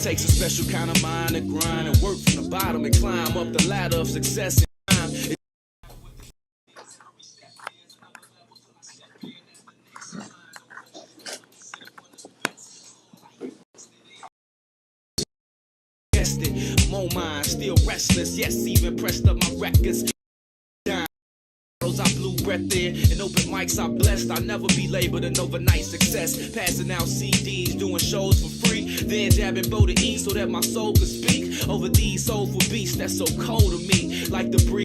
takes a special kind of mind to grind and work from the bottom and climb up the ladder of success and time. I'm on mine, still restless, yes, even pressed up my records. I blew breath there, and open mics I blessed. I'll never be labeled an overnight success. Passing out CDs, doing shows for free, then dabbing Bo to eat so that my soul could speak over these soulful beats that's so cold to me. Like the breeze,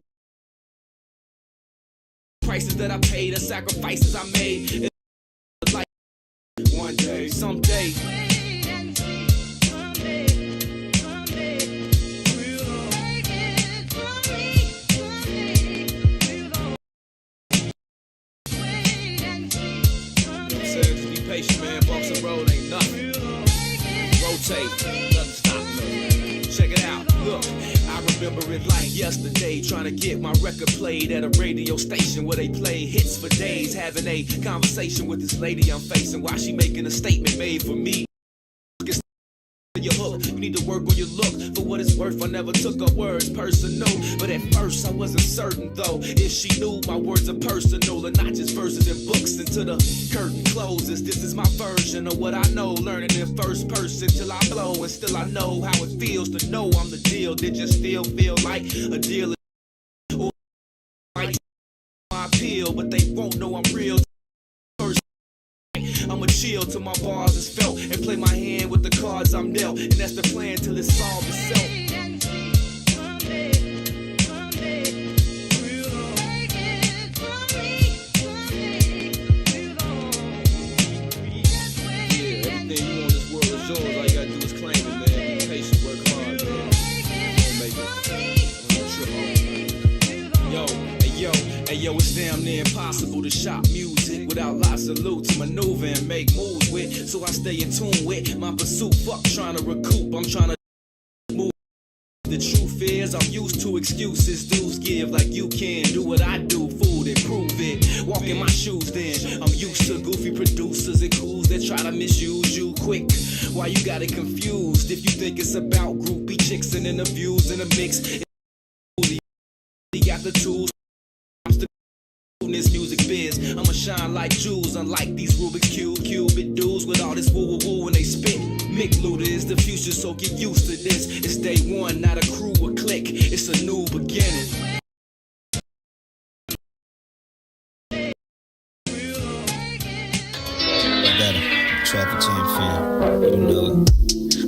prices that I paid, the sacrifices I made. It's like one day, someday. Patient, man, bumps and road ain't nothing. Rotate, doesn't stop, man. Check it out, look. I remember it like yesterday, trying to get my record played at a radio station where they play hits for days. Having a conversation with this lady I'm facing while she making a statement made for me. Your hook, you need to work on your look. For what it's worth, I never took her words personal, but at first I wasn't certain though if she knew my words are personal and not just verses and books until the curtain closes. This is my version of what I know, learning in first person till I blow, and still I know how it feels to know I'm the deal. Did you still feel like a deal? Or I appeal, but they won't know I'm real. I'ma chill till my bars is felt and play my hand with the cards I'm dealt, and that's the plan till it's solved itself. Yeah, everything you want in this world is yours. All you gotta do is claim it, man. Be patient, work hard, man. Don't make it. Hey yo, it's damn near impossible to shop music without lots of loot to maneuver and make moves with. So I stay in tune with my pursuit. Fuck trying to recoup, I'm trying to move. The truth is I'm used to excuses dudes give, like you can do what I do, food and prove it. Walk in my shoes then. I'm used to goofy producers and cools that try to misuse you quick. Why you got it confused? If you think it's about groupie chicks and interviews in a mix, you got the tools. This music biz, I'ma shine like jewels, unlike these Rubik's Cube dudes with all this woo woo when they spit. Mick Luda is the future, so get used to this. It's day one, not a crew or clique. It's a new beginning. Traffic jam fan, you know it.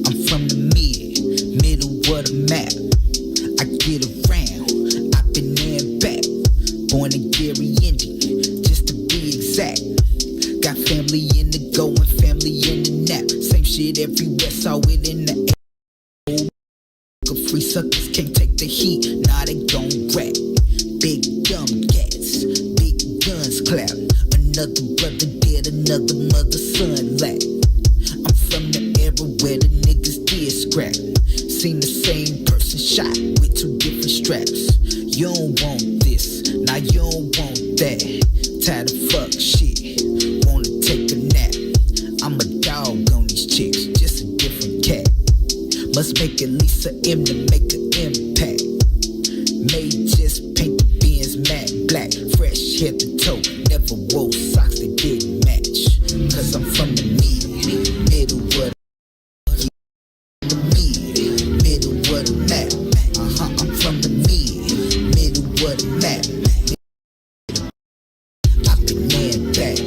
I'm from the middle of the map. I get around, I've been there and back. Born in Gary, Indian, just to be exact. Got family in the go and family in the nap. Same shit everywhere, saw it in the air. Free suckers can't take the heat, nah they gon' rap. Big dumb cats, big guns clap. Another brother dead, another mother son lack. I'm from the era where the niggas did scrap. Seen the same person shot with two different straps. You don't want this, now you don't want that. Tired of fuck shit, wanna take a nap. I'm a dog on these chicks, just a different cat. Must make at least a M to make an impact. May just paint the Benz matte black. Fresh head to toe, never wore socks that didn't match. Cause I'm from the middle of the middle of the map. I'm from the middle of the map. I've been there and back.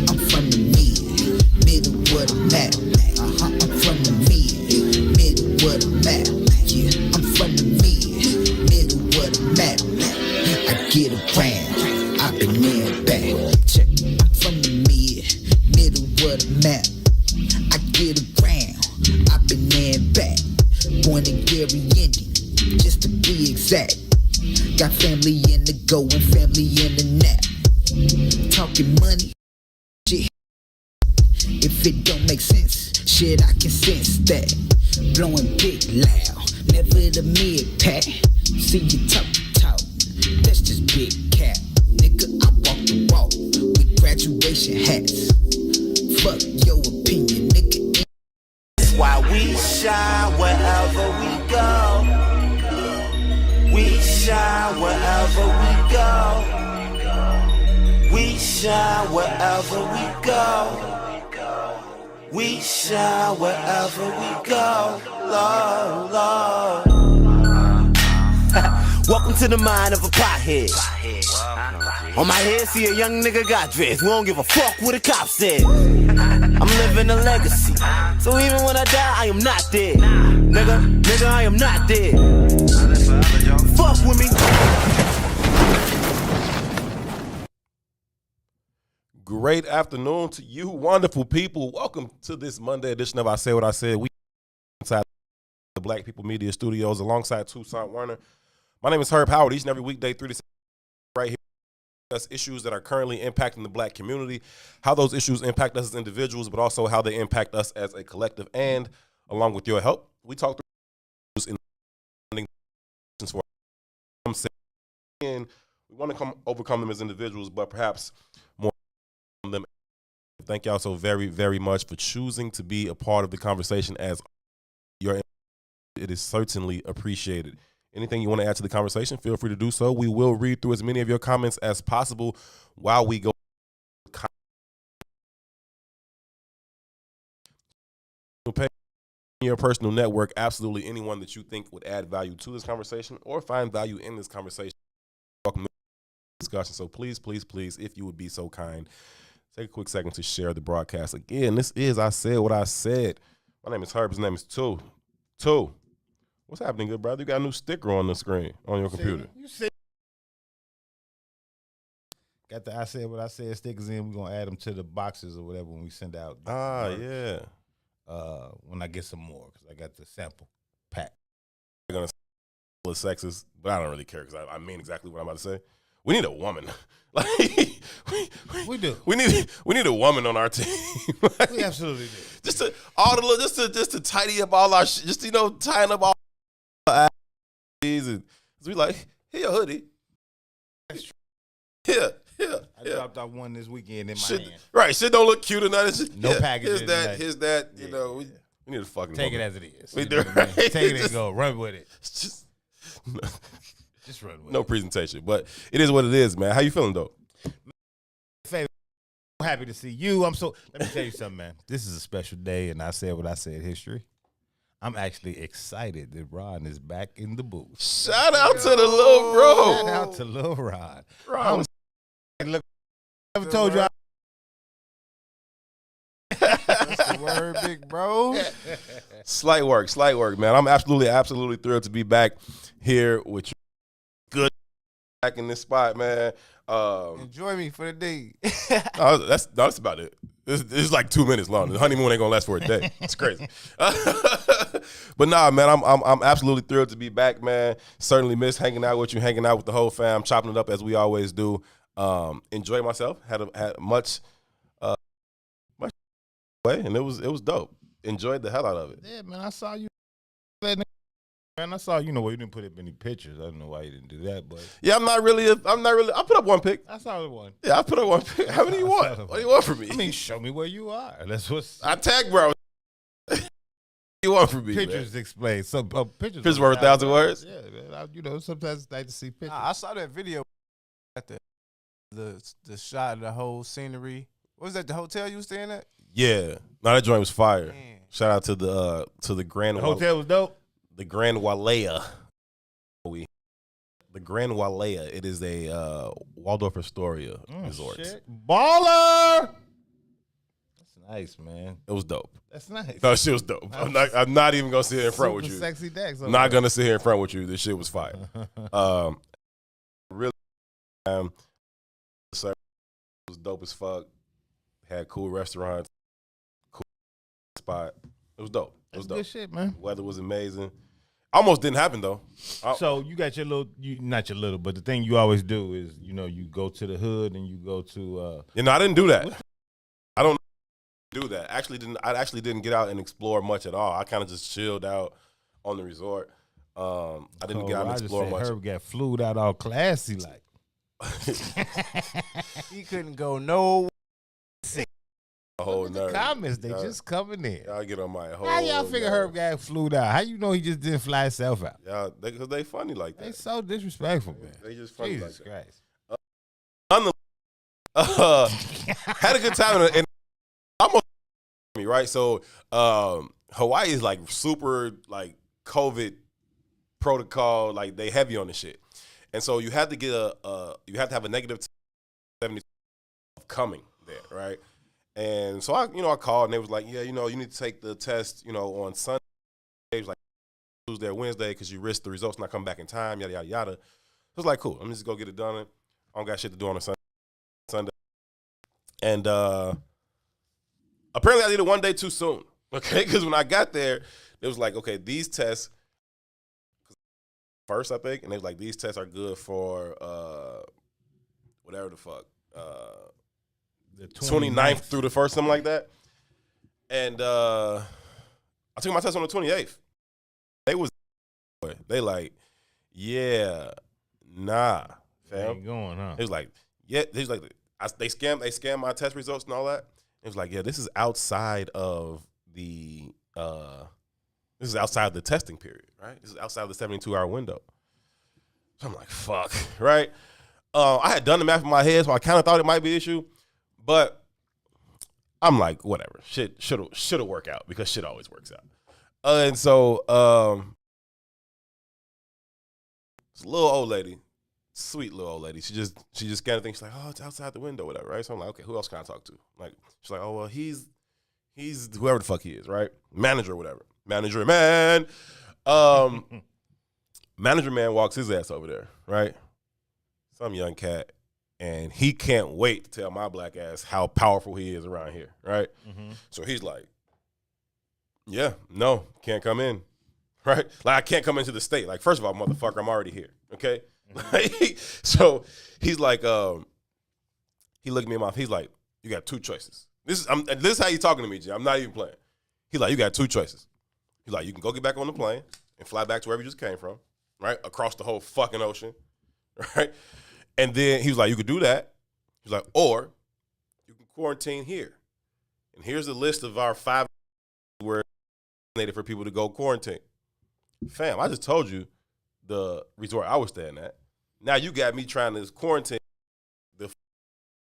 I'm from the middle of the map. I'm from the middle of the map. I'm from the middle of the map. I get around, I've been there and back. Check, I'm from the middle of the map. I get around, I've been there and back. Born in Gary, Indian, just to be exact. Got family in the go and family in the nap. Talking money, shit. If it don't make sense, shit, I can sense that. Blowing big loud, never the mid pack. See you talk, that's just big cap. Nigga, I walk the walk with graduation hats. Fuck your opinion, nigga. why we shine wherever we go. We shine wherever we go. We shine wherever we go. We shine wherever we go. Lord, Lord. Welcome to the mind of a pothead. On my head, see a young nigga got dressed. We don't give a fuck what the cop said. I'm living a legacy. So even when I die, I am not dead. Nigga, I am not dead. Fuck with me. Great afternoon to you, wonderful people. Welcome to this Monday edition of I Say What I Said. We inside the Black People Media Studios alongside Toussaint Werner. My name is Howard. Each and every weekday, 3 to 7, right here. Discuss issues that are currently impacting the Black community, how those issues impact us as individuals, but also how they impact us as a collective. And along with your help, we talk through issues in for and we want to overcome them as individuals, but perhaps more them. Thank y'all so very, very much for choosing to be a part of the conversation as your. It is certainly appreciated. Anything you want to add to the conversation, feel free to do so. We will read through as many of your comments as possible while we go. Your personal network, absolutely anyone that you think would add value to this conversation or find value in this conversation. Welcome to the discussion. So please, if you would be so kind, take a quick second to share the broadcast. Again, this is I Said What I Said. My name is Herb. His name is Two. What's happening, good brother? You got a new sticker on the screen on your computer. You see, got the I Said What I Said stickers in. We're going to add them to the boxes or whatever when we send out. Yeah. When I get some more, because I got the sample pack. They're going to say sexist, but I don't really care because I mean exactly what I'm about to say. We need a woman. Like we do. We need a woman on our team. Like, We absolutely do. Just to tidy up all our shit. Just tying up all our ideas and we like, here your hoodie. Here. I dropped out one this weekend in my Shit, hand. right, shit don't look cute or nothing. No package. Here's that. We need a fucking Take woman. it as it is. We You do. know what I mean? Right? Take it and go. Run with it. Just Just run with no it. presentation, but it is what it is, man. How you feeling though? I'm happy to see you. Let me tell you something, man. This is a special day, and I said what I said history. I'm actually excited that Ron is back in the booth. Shout out to the little bro. Shout out to Lil Ron. Ron. Look, I never told you. That's the word, big bro. Slight work, man. I'm absolutely thrilled to be back here with you. Good back in this spot, man. Enjoy me for the day. That's about it. This is like 2 minutes long. The honeymoon ain't gonna last for a day. It's crazy. But nah, man, I'm absolutely thrilled to be back, man. Certainly miss hanging out with you, hanging out with the whole fam, chopping it up as we always do. Enjoyed myself. Had much way, and it was dope. Enjoyed the hell out of it. Yeah, man, I saw you. Man, I saw you didn't put up any pictures. I don't know why you didn't do that, but Yeah, I'm not really. I put up one pic. I saw the one. Yeah, I put up one pic. How many you want? What do you want from me? I mean, show me where you are. That's what's I tagged bro. What you want from me? pictures explain. Some pictures. Pictures worth 1,000 words? Yeah, man. Sometimes I like to see pictures. I saw that video at the shot of the whole scenery. What was that? The hotel you was staying at? Yeah. No, that joint was fire. Man. Shout out to the Grand The hotel was dope. the Grand Walea. The Grand Walea. It is a Waldorf Astoria resort. Shit. Baller. That's nice, man. It was dope. That's nice. No, shit was dope. I'm not even gonna sit here in front with you. Sexy decks. I'm not gonna sit here in front with you. This shit was fire. Really, it was dope as fuck. Had cool restaurants, cool spot. It was dope. It was That's dope. good shit, man. Weather was amazing. Almost didn't happen though. So you got your little, not your little, but the thing you always do is, you go to the hood and you go to. I didn't do that. I don't do that. I actually didn't get out and explore much at all. I kind of just chilled out on the resort. I didn't get out and explore much. Herb got flued out all classy like. He couldn't go no. The whole whole The nerve. comments, they Y'all- just coming in. Y'all get on my whole. How y'all figure nerve. Herb got flew out? How you know he just didn't fly himself out? Y'all, because they funny like They that. so disrespectful, man. They just funny Jesus like that. Christ. Had a good time and almost me, right? So Hawaii is like super like COVID protocol, like they heavy on the shit. And so you have to get you have to have a negative 70 of coming there, right? And so I called and they was like, yeah, you need to take the test, on Sunday, like Tuesday or Wednesday, because you risk the results not coming back in time, yada yada yada. So I was like, cool, let me just go get it done. I don't got shit to do on a Sunday. And apparently I did it one day too soon, okay? Because when I got there, it was like, okay, these tests first, I think, and they was like, these tests are good for whatever the fuck, The 29th through the 1st, something like that. And I took my test on the 28th. They like, yeah, nah, fam. Ain't going, huh? It was like, yeah, they scammed my test results and all that. It was like, yeah, this is outside of the testing period, right? This is outside of the 72-hour window. So I'm like, fuck, right? I had done the math in my head, so I kind of thought it might be an issue, but I'm like, whatever. Shit should work out because shit always works out. And so this little old lady, sweet little old lady. She just scanned things. She's like, oh, it's outside the window, whatever, right? So I'm like, okay, who else can I talk to? Like, she's like, oh, well, he's whoever the fuck he is, right? Manager or whatever. Manager man. Manager man walks his ass over there, right? Some young cat. And he can't wait to tell my black ass how powerful he is around here, right? Mm-hmm. So he's like, yeah, no, can't come in, right? Like, I can't come into the state. Like, first of all, motherfucker, I'm already here, okay? Mm-hmm. So he's like, he looked me in my mouth. He's like, you got two choices. This is how you talking to me, G. I'm not even playing. He's like, you got two choices. He's like, you can go get back on the plane and fly back to wherever you just came from, right? Across the whole fucking ocean, right? And then he was like, you could do that. He's like, or you can quarantine here. And here's the list of our 5 where it's for people to go quarantine. Fam, I just told you the resort I was staying at. Now you got me trying to quarantine the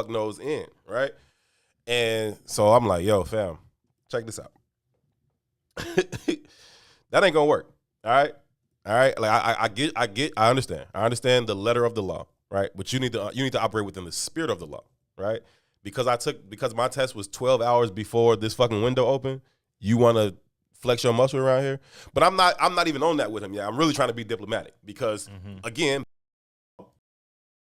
fuck nose in, right? And so I'm like, yo, fam, check this out. That ain't gonna work. All right. Like I understand. I understand the letter of the law, right? But you need to operate within the spirit of the law, right? Because my test was 12 hours before this fucking window opened. You want to flex your muscle around here, but I'm not even on that with him. Yeah, I'm really trying to be diplomatic because again,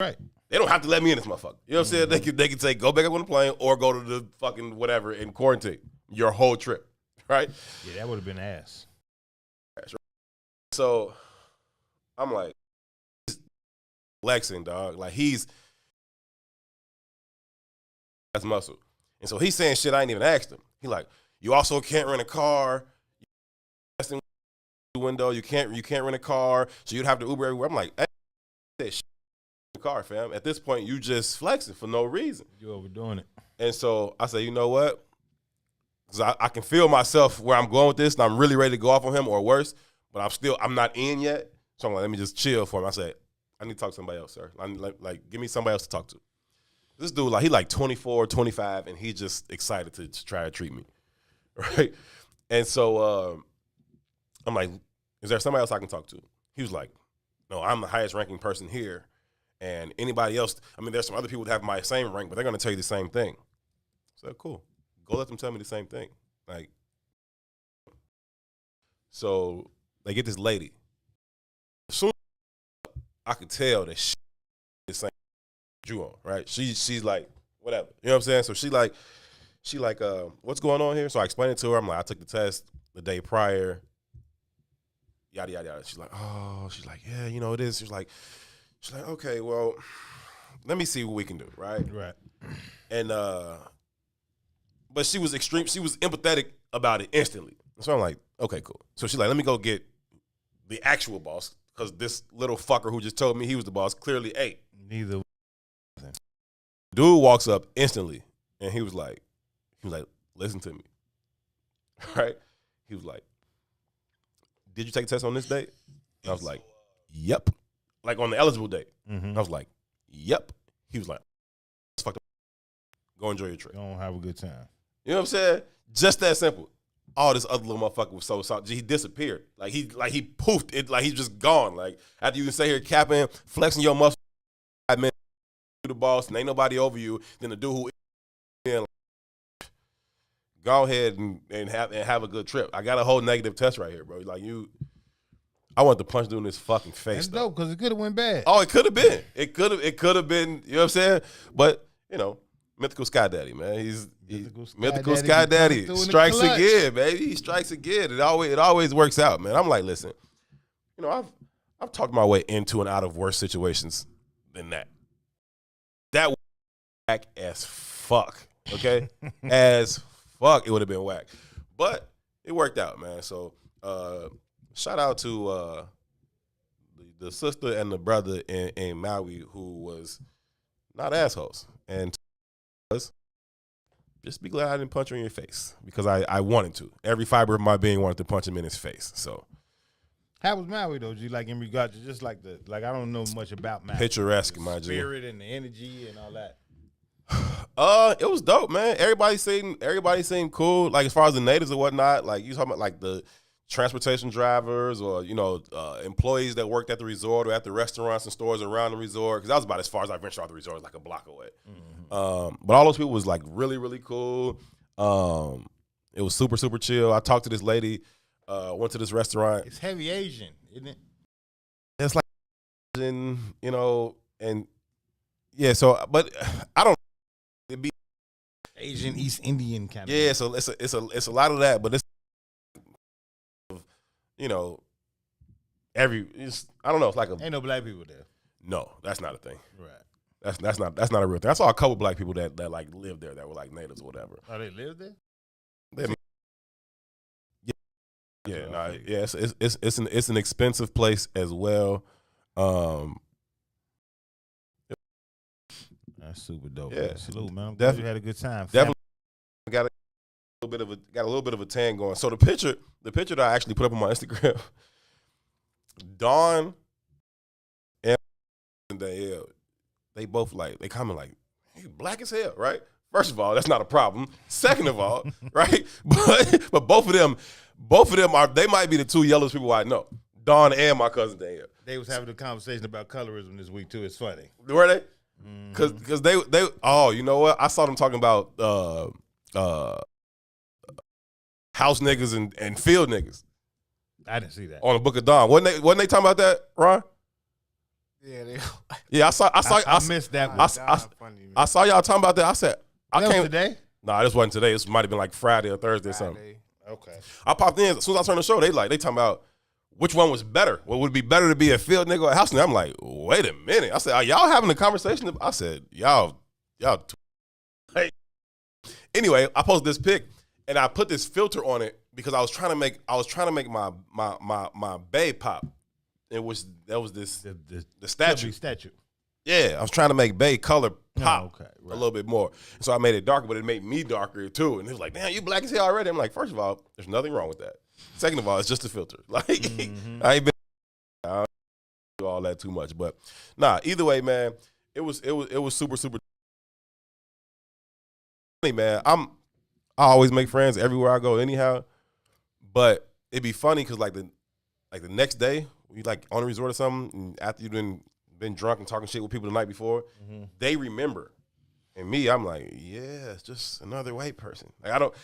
Right. they don't have to let me in this motherfucker. You know what I'm saying? They can say go back up on the plane or go to the fucking whatever and quarantine your whole trip, right? Yeah, that would have been ass. So I'm like, he's flexing, dog. Like that's muscle. And so he's saying shit I ain't even asked him. He like, you also can't rent a car. The window, you can't rent a car, so you'd have to Uber everywhere. I'm like, hey, that shit in the car, fam. At this point, you just flexing for no reason. You overdoing it. And so I say, you know what? Because I can feel myself where I'm going with this, and I'm really ready to go off on him or worse, but I'm not in yet. So I'm like, let me just chill for him. I say, I need to talk to somebody else, sir. Like, give me somebody else to talk to. This dude, like, he like 24, 25, and he's just excited to try to treat me, right? And so I'm like, is there somebody else I can talk to? He was like, no, I'm the highest ranking person here, and anybody else, I mean, there's some other people that have my same rank, but they're going to tell you the same thing. So cool. Go let them tell me the same thing. Like, so they get this lady. Soon I could tell that she is saying you on, right? She's like, whatever. You know what I'm saying? So she like, what's going on here? So I explained it to her. I'm like, I took the test the day prior. Yada yada yada. She's like, oh, yeah, it is. She's like, okay, well, let me see what we can do, right? Right. And but she was empathetic about it instantly. So I'm like, okay, cool. So she's like, let me go get the actual boss, because this little fucker who just told me he was the boss clearly ain't. Neither. Dude walks up instantly, and he was like, listen to me. Right? He was like, did you take a test on this date? And I was like, yep. Like on the eligible date. I was like, yep. He was like, fuck the go enjoy your trip. Don't have a good time. You know what I'm saying? Just that simple. All this other little motherfucker was so salty. He disappeared. Like he poofed it. Like he's just gone. Like after you can stay here capping, flexing your muscle, 5 minutes, you the boss, and ain't nobody over you. Then the dude who go ahead and have a good trip. I got a whole negative test right here, bro. Like I want to punch dude in his fucking face. That's dope because it could have went bad. Oh, it could have been. It could have been. You know what I'm saying? But you know, mythical Sky Daddy, man. He's mythical Sky Daddy strikes again, baby. He strikes again. It always works out, man. I'm like, listen, you know, I've talked my way into and out of worse situations than that. That was whack as fuck. Okay, as fuck, it would have been whack, but it worked out, man. So shout out to the sister and the brother in Maui who was not assholes, and just be glad I didn't punch her in your face because I wanted to. Every fiber of my being wanted to punch him in his face. So how was Maui though? G, like in regard to just like I don't know much about Maui. Picturesque, my G. Spirit and the energy and all that. It was dope, man. Everybody seemed cool. Like as far as the natives and whatnot, like you talking about like the transportation drivers or employees that worked at the resort or at the restaurants and stores around the resort. Because that was about as far as I ventured off the resort, like a block away. But all those people was like really, really cool. It was super, super chill. I talked to this lady. Went to this restaurant. It's heavy Asian, isn't it? It's like, and yeah. So, but I don't. It be Asian, East Indian kind of. Yeah. So it's a lot of that, but it's I don't know. It's like ain't no black people there. No, that's not a thing. Right. That's not a real thing. I saw a couple black people that like lived there that were like natives or whatever. Oh, they live there? It's an expensive place as well. That's super dope. Yeah. Man. Salute, man. I'm glad Definitely you had a good time. Definitely got a little bit of a tan going. So the picture that I actually put up on my Instagram, Dawn and Danielle, they both they comment like, "You black as hell," right? First of all, that's not a problem. Second of all, right? But both of them they might be the two yellowest people I know. Dawn and my cousin Danielle. They was having a conversation about colorism this week too. It's funny. Were they? Because they you know what? I saw them talking about house niggas and field niggas. I didn't see that On the Book of Dawn. Wasn't they talking about that, Ron? Yeah, I missed that one. I saw y'all talking about that. I said That was today? Nah, this wasn't today. This might have been like Friday or Thursday or something. Okay. I popped in as soon as I turned the show. They talking about which one was better. What would it be better to be a field nigga or a house nigga? I'm like, wait a minute. I said, are y'all having a conversation? I said, y'all. Hey. Anyway, I posted this pic and I put this filter on it because I was trying to make my bae pop. That was the statue. Statue. Yeah, I was trying to make bae color pop right. a little bit more. So I made it darker, but it made me darker too. And it was like, damn, you black as hell already. I'm like, first of all, there's nothing wrong with that. Second of all, it's just a filter. Like, I don't do all that too much. But nah, either way, man, it was super, super funny, man. I always make friends everywhere I go anyhow. But it'd be funny because like the next day, you like on a resort or something, and after you've been drunk and talking shit with people the night before, they remember. And me, I'm like, yeah, it's just another white person. Like I don't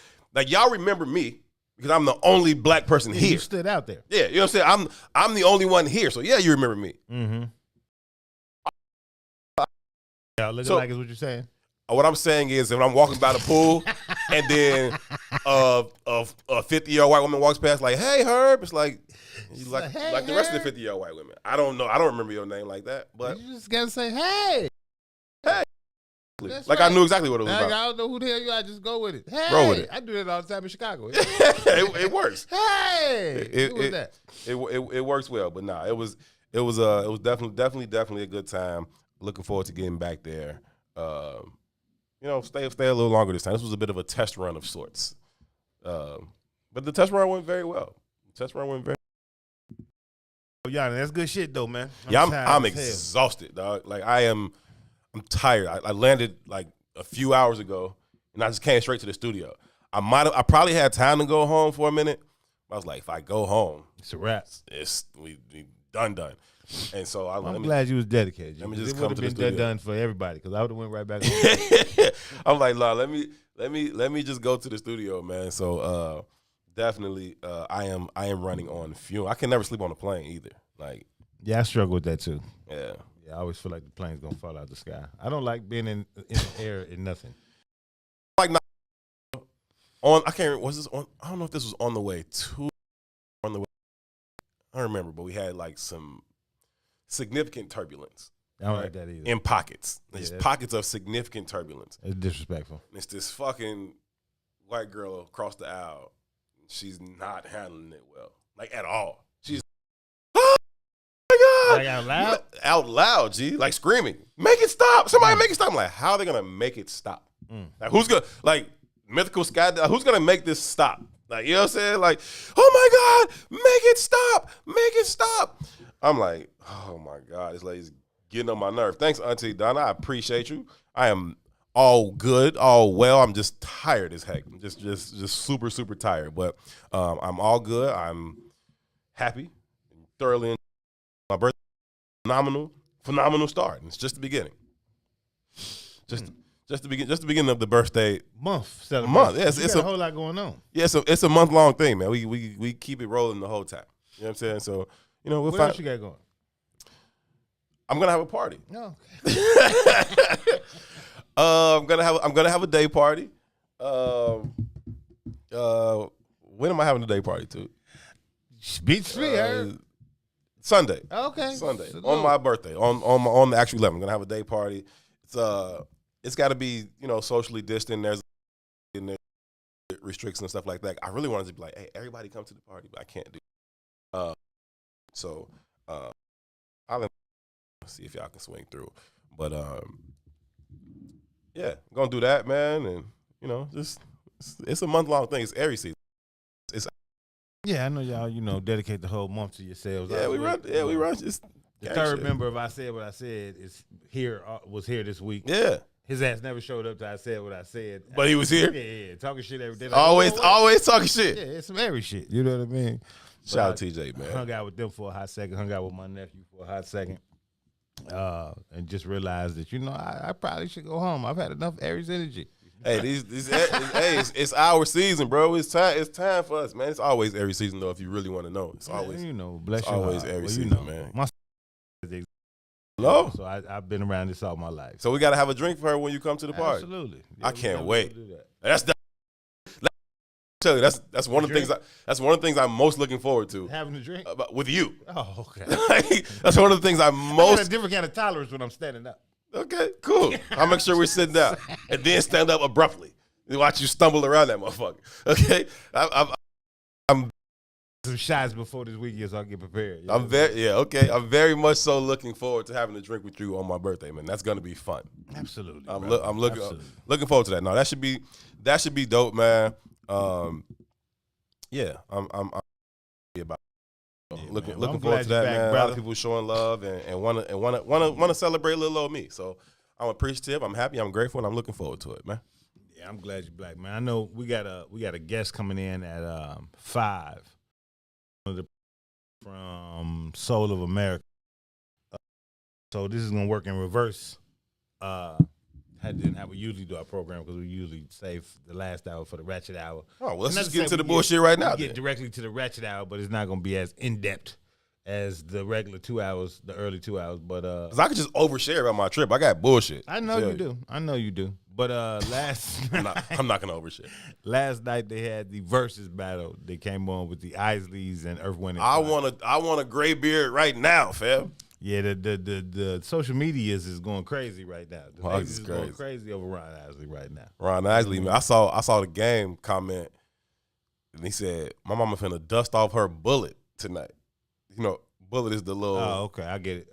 y'all remember me because I'm the only black person here. You stood out there. Yeah, you know what I'm saying? I'm the only one here. So yeah, you remember me. Mm-hmm. Y'all looking So- like is what you're saying. What I'm saying is, if I'm walking by the pool and then a 50-year-old white woman walks past, like, "Hey, Herb," it's like you like Hey, the rest of Herb. the 50-year-old white women. I don't know. I don't remember your name like that, but You just gotta say, hey. That's like right. I knew exactly what it was Like, about. I don't know who the hell you are. Just go with it. Hey, Roll with it. I do that all the time in Chicago. it works. Hey, who was that? It works well, but nah, it was definitely a good time. Looking forward to getting back there. stay a little longer this time. This was a bit of a test run of sorts. But the test run went very well. Yeah, that's good shit though, man. I'm exhausted, dog. Like I'm tired. I landed like a few hours ago, and I just came straight to the studio. I probably had time to go home for a minute. I was like, if I go home, it's a wrap. We done. And so I'm glad you was dedicated. Let me just it come would to have the been studio. done for everybody because I would have went right back home. I'm like, nah, let me just go to the studio, man. So definitely, I am running on fuel. I can never sleep on a plane either. Like, yeah, I struggle with that too. Yeah, I always feel like the plane's gonna fall out the sky. I don't like being in the air and nothing. Like not on. I can't remember. Was this on? I don't know if this was on the way to. On the way, I don't remember, but we had like some significant turbulence. I don't like that either. In pockets. There's pockets of significant turbulence. It's disrespectful. It's this fucking white girl across the aisle. She's not handling it well, like at all. She's, oh my God. Like out loud? Out loud, G. Like screaming, make it stop. Somebody make it stop. I'm like, how are they going to make it stop? Like, who's going to, like, mythical sky, who's going to make this stop? Like, you know what I'm saying? Like, oh my God, make it stop. I'm like, oh my God, this lady's getting on my nerve. Thanks, Auntie Donna. I appreciate you. I am all good, all well. I'm just tired as heck. I'm just super, super tired. But I'm all good. I'm happy, thoroughly enjoying my birthday. Phenomenal start. And it's just the beginning. Just the beginning of the birthday month. Yes, it's a whole lot going on. Yeah, it's a month-long thing, man. We keep it rolling the whole time. You know what I'm saying? So, we'll what else you got going? I'm gonna have a party. No. I'm gonna have a day party. When am I having a day party too? Beats me, Sunday. Okay. Sunday. So On my birthday. On the actual 11th. I'm gonna have a day party. It's gotta be, socially distant. There's restrictions and stuff like that. I really wanted to be like, hey, everybody come to the party, but I can't do it. So I'll see if y'all can swing through. But yeah, I'm gonna do that, man, and it's a month-long thing. It's every season. Yeah, I know y'all, dedicate the whole month to yourselves. Yeah, we run. It's the third member of I Said What I Said was here this week. Yeah. His ass never showed up to I Said What I Said. But he was here? Yeah, talking shit every day. Like, always talking shit. Yeah, it's some every shit. You know what I mean? Shout out TJ, man. Hung out with them for a hot second. Hung out with my nephew for a hot second. And just realized that, I probably should go home. I've had enough Aries energy. Hey, it's our season, bro. It's time for us, man. It's always every season, though. If you really want to know, it's always bless you. Always every season, man. My Hello. So I've been around this all my life. So we gotta have a drink for her when you come to the party. Absolutely. Yeah, I can't wait. That's one of the things. That's one of the things I'm most looking forward to. Having a drink with you. Oh, okay. That's one of the things I'm most. I got a different kind of tolerance when I'm standing up. Okay, cool. I'll make sure we're sitting down and then stand up abruptly. Watch you stumble around that motherfucker. Okay, I'm some shots before this weekend, so I'll get prepared. I'm very much so looking forward to having a drink with you on my birthday, man. That's gonna be fun. Absolutely. I'm looking forward to that. No, that should be dope, man. Yeah, I'm about. Looking forward to that, man. Brother. A lot of people showing love and want to celebrate little old me. So I'm appreciative. I'm happy. I'm grateful, and I'm looking forward to it, man. Yeah, I'm glad you're black, man. I know we got a guest coming in at 5 from Soul of America. So this is gonna work in reverse. Didn't how we usually do our program because we usually save the last hour for the ratchet hour. Oh, well, let's just get into the bullshit right now. Get directly to the ratchet hour, but it's not gonna be as in depth as the regular 2 hours, the early 2 hours. But because I could just overshare about my trip. I got bullshit. I know you do. I know you do. But I'm not gonna overshare. Last night they had the versus battle. They came on with the Isleys and Earth, Wind, and I Fire. want a gray beard right now, fam. Yeah, the social media is going crazy right now. The Oh, is going crazy over Ron Isley right now. Ron Isley, man. I saw the game comment, and he said, "My mama finna dust off her bullet tonight." Bullet is the little. Oh, okay, I get it.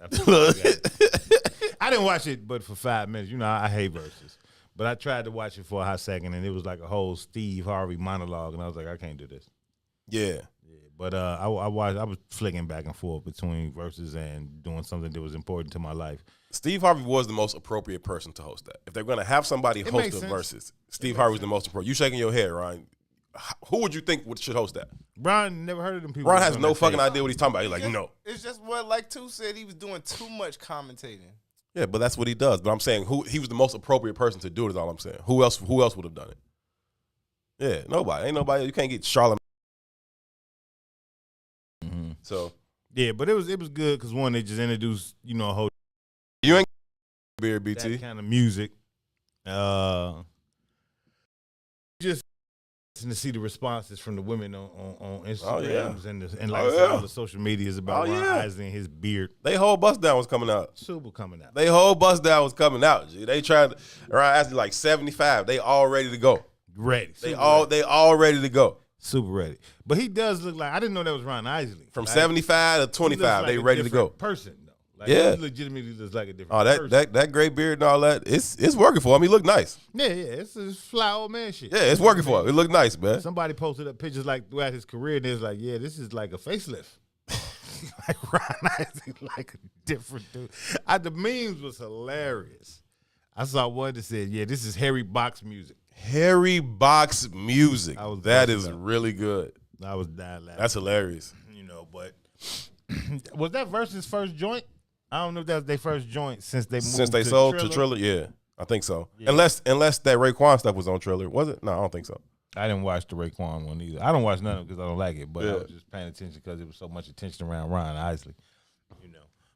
I didn't watch it, but for 5 minutes, I hate verses. But I tried to watch it for a hot second, and it was like a whole Steve Harvey monologue, and I was like, I can't do this. Yeah. But I was flicking back and forth between verses and doing something that was important to my life. Steve Harvey was the most appropriate person to host that. If they're going to have somebody host makes the sense. verses, Steve Harvey was the most appropriate. You shaking your head, Ryan. Who would you think should host that? Brian never heard of them people. Ron has no fucking idea what he's talking about. He's like, no. It's just what, like Two said, he was doing too much commentating. Yeah, but that's what he does. But I'm saying he was the most appropriate person to do it is all I'm saying. Who else would have done it? Yeah, nobody. Ain't nobody. You can't get Charlamagne. Mm-hmm. So Yeah, but it was good because one, they just introduced, a whole you ain't beer BT. that kind of music. Just to see the responses from the women on Instagrams and like I said, all the social medias about Ron Isley and his beard. They whole bust down was coming out. Super coming out. They whole bust down was coming out. G. They tried to Ryan Isley like 75. They all ready to go. Ready. They all ready to go. Super ready. But he does look like, I didn't know that was Ron Isley. From Like, 75 to 25, he looks like they a ready to go. different person though. Like, Yeah. he legitimately looks like a different Oh, person. that gray beard and all that, it's working for him. He look nice. Yeah, it's fly old man shit. Yeah, it's working for him. It look nice, man. Somebody posted up pictures like throughout his career, and it was like, yeah, this is like a facelift. Like Ron Isley, like a different dude. The memes was hilarious. I saw one that said, yeah, this is Harry Box music. Harry Box music. That is up. really good. I was dying laughing. That's hilarious. But was that Versus first joint? I don't know if that was their first joint since they moved Since they to sold Triller. to Triller, yeah, I think so. Yeah. Unless that Raekwon stuff was on Triller, was it? No, I don't think so. I didn't watch the Raekwon one either. I don't watch none of it because I don't like it, but I Yeah. was just paying attention because it was so much attention around Ron Isley,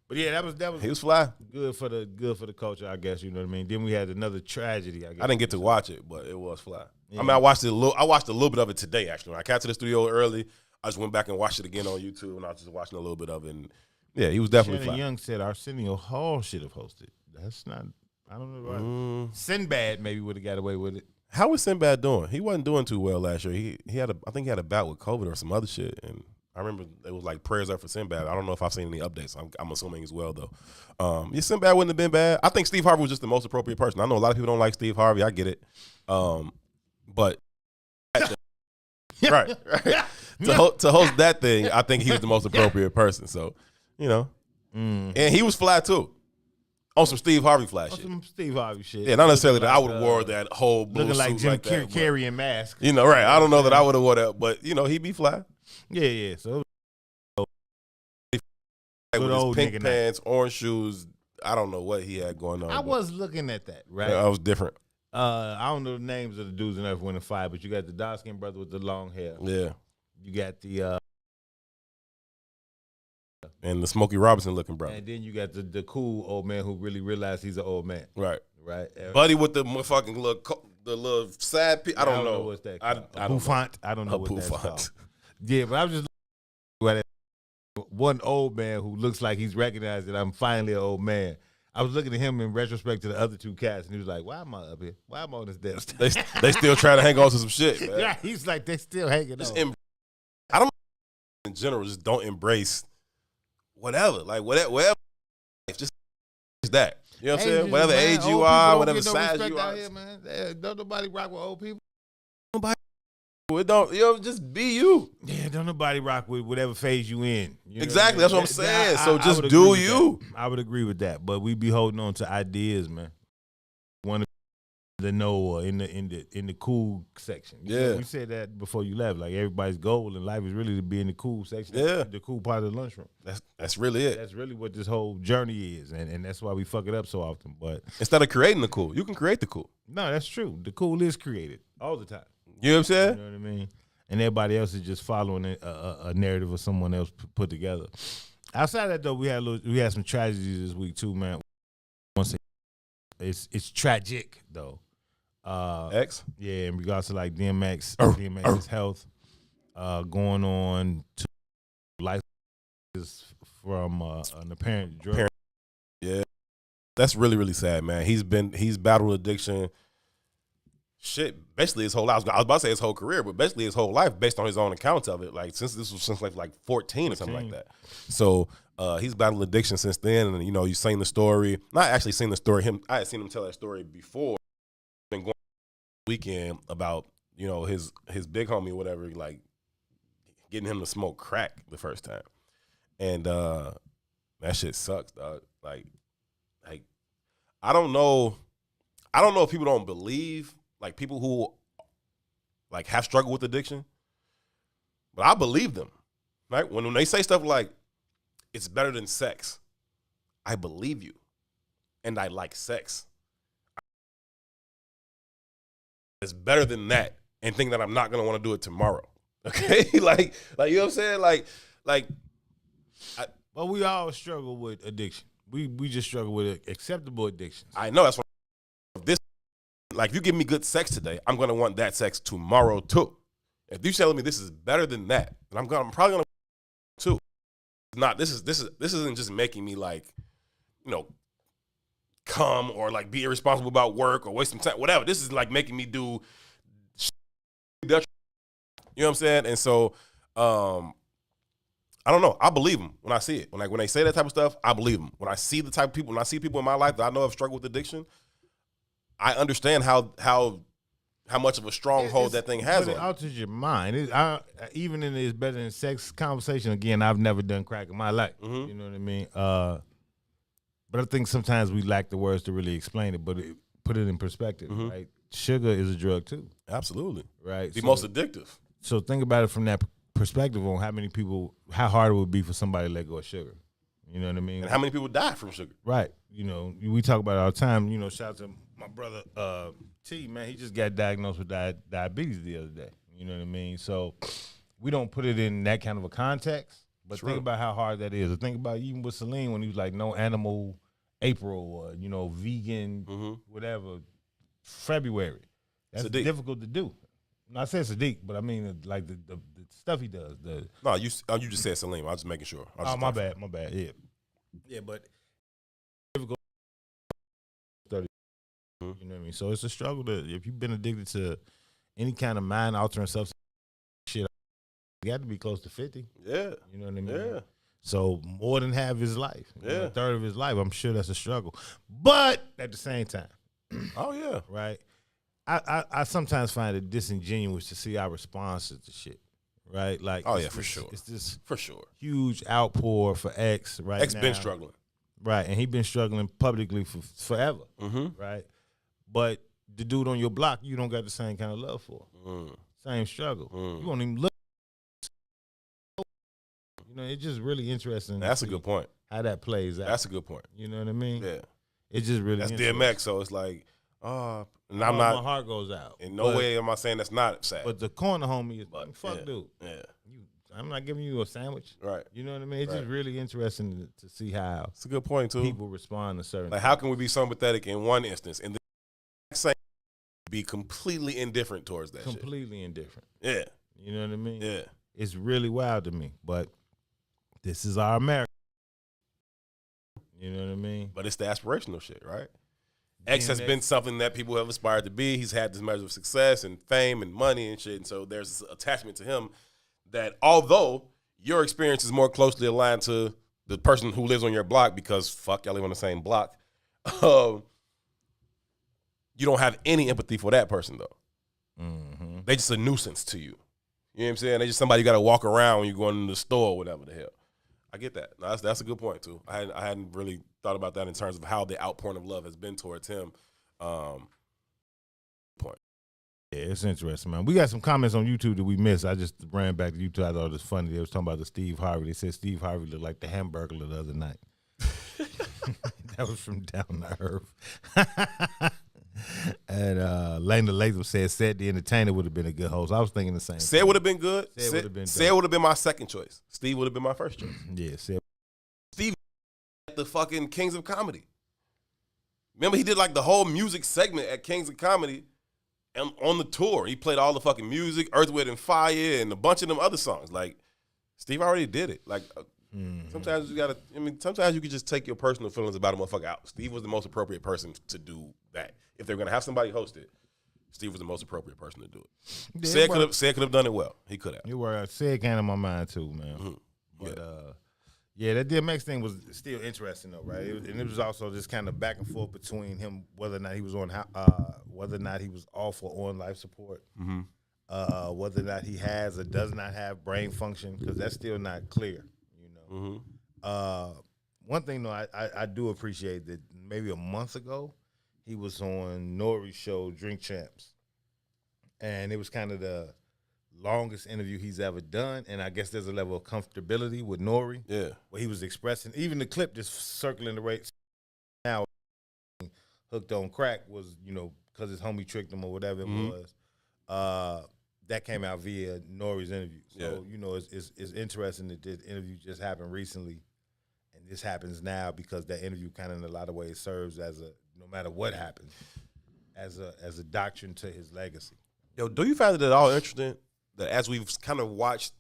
But yeah, that was He was fly. good for the culture, I guess. You know what I mean. Then we had another tragedy. I guess I didn't get to watch it, but it was fly. Yeah. I mean, I watched a little bit of it today. Actually, when I got to the studio early, I just went back and watched it again on YouTube, and I was just watching a little bit of it. And yeah, he was definitely Shannon fly. Young said Arsenio Hall should have hosted. That's not. I don't know. Right? Mm. Sinbad maybe would have got away with it. How was Sinbad doing? He wasn't doing too well last year. I think he had a bout with COVID or some other shit, and I remember it was like prayers up for Sinbad. I don't know if I've seen any updates. I'm assuming as well though. Yeah, Sinbad wouldn't have been bad. I think Steve Harvey was just the most appropriate person. I know a lot of people don't like Steve Harvey. I get it, but right. To host that thing, I think he was the most appropriate person. So, and he was fly too, on some Steve Harvey fly shit. Some Steve Harvey shit. Yeah, not necessarily that I Looking would have like, wore that whole blue looking like suit Jim like that, but, carrying mask. right? I don't know that I would have wore that, but he be fly. Yeah. So With Good his old pink nigga pants, orange shoes. I don't know what he had going on. I but was looking at that, right? I was different. I don't know the names of the dudes in Earth, Wind and Fire, but you got the dark skinned brother with the long hair. Yeah, You got the and the Smokey Robinson looking brother. and then you got the cool old man who really realized he's an old man, Right. right? Buddy with the fucking little side piece. I don't know what's that. I Called. don't know. Bouffant. I don't know A what that's bouffant. called. Yeah, but I was just looking at one old man who looks like he's recognized that I'm finally an old man. I was looking at him in retrospect to the other two cats, and he was like, "Why am I up here? Why am I on this desk?" They still trying to hang on to some shit, man. Yeah, he's like, they still hanging Just on. I don't in general just don't embrace whatever. Like whatever. Just that. You know what I'm saying? Ages, Whatever man. age Old you people are, don't whatever get no size respect you out are. here, man. Don't nobody rock with old people. It don't. Just be you. Yeah, don't nobody rock with whatever phase you in. You know Exactly. what I mean? That's what I'm saying. So I just would do agree with you. that. I would agree with that, but we be holding on to ideas, man. One of the know or in the cool section. Yeah. We said that before you left. Like everybody's goal in life is really to be in the cool section. Yeah. The cool part of the lunchroom. That's really it. That's really what this whole journey is, and that's why we fuck it up so often. But Instead of creating the cool, you can create the cool. no, that's true. The cool is created all the time. You know what I'm saying? You know what I mean? And everybody else is just following a narrative of someone else put together. Outside of that, though, we had some tragedies this week too, man. Once it's tragic though. X. Yeah, in regards to like DMX's health, going on to life from an apparent drug. Yeah. That's really, really sad, man. He's battled addiction. Shit, basically his whole life. I was about to say his whole career, but basically his whole life based on his own accounts of it. Like since like 14 or something like that. So he's battled addiction since then, and you've seen the story. Not actually seen the story. I had seen him tell that story before. weekend about, you know, his big homie or whatever, like getting him to smoke crack the first time. And that shit sucks, dog. Like I don't know if people don't believe, like people who like have struggled with addiction, but I believe them. Right? When they say stuff like it's better than sex, I believe you. And I like sex. It's better than that, and think that I'm not gonna want to do it tomorrow. Okay? like you know what I'm saying? Like But we all struggle with addiction. We just struggle with acceptable addictions. I know that's what this, like, if you give me good sex today, I'm gonna want that sex tomorrow too. If you telling me this is better than that, then I'm probably gonna too. Not this isn't just making me, like, you know, come or like be irresponsible about work or waste some time, whatever. This is like making me do shit, you know what I'm saying? And so I don't know. I believe them when I see it. When they say that type of stuff, I believe them. When I see the type of people, when I see people in my life that I know have struggled with addiction, I understand how much of a stronghold that thing has But it on. alters your mind. Even in this better than sex conversation, again, I've never done crack in my life. Mhm. You know what I mean? But I think sometimes we lack the words to really explain it, but put it in perspective, Mhm. right? Sugar is a drug too, Absolutely. right? The most addictive. So think about it from that perspective on how hard it would be for somebody to let go of sugar. You know what I mean? And how many people die from sugar? Right. You know, we talk about it all the time. You know, shout out to my brother T, man. He just got diagnosed with diabetes the other day. You know what I mean? So we don't put it in that kind of a context, but True. think about how hard that is. Or think about even with Celine when he was like, no animal April or, you know, vegan, whatever, February. That's Sadiq. difficult to do. Not saying Sadiq, but I mean like the stuff he does. No, you just said Salim. I was just making sure. My bad. Yeah, but difficult. You know what I mean? So it's a struggle if you've been addicted to any kind of mind altering substance, shit, you got to be close to 50. Yeah. You know what I mean? Yeah. So more than half his life, Yeah. a third of his life, I'm sure that's a struggle. But at the same time, Oh yeah. right? I sometimes find it disingenuous to see our responses to shit, right? Like, Oh yeah, for sure. It's this For sure. huge outpour for X right X now. been struggling. Right, and he been struggling publicly for forever, right? But the dude on your block, you don't got the same kind of love for. Same struggle. You won't even look. You know, it's just really interesting. That's to a see good point. how that plays out. That's a good point. You know what I mean? Yeah. It's just really That's interesting. DMX, so it's like, and I'm My not, heart goes out. in no But- way am I saying that's not sad. But the corner homie is fuck, yeah, dude. Yeah. I'm not giving you a sandwich. Right. You know what I mean? It's Right. just really interesting to see how It's a good point too. people respond to certain. Like, how can we be sympathetic in one instance and then same be completely indifferent towards that completely indifferent. shit? You know what I mean? Yeah. It's really wild to me. But this is our America. You know what I mean? But it's the aspirational shit, right? X has DMX. been something that people have aspired to be. He's had this measure of success and fame and money and shit. And so there's this attachment to him that, although your experience is more closely aligned to the person who lives on your block, because fuck, y'all live on the same block, you don't have any empathy for that person, though. They just a nuisance to you. You know what I'm saying? They just somebody you got to walk around when you're going to the store or whatever the hell. I get that. No, that's a good point, too. I hadn't really thought about that in terms of how the outpouring of love has been towards him. Point. Yeah, it's interesting, man. We got some comments on YouTube that we missed. I just ran back to YouTube. I thought it was funny. They was talking about the Steve Harvey. They said Steve Harvey looked like the Hamburglar the other night. That was from Down to Earth. And Lena Latham said the Entertainer would have been a good host. I was thinking the same Said thing. would have been good. Said would have been Said dope. would have been my second choice. Steve would have been my first choice. Yeah, said. Steve at the fucking Kings of Comedy. Remember, he did like the whole music segment at Kings of Comedy and on the tour. He played all the fucking music, Earth, Wind, and Fire, and a bunch of them other songs. Like, Steve already did it. Like, sometimes you gotta, sometimes you can just take your personal feelings about a motherfucker out. Steve was the most appropriate person to do that. If they're gonna have somebody host it, Steve was the most appropriate person to do it. Yeah, Said could have done it well. He could have. You were said kind of my mind too, man. But Yeah, that DMX thing was still interesting though, right? And it was also just kind of back and forth between him whether or not he was on whether or not he was off or on life support, whether or not he has or does not have brain function, because that's still not clear, you know. One thing though, I do appreciate that maybe a month ago he was on Nori's show Drink Champs, and it was kind of the longest interview he's ever done, and I guess there's a level of comfortability with Nori. Yeah. Where he was expressing, even the clip just circling the race now, hooked on crack was, you know, because his homie tricked him or whatever it was. That came out via Nori's interview. So, you know, it's interesting that this interview just happened recently, and this happens now because that interview kind of in a lot of ways serves as a, no matter what happens, as a doctrine to his legacy. Yo, do you find it at all interesting that as we've kind of watched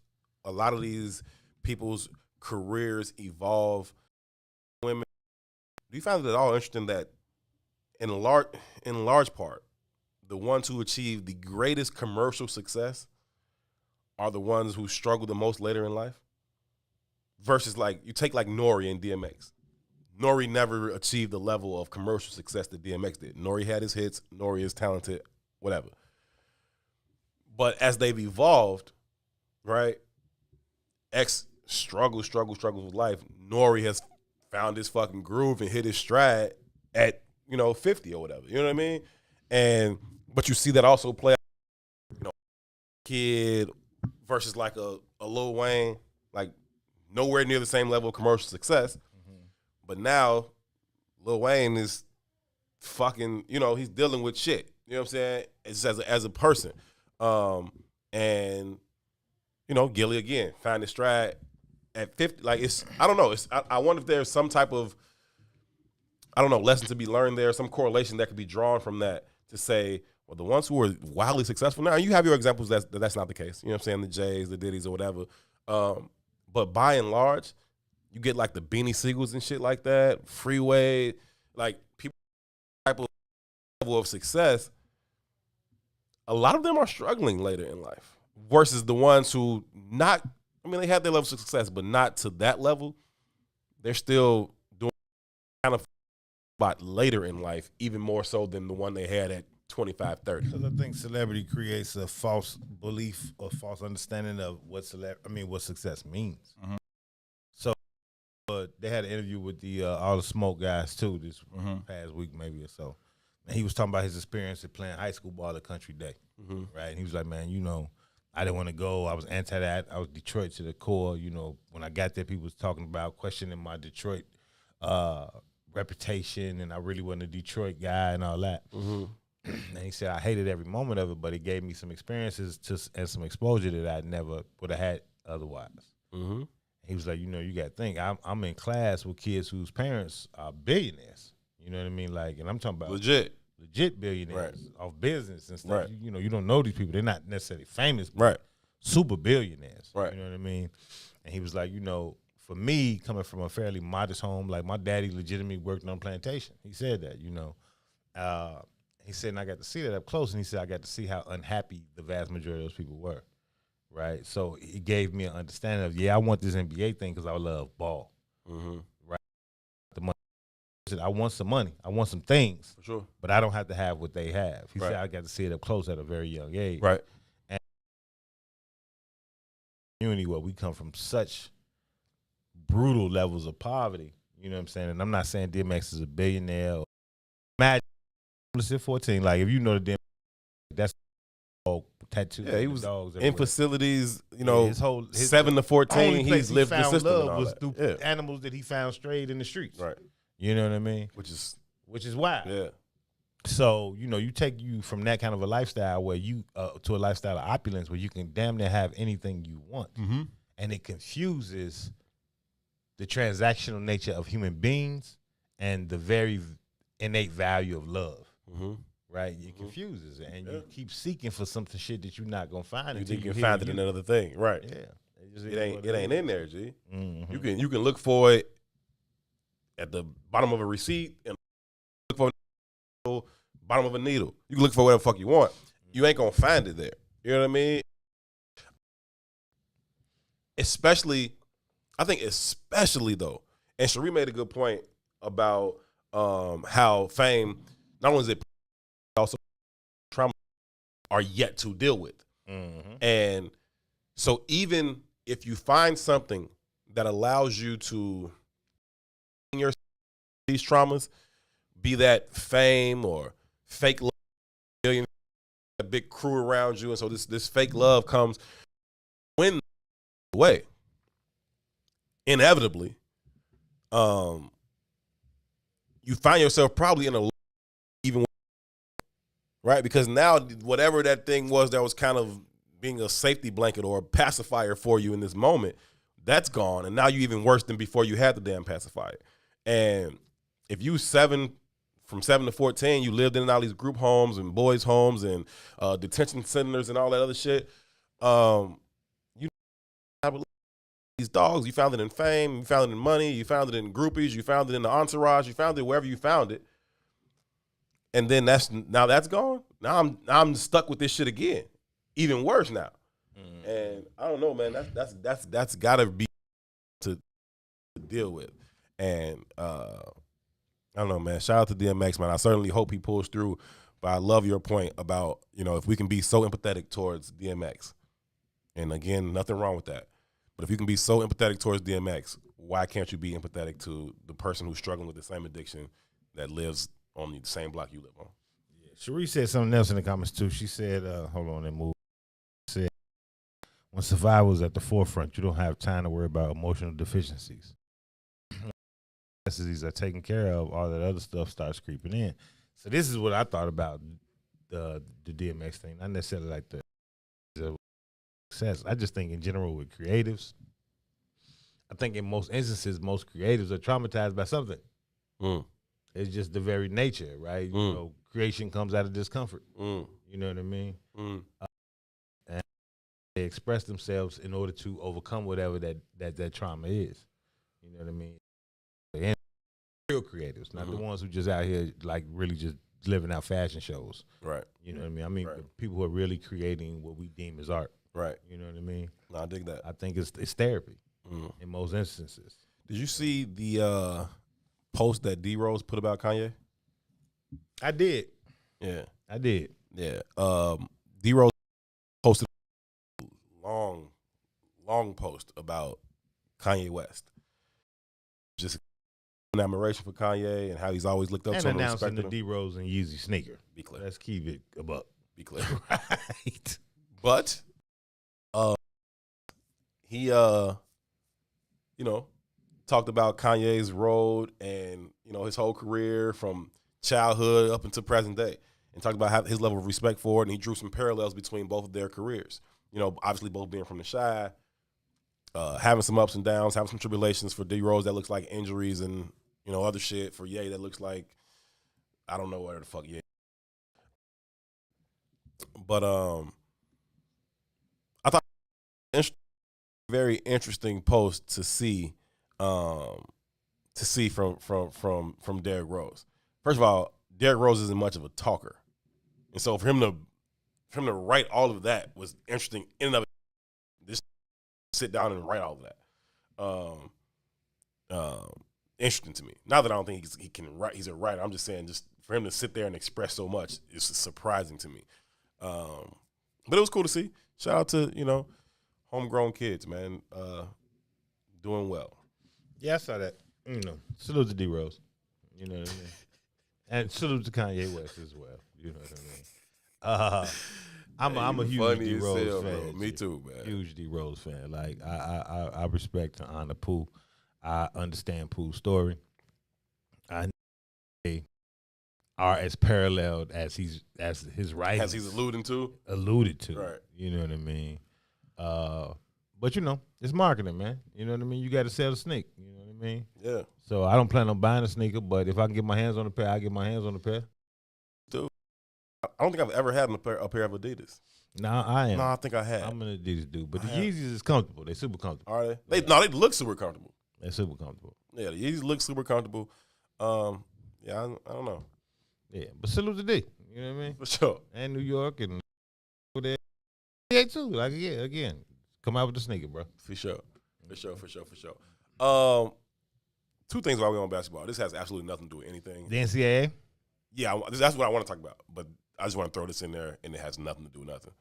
a lot of these people's careers evolve, women, do you find it at all interesting that in large part, the ones who achieve the greatest commercial success are the ones who struggle the most later in life? Versus like, you take like Nori and DMX. Nori never achieved the level of commercial success that DMX did. Nori had his hits. Nori is talented, whatever. But as they've evolved, right, X struggles with life. Nori has found his fucking groove and hit his stride at, 50 or whatever. You know what I mean? But you see that also play out, kid versus like a Lil Wayne, like nowhere near the same level of commercial success. But now Lil Wayne is fucking, he's dealing with shit. You know what I'm saying? It's as a person. And Gilly again found his stride at 50. Like I don't know. I wonder if there's some type of, lesson to be learned there, some correlation that could be drawn from that to say, well, the ones who are wildly successful now, you have your examples that's not the case. You know what I'm saying? The Jays, the Diddy's or whatever. But by and large, you get like the Beanie Siegels and shit like that, Freeway, like people type of level of success. A lot of them are struggling later in life versus the ones who they have their level of success, but not to that level. They're still doing kind of spot later in life, even more so than the one they had at 25, 30. Because I think celebrity creates a false belief or false understanding of what success means. So they had an interview with the All the Smoke guys too this past week maybe or so. And he was talking about his experience of playing high school ball at Country Day, right? And he was like, man, I didn't want to go. I was anti that. I was Detroit to the core. When I got there, people was talking about questioning my Detroit reputation, and I really wasn't a Detroit guy and all that. And he said, I hated every moment of it, but it gave me some experiences and some exposure that I never would have had otherwise. He was like, you got to think, I'm in class with kids whose parents are billionaires. You know what I mean? Like, and I'm talking about legit billionaires off business and stuff. Right. You don't know these people. They're not necessarily famous, but right? Super billionaires. Right. You know what I mean? And he was like, for me, coming from a fairly modest home, like my daddy legitimately worked on a plantation. He said that, he said, and I got to see that up close, and he said, I got to see how unhappy the vast majority of those people were, right? So he gave me an understanding of, I want this NBA thing because I love ball, right? The money. He said, I want some money. I want some things, for sure, but I don't have to have what they have. He said, I got to see it up close at a very young age. Right. And community where we come from such brutal levels of poverty, you know what I'm saying? And I'm not saying DMX is a billionaire. Imagine, let's 14, like if you know the DMX, that's all tattoos. Yeah, he was dogs in everywhere. facilities, his 7 to 14, he's lived the system and all was that. through animals that he found strayed in the streets. Right. You know what I mean? Which is wild. Yeah. So, you take you from that kind of a lifestyle where you to a lifestyle of opulence where you can damn near have anything you want. And it confuses the transactional nature of human beings and the very innate value of love. Right? It confuses it. And you keep seeking for some shit that you're not gonna find. You think you can find it in another thing. Right. Yeah. It ain't in there, G. You can look for it at the bottom of a receipt and look for the bottom of a needle. You can look for whatever the fuck you want. You ain't gonna find it there. You know what I mean? Especially, I think especially though, and Cherie made a good point about how fame, not only is it also trauma, are yet to deal with. And so even if you find something that allows you to your these traumas, be that fame or fake love, million, a big crew around you, and so this fake love comes when away. Inevitably, you find yourself probably in a even right, because now whatever that thing was that was kind of being a safety blanket or a pacifier for you in this moment, that's gone, and now you even worse than before you had the damn pacifier. And if you from 7 to 14, you lived in all these group homes and boys' homes and detention centers and all that other shit. You these dogs, you found it in fame, you found it in money, you found it in groupies, you found it in the entourage, you found it wherever you found it. And then that's gone. Now I'm stuck with this shit again, even worse now. And I don't know, man. That's gotta be to deal with. And I don't know, man. Shout out to DMX, man. I certainly hope he pulls through. But I love your point about, if we can be so empathetic towards DMX. And again, nothing wrong with that. But if you can be so empathetic towards DMX, why can't you be empathetic to the person who's struggling with the same addiction that lives on the same block you live on? Yeah. Cherie said something else in the comments too. She said, hold on, that move. Said, when survival is at the forefront, you don't have time to worry about emotional deficiencies. Necessities are taken care of, all that other stuff starts creeping in. So this is what I thought about the DMX thing. Not necessarily like the success. I just think in general with creatives, I think in most instances, most creatives are traumatized by something. It's just the very nature, right? Creation comes out of discomfort. You know what I mean? And they express themselves in order to overcome whatever that trauma is. You know what I mean? And real creatives, not the ones who just out here like really just living out fashion shows. Right. You know what I mean? I mean, the people who are really creating what we deem as art. Right. You know what I mean? No, I dig that. I think it's therapy in most instances. Did you see the post that D Rose put about Kanye? I did. Yeah. I did. Yeah. D Rose posted a long post about Kanye West. Just an admiration for Kanye and how he's always looked up to him. And announcing the D Rose and Yeezy sneaker. Be clear. Let's keep it above. Be clear. Right. But he talked about Kanye's road and his whole career from childhood up until present day, and talked about his level of respect for it, and he drew some parallels between both of their careers. Obviously both being from the Chi, having some ups and downs, having some tribulations. For D Rose that looks like injuries and other shit. For Ye that looks like I don't know where the fuck Ye. But I thought very interesting post to see from Derrick Rose. First of all, Derrick Rose isn't much of a talker, and so for him to write all of that was interesting in and of it. Just sit down and write all of that. Interesting to me. Not that I don't think he can write. He's a writer. I'm just saying, just for him to sit there and express so much is surprising to me. But it was cool to see. Shout out to homegrown kids, man, doing well. Yeah, I saw that. Salute to D Rose. You know what I mean? And salute to Kanye West as well. You know what I mean? I'm a huge D Rose fan. Bro. Me too, man. Huge D Rose fan. Like I respect and honor Pooh. I understand Pooh's story. I know they are as paralleled as his writing. As he's alluded to. Right. You know what I mean? But it's marketing, man. You know what I mean? You got to sell the snake. You know what I mean? Yeah. So I don't plan on buying a sneaker, but if I can get my hands on a pair, I get my hands on a pair. Dude, I don't think I've ever had a pair of Adidas. Nah, I am. No, I think I had. I'm an Adidas dude, but the Yeezys is comfortable. They're super comfortable. Are they? They look super comfortable. They're super comfortable. Yeah, the Yeezys look super comfortable. I don't know. Yeah, but salute to D. You know what I mean? For sure. And New York and there. Yeah, too. Like again, come out with the sneaker, bro. For sure. Two things while we're on basketball. This has absolutely nothing to do with anything. The NCAA? Yeah, that's what I want to talk about. But I just want to throw this in there, and it has nothing to do with nothing.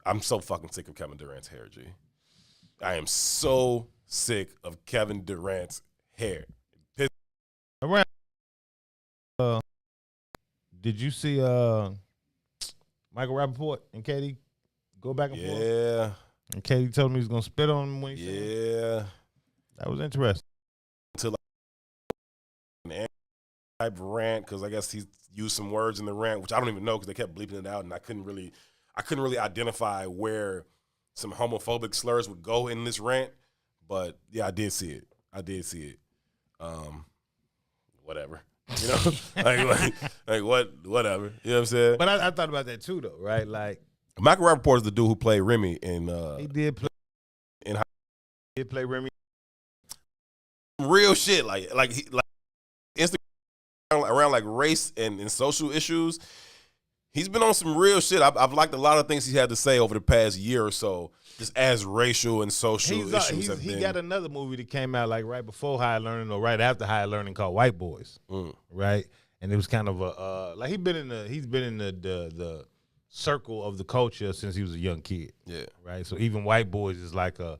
I'm so fucking sick of Kevin Durant's hair, G. I am so sick of Kevin Durant's hair. Around. Did you see Michael Rappaport and Katie go back and forth? Yeah. And Katie told me he was gonna spit on him when he said Yeah. that was interesting. To like an type of rant, because I guess he used some words in the rant, which I don't even know because they kept bleeping it out, and I couldn't really identify where some homophobic slurs would go in this rant. But yeah, I did see it. Whatever. You know, whatever. You know what I'm saying? But I thought about that too, though, right? Like Michael Rappaport is the dude who played Remy in. he did play. in He did play Remy. real shit, like Instagram around like race and social issues. He's been on some real shit. I've liked a lot of things he had to say over the past year or so, just as racial and social issues have been. He got another movie that came out like right before Higher Learning or right after Higher Learning called White Boys, right? And it was kind of a like he's been in the circle of the culture since he was a young kid, Yeah. right? So even White Boys is like a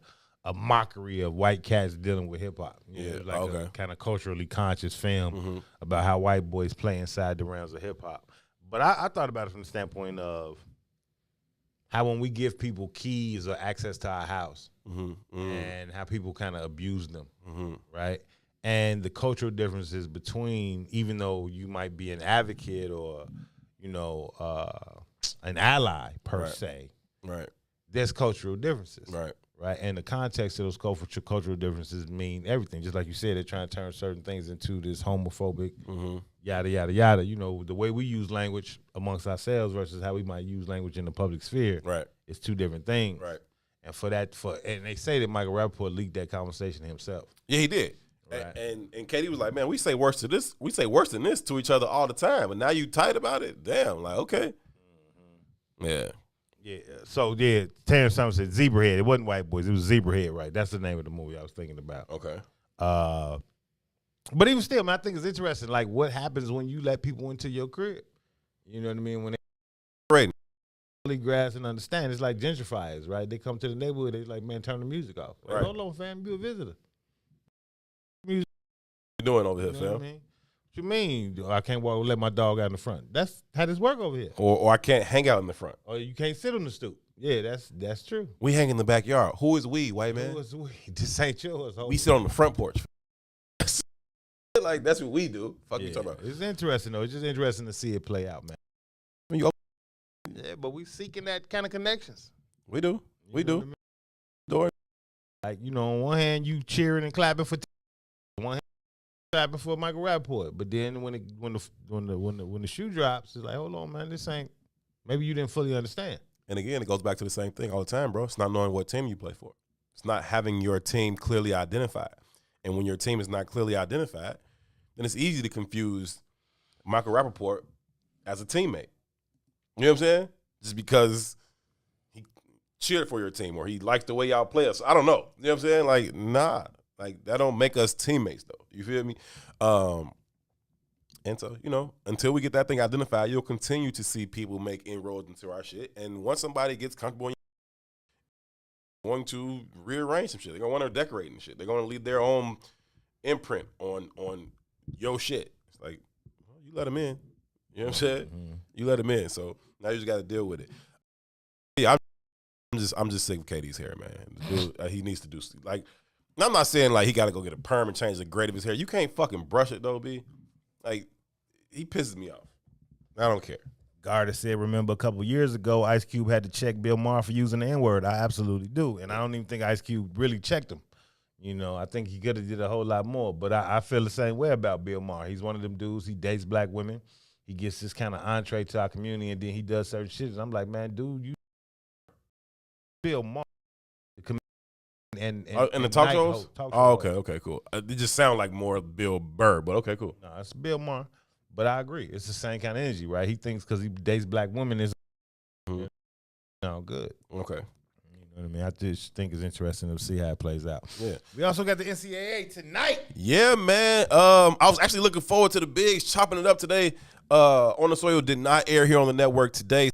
mockery of white cats dealing with hip hop. Yeah, like okay. a kind of culturally conscious film about how white boys play inside the realms of hip hop. But I thought about it from the standpoint of how when we give people keys or access to our house and how people kind of abuse them, right? And the cultural differences between, even though you might be an advocate or, you know, an ally per se, Right. there's cultural differences. Right. Right, and the context of those cultural differences mean everything. Just like you said, they're trying to turn certain things into this homophobic, yada, yada, yada. You know, the way we use language amongst ourselves versus how we might use language in the public sphere is two different things. Right. And and they say that Michael Rappaport leaked that conversation himself. Yeah, he did. Right. And Katie was like, man, we say worse than this to each other all the time, and now you tight about it? Damn, like, okay. Yeah. Yeah, so yeah, Terrence Thomas said Zebrahead. It wasn't White Boys, it was Zebrahead, right? That's the name of the movie I was thinking about. Okay. But even still, man, I think it's interesting, like what happens when you let people into your crib. You know what I mean? When they really grasp and understand, it's like gentrifiers, right? They come to the neighborhood, they like, man, turn the music off. Like, Right. hold on, fam, you a visitor. What you doing over here, You know fam? what I mean? What you mean? I can't let my dog out in the front. That's how this work over here. Or I can't hang out in the front. Or you can't sit on the stoop. Yeah, that's true. We hang in the backyard. Who is we, white man? Who is we? This ain't yours. We sit on the front porch. Like, that's what we do. Fuck you talking about? It's interesting, though. It's just interesting to see it play out, man. I mean, Yeah, but we seeking that kind of connections. we do. We You know do. what I mean? Door. Like, you know, on one hand, you cheering and clapping for on one hand, clapping for Michael Rappaport, but then when the shoe drops, it's like, hold on, man, this ain't. Maybe you didn't fully understand. And again, it goes back to the same thing all the time, bro. It's not knowing what team you play for. It's not having your team clearly identified. And when your team is not clearly identified, then it's easy to confuse Michael Rappaport as a teammate. You know what I'm saying? Just because he cheered for your team or he likes the way y'all play us. I don't know. You know what I'm saying? Like, nah. Like, that don't make us teammates, though. You feel me? And so, you know, until we get that thing identified, you'll continue to see people make inroads into our shit. And once somebody gets comfortable, they're going to rearrange some shit. They're going to want to decorate and shit. They're going to leave their own imprint on your shit. It's like, well, you let them in. You know what I'm saying? You let them in. So now you just got to deal with it. Yeah, I'm just sick of Katie's hair, man. Dude, he needs to do, like, I'm not saying, like, he got to go get a perm and change the grade of his hair. You can't fucking brush it, though, B. Like, he pisses me off. I don't care. Garda said, remember a couple years ago, Ice Cube had to check Bill Maher for using the N-word. I absolutely do. And I don't even think Ice Cube really checked him. You know, I think he could have did a whole lot more. But I feel the same way about Bill Maher. He's one of them dudes. He dates black women. He gets this kind of entree to our community, and then he does certain shit. And I'm like, man, dude, you Bill Maher. And the talk shows? Talk Oh, show. okay, cool. It just sounds like more Bill Burr, but okay, cool. No, it's Bill Maher. But I agree. It's the same kind of energy, right? He thinks because he dates black women is good. Okay. You You know what I mean? I just think it's interesting to see how it plays out. Yeah. We also got the NCAA tonight. Yeah, man. I was actually looking forward to the bigs chopping it up today. On the Soil did not air here on the network today.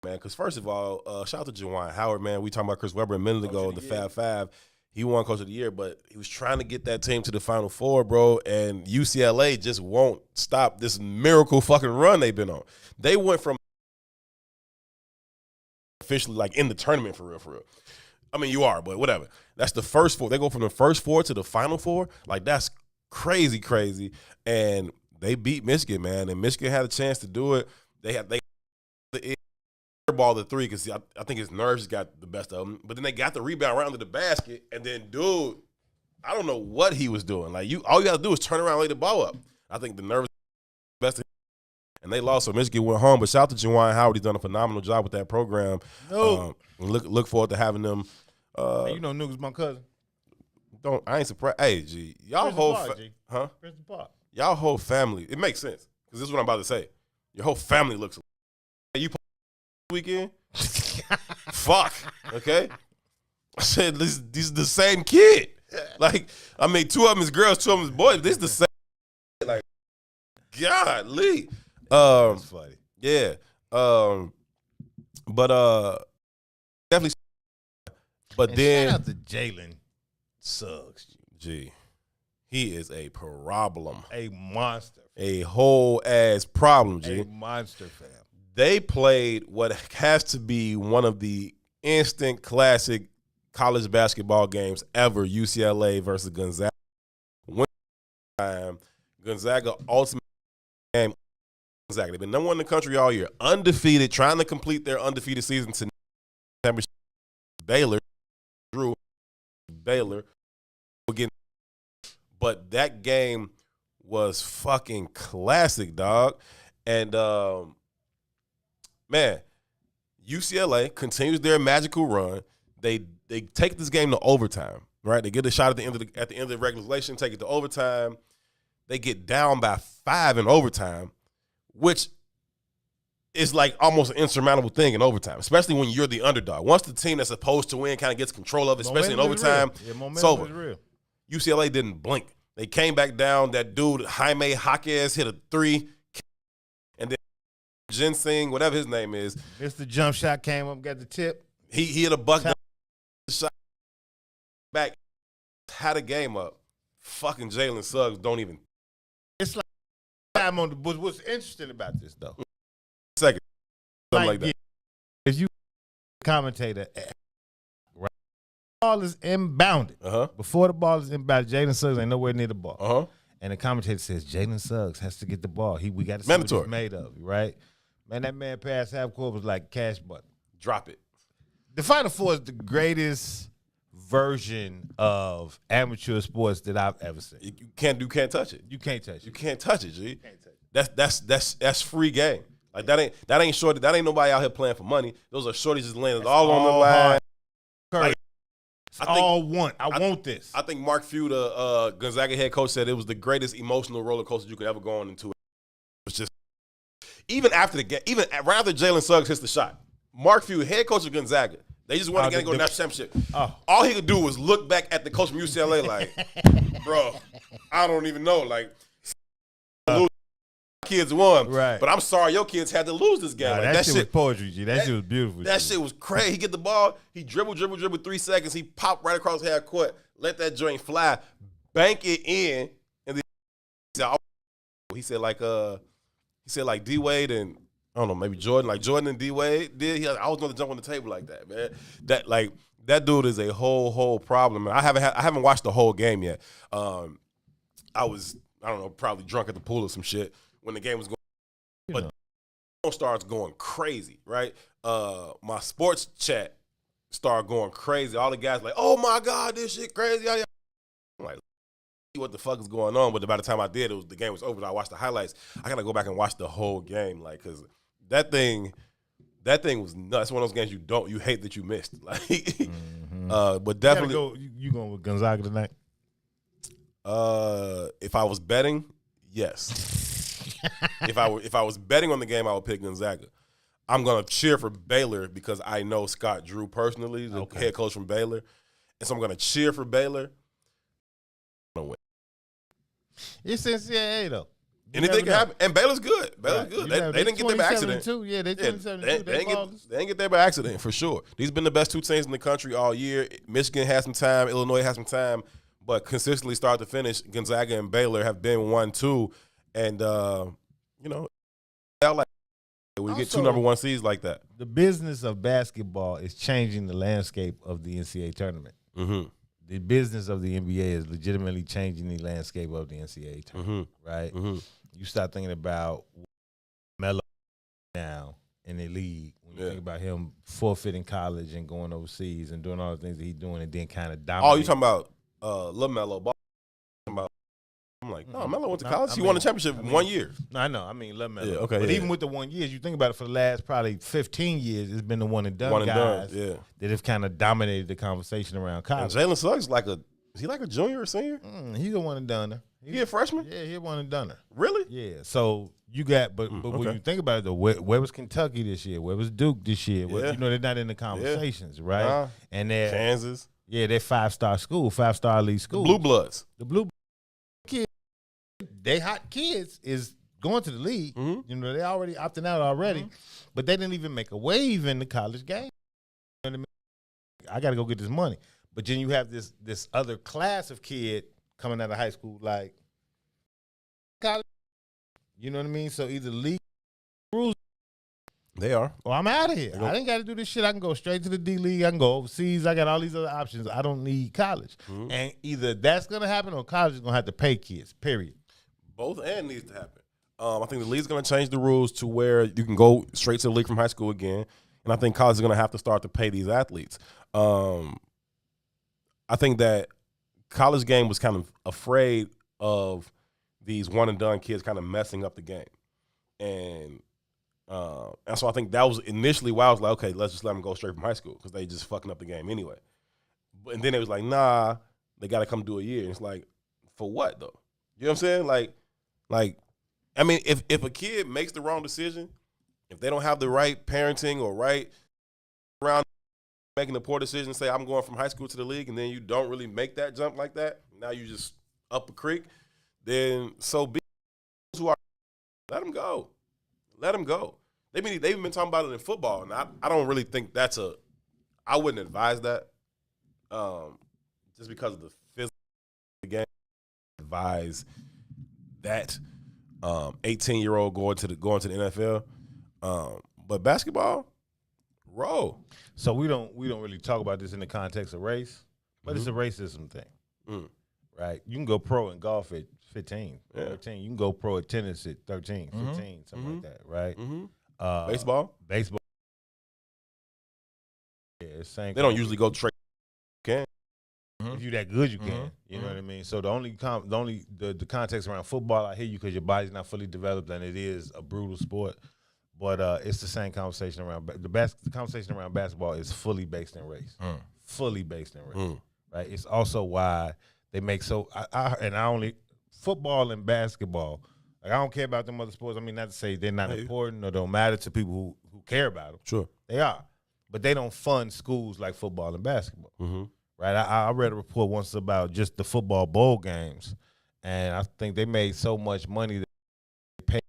Man, because first of all, shout out to Juwan Howard, man. We talking about Chris Webber a minute ago, the Fab Five. He won Coach of the Year, but he was trying to get that team to the Final Four, bro. And UCLA just won't stop this miracle fucking run they've been on. They went from officially like in the tournament for real, for real. I mean, you are, but whatever. That's the first four. They go from the first four to the Final Four. Like, that's crazy, crazy. And they beat Michigan, man. And Michigan had a chance to do it. They ball the three because I think his nerves got the best of him. But then they got the rebound right under the basket. And then, dude, I don't know what he was doing. Like, all you got to do is turn around and lay the ball up. I think the nerves best. And they lost, so Michigan went home. But shout out to Juwan Howard. He's done a phenomenal job with that program. Look forward to having them. Hey, you know Nuke's my cousin. I ain't surprised. Hey, G, y'all Princeton Park. Y'all whole family. It makes sense because this is what I'm about to say. Your whole family looks. Hey, you weekend? Fuck. Okay. I said these are the same kid. Like, I mean, two of them is girls, two of them is boys. This is the same. Like, golly. That's funny. Yeah. But definitely. But And then shout out to Jalen Suggs. G, he is a problem. A monster. A whole ass problem, G. A monster, fam. They played what has to be one of the instant classic college basketball games ever, UCLA versus Gonzaga. Gonzaga ultimate game. Gonzaga. They've been number one in the country all year. Undefeated, trying to complete their undefeated season to Baylor. Baylor. Again, but that game was fucking classic, dog. And man, UCLA continues their magical run. They take this game to overtime, right? They get a shot at the end of the regulation, take it to overtime. They get down by 5 in overtime, which is like almost an insurmountable thing in overtime, especially when you're the underdog. Once the team that's supposed to win kind of gets control of it, especially in overtime, it's over. Real. UCLA didn't blink. They came back down. That dude, Jaime Jaquez, hit a 3. And then Ginseng, whatever his name is. Mr. Jump Shot came up, got the tip. He hit a bucket shot back, had a game up. Fucking Jalen Suggs don't even. It's like I'm on the bus. What's interesting about this, though? Second. Something like that. If you commentator, right? Ball is inbounded. Before the ball is inbounded, Jalen Suggs ain't nowhere near the ball. And the commentator says Jalen Suggs has to get the ball. We got to see what he's made of, right? Man, that man past half court was like cash button. Drop it. The Final Four is the greatest version of amateur sports that I've ever seen. You can't touch it. You can't touch it. You can't touch it, G. You can't touch it. That's free game. Like that ain't shorty. That ain't nobody out here playing for money. Those are shorties just laying it all on the line. Like, I want this. I think Mark Few, the Gonzaga head coach, said it was the greatest emotional roller coaster you could ever go on into. It was just even after the game, even right after Jalen Suggs hits the shot, Mark Few, head coach of Gonzaga, they just wanted to go to the national championship. All he could do was look back at the coach from UCLA like, bro, I don't even know. Like, kids won, right? But I'm sorry, your kids had to lose this game. Nah, like, that shit was poetry, G. That shit was beautiful. That shit was crazy. He get the ball, he dribble 3 seconds, he popped right across half court, let that joint fly, bank it in, and then he said like D Wade and I don't know, maybe Jordan, like Jordan and D Wade did. I was going to jump on the table like that, man. That dude is a whole problem. Man. I haven't watched the whole game yet. I don't know, probably drunk at the pool or some shit when the game was going. But the starts going crazy, right? My sports chat started going crazy. All the guys like, oh my God, this shit crazy. I'm like, what the fuck is going on? But by the time I did, the game was over. I watched the highlights. I gotta go back and watch the whole game, like, cause that thing was nuts. It's one of those games you hate that you missed. Like, but definitely you going with Gonzaga tonight? If I was betting, yes. if I was betting on the game, I would pick Gonzaga. I'm gonna cheer for Baylor because I know Scott Drew personally, the head coach from Baylor, and so I'm gonna cheer for Baylor. It's NCAA though. Anything can happen, and Baylor's good. Baylor's good. They didn't get there by accident. Yeah, they 27-2. They didn't get there by accident for sure. These have been the best two teams in the country all year. Michigan has some time. Illinois has some time, but consistently start to finish, Gonzaga and Baylor have been 1-2, and like we get two number one seeds like that. The business of basketball is changing the landscape of the NCAA tournament. Mm-hmm. The business of the NBA is legitimately changing the landscape of the NCAA tournament, right? Mm-hmm. You start thinking about Melo now in the league. When you think about him forfeiting college and going overseas and doing all the things that he's doing and then kind of dominating. Oh, you talking about LaMelo? I'm like, no, Melo went to college. He won the championship 1 year. No, I know. I mean, LaMelo. Yeah, okay, but even with the 1 year, you think about it, for the last probably 15 years, it's been the one and done guys that have kind of dominated the conversation around college. And Jalen Suggs is he like a junior or senior? He's a one and done. He a freshman? Yeah, he one and done. Really? Yeah. So you got, but when you think about it, though, where was Kentucky this year? Where was Duke this year? Yeah. They're not in the conversations, right? And they're Kansas. Yeah, they're 5-star school, 5-star elite school. Blue Bloods. The Blue kids, they hot kids is going to the league. Mm-hmm. They already opting out already, but they didn't even make a wave in the college game. You know what I mean? I got to go get this money. But then you have this other class of kid coming out of high school, like college. You know what I mean? So either league rules, they are, or I'm out of here. I ain't got to do this shit. I can go straight to the D League. I can go overseas. I got all these other options. I don't need college. Mm-hmm. And either that's gonna happen or college is gonna have to pay kids. Period. Both and needs to happen. I think the league's going to change the rules to where you can go straight to the league from high school again, and I think college is going to have to start to pay these athletes. I think that college game was kind of afraid of these one and done kids kind of messing up the game, and so I think that was initially why I was like, okay, let's just let them go straight from high school because they just fucking up the game anyway. And then it was like, nah, they got to come do a year. And it's like, for what though? You know what I'm saying? Like, I mean, if a kid makes the wrong decision, if they don't have the right parenting or right around making a poor decision, say I'm going from high school to the league, and then you don't really make that jump like that, now you just up a creek, then so be it. Who are, let them go. Let them go. They've even been talking about it in football, and I don't really think I wouldn't advise that just because of the physical game. Advise that 18-year-old going to the NFL, but basketball, roll. So we don't really talk about this in the context of race, but it's a racism thing, right? You can go pro in golf at 15, 13. You can go pro at tennis at 13, 15, something like that, right? Baseball. Yeah, it's same. They don't usually go straight. If you that good, you can. You know what I mean? So the context around football, I hear you because your body's not fully developed and it is a brutal sport. But it's the same conversation around the conversation around basketball is fully based in race. Fully based in race. Right? It's also why they make football and basketball. Like, I don't care about them other sports. I mean, not to say they're not important or don't matter to people who care about them. Sure, they are, but they don't fund schools like football and basketball. Right, I read a report once about just the football bowl games, and I think they made so much money that they paid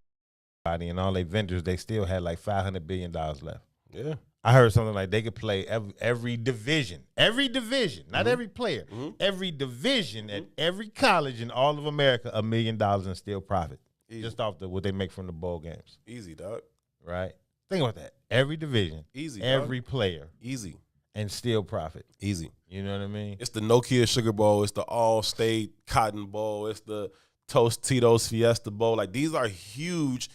everybody and all their vendors. They still had like $500 billion left. Yeah, I heard something like they could play every division, not every player, every division at every college in all of America, $1 million and still profit just off what they make from the bowl games. Easy, dog. Right, think about that. Every division, easy. Every player, easy. And still profit. Easy. You know what I mean? It's the Nokia Sugar Bowl. It's the All-State Cotton Bowl. It's the Tostitos Fiesta Bowl. Like, these are huge,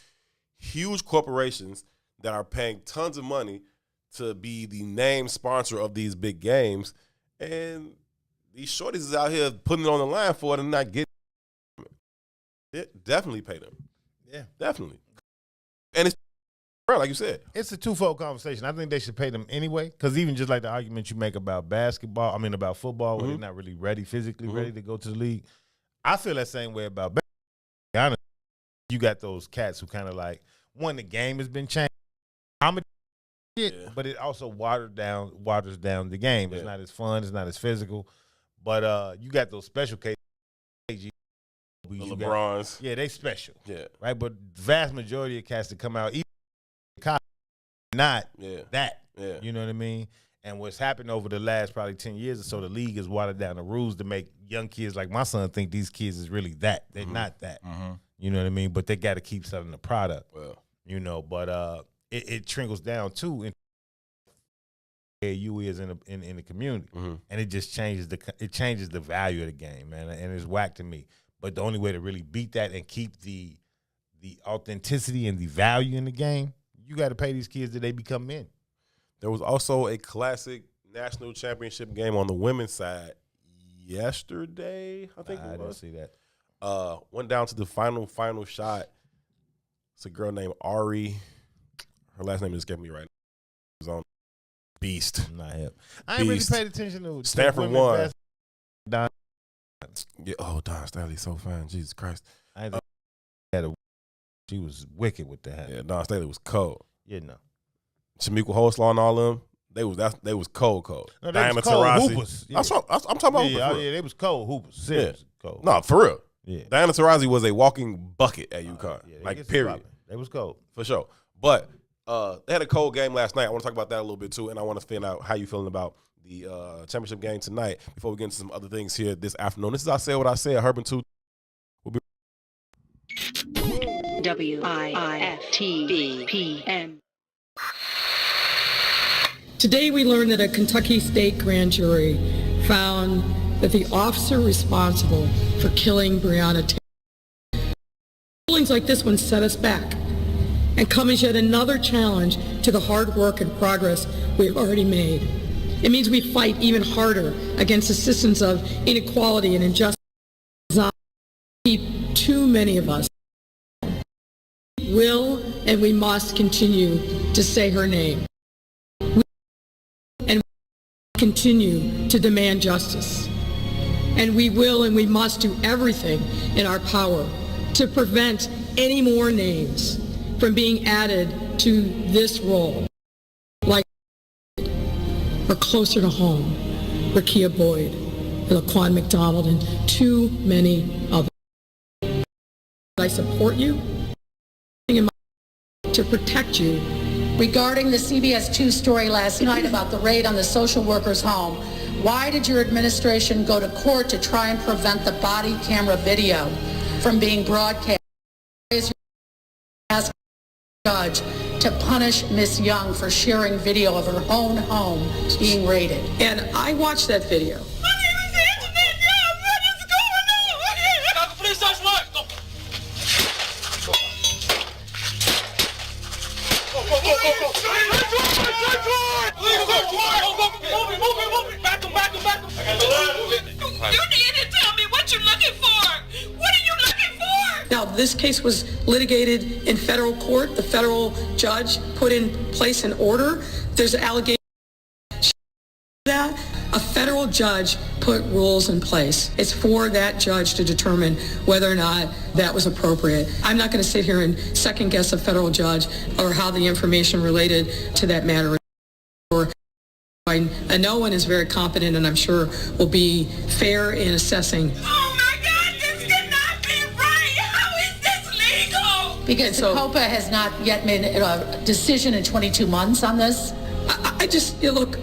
huge corporations that are paying tons of money to be the name sponsor of these big games. And these shorties is out here putting it on the line for it and not getting it. Definitely pay them. Yeah. Definitely. And it's like you said, it's a twofold conversation. I think they should pay them anyway, because even just like the argument you make about about football, where they're not really ready, physically ready to go to the league, I feel that same way about basketball. You got those cats who kind of like, one, the game has been changed. shit, but it also waters down the game. It's not as fun. It's not as physical. But you got those special cases. The LeBrons. They special. Yeah. Right? But the vast majority of cats that come out, even not that. Yeah. You know what I mean? And what's happened over the last probably 10 years or so, the league has watered down the rules to make young kids like my son think these kids is really that. They're not that. You know what I mean? But they got to keep selling the product. Well, you know, but it trickles down too in where you is in the community, and it just changes the value of the game, man. And it's whack to me. But the only way to really beat that and keep the authenticity and the value in the game, you got to pay these kids that they become men. there was also a classic national championship game on the women's side yesterday, I think it was. I didn't see that. Went down to the final shot. It's a girl named Ari. Her last name is escaping me right now. It was on Beast. Not him. I ain't really Beast. paid attention to Stanford women's won. basketball. Yeah, Don Staley's so fine. Jesus Christ. She was wicked with that. Yeah, Don Staley was cold. You know. Shamika Holslaw and all of them, they was cold. No, they Diana was cold Taurasi. hoopers. Yeah. I'm talking about hoopers. Yeah, they was cold hoopers. Seriously, cold. No, for real. Yeah. Diana Taurasi was a walking bucket at UConn. They Period. They was cold. For sure. But they had a cold game last night. I want to talk about that a little bit too, and I want to find out how you feeling about the championship game tonight before we get into some other things here this afternoon. This is I Said What I Said. Howard and Toussaint. We'll be WIFTBPM. Today we learned that a Kentucky state grand jury found that the officer responsible for killing Breonna Taylor. Rulings like this one set us back and come as yet another challenge to the hard work and progress we've already made. It means we fight even harder against the systems of inequality and injustice. Keep too many of us. We will and we must continue to say her name. We and continue to demand justice. And we will and we must do everything in our power to prevent any more names from being added to this roll, like or closer to home, Rakia Boyd, Laquan McDonald, and too many others. I support you to protect you. Regarding the CBS 2 story last night about the raid on the social worker's home, why did your administration go to court to try and prevent the body camera video from being broadcast? Why is your asking the judge to punish Miss Young for sharing video of her own home being raided? And I watched that video. Now, this case was litigated in federal court. The federal judge put in place an order. There's an allegation that a federal judge put rules in place. It's for that judge to determine whether or not that was appropriate. I'm not going to sit here and second guess a federal judge or how the information related to that matter. And no one is very competent, and I'm sure will be fair in assessing. Oh my God, this cannot be right. How is this legal? Because COPA has not yet made a decision in 22 months on this. I just, look,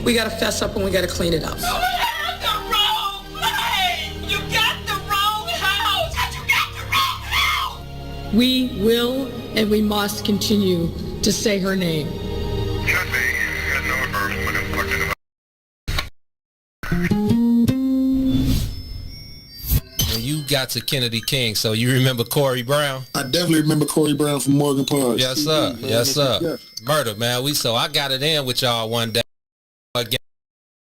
we got to fess up and we got to clean it up. You have the wrong place. You got the wrong house. You got the wrong house. We will and we must continue to say her name. When you got to Kennedy King, so you remember Corey Brown? I definitely remember Corey Brown from Morgan Park. Yes, sir. Yes, sir. Murder, man. So I got it in with y'all one day again,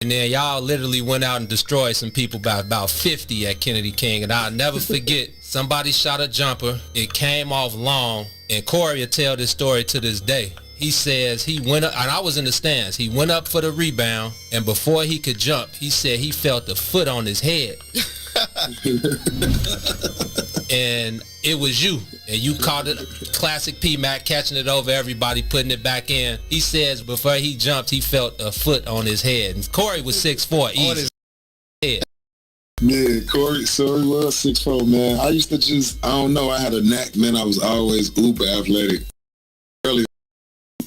and then y'all literally went out and destroyed some people by about 50 at Kennedy King, and I'll never forget. Somebody shot a jumper. It came off long, and Corey will tell this story to this day. He says he went up, and I was in the stands. He went up for the rebound, and before he could jump, he said he felt a foot on his head. And it was you, and you caught it. Classic P-Mac catching it over everybody, putting it back in. He says before he jumped, he felt a foot on his head. And Corey was 6'4", easy. On his head. Yeah, Corey was 6'4", man. I used to just, I don't know, I had a knack, man. I was always uber athletic. Early,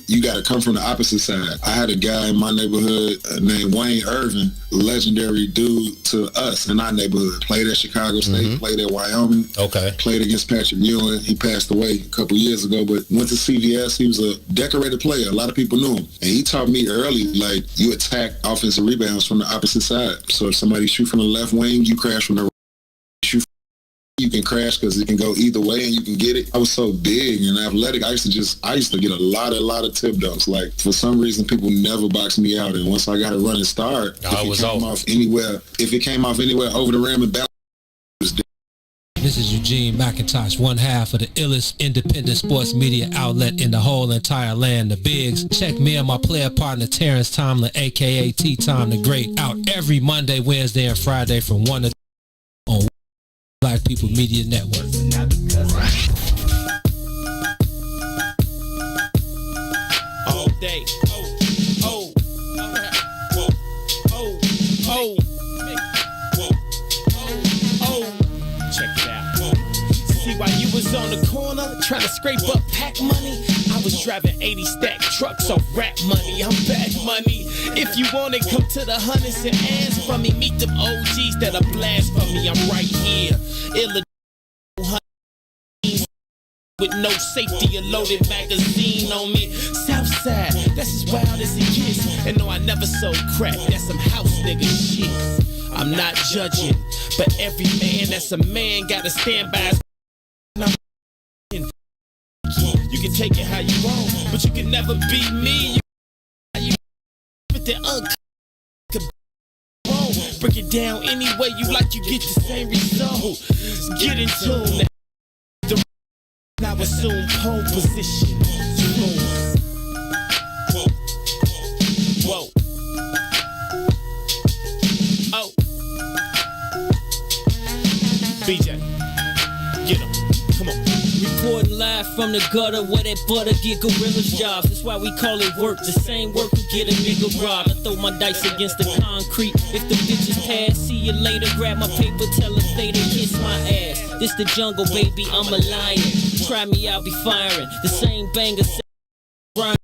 you got to come from the opposite side. I had a guy in my neighborhood named Wayne Irvin, legendary dude to us in our neighborhood. Played at Chicago State, played at Wyoming. Okay. Played against Patrick Ewing. He passed away a couple years ago, but went to CVS. He was a decorated player. A lot of people knew him. And he taught me early, like, you attack offensive rebounds from the opposite side. So if somebody shoot from the left wing, you crash from the right. You can crash because it can go either way and you can get it. I was so big and athletic. I used to get a lot of tip dunks. Like, for some reason, people never boxed me out. And once I got a running start, if it came off anywhere over the rim and bounced, it was different. This is Eugene McIntosh, one half of the illest independent sports media outlet in the whole entire land, the Bigs. Check me and my player partner Terrence Tomlin, a.k.a. T-Tom the Great, out every Monday, Wednesday, and Friday from 1 to 3 on Black People Media Network. All day. Check it out. See, while you was on the corner trying to scrape up pack money, I was driving 80 stack trucks off rap money. I'm back money. If you want it, come to the hundreds and ask for me. Meet them OGs that are blast for me. I'm right here. With no safety, a loaded magazine on me. Southside, that's as wild as it gets. And no, I never sold crack. That's some house nigga shit. I'm not judging, but every man that's a man gotta stand by his. You can take it how you want, but you can never be me. You with the break it down any way you like, you get the same result. Get in tune. I assume pole position. Whoa. Oh. BJ, get him. Come on. Reporting live from the gutter where that butter get gorillas jobs. That's why we call it work. The same work to get a nigga robbed. I throw my dice against the concrete. If the bitches pass, see you later. Grab my paper, tell her they kiss my ass. This the jungle, baby, I'm a lion. Try me, I'll be firing. The same banger, rhyme.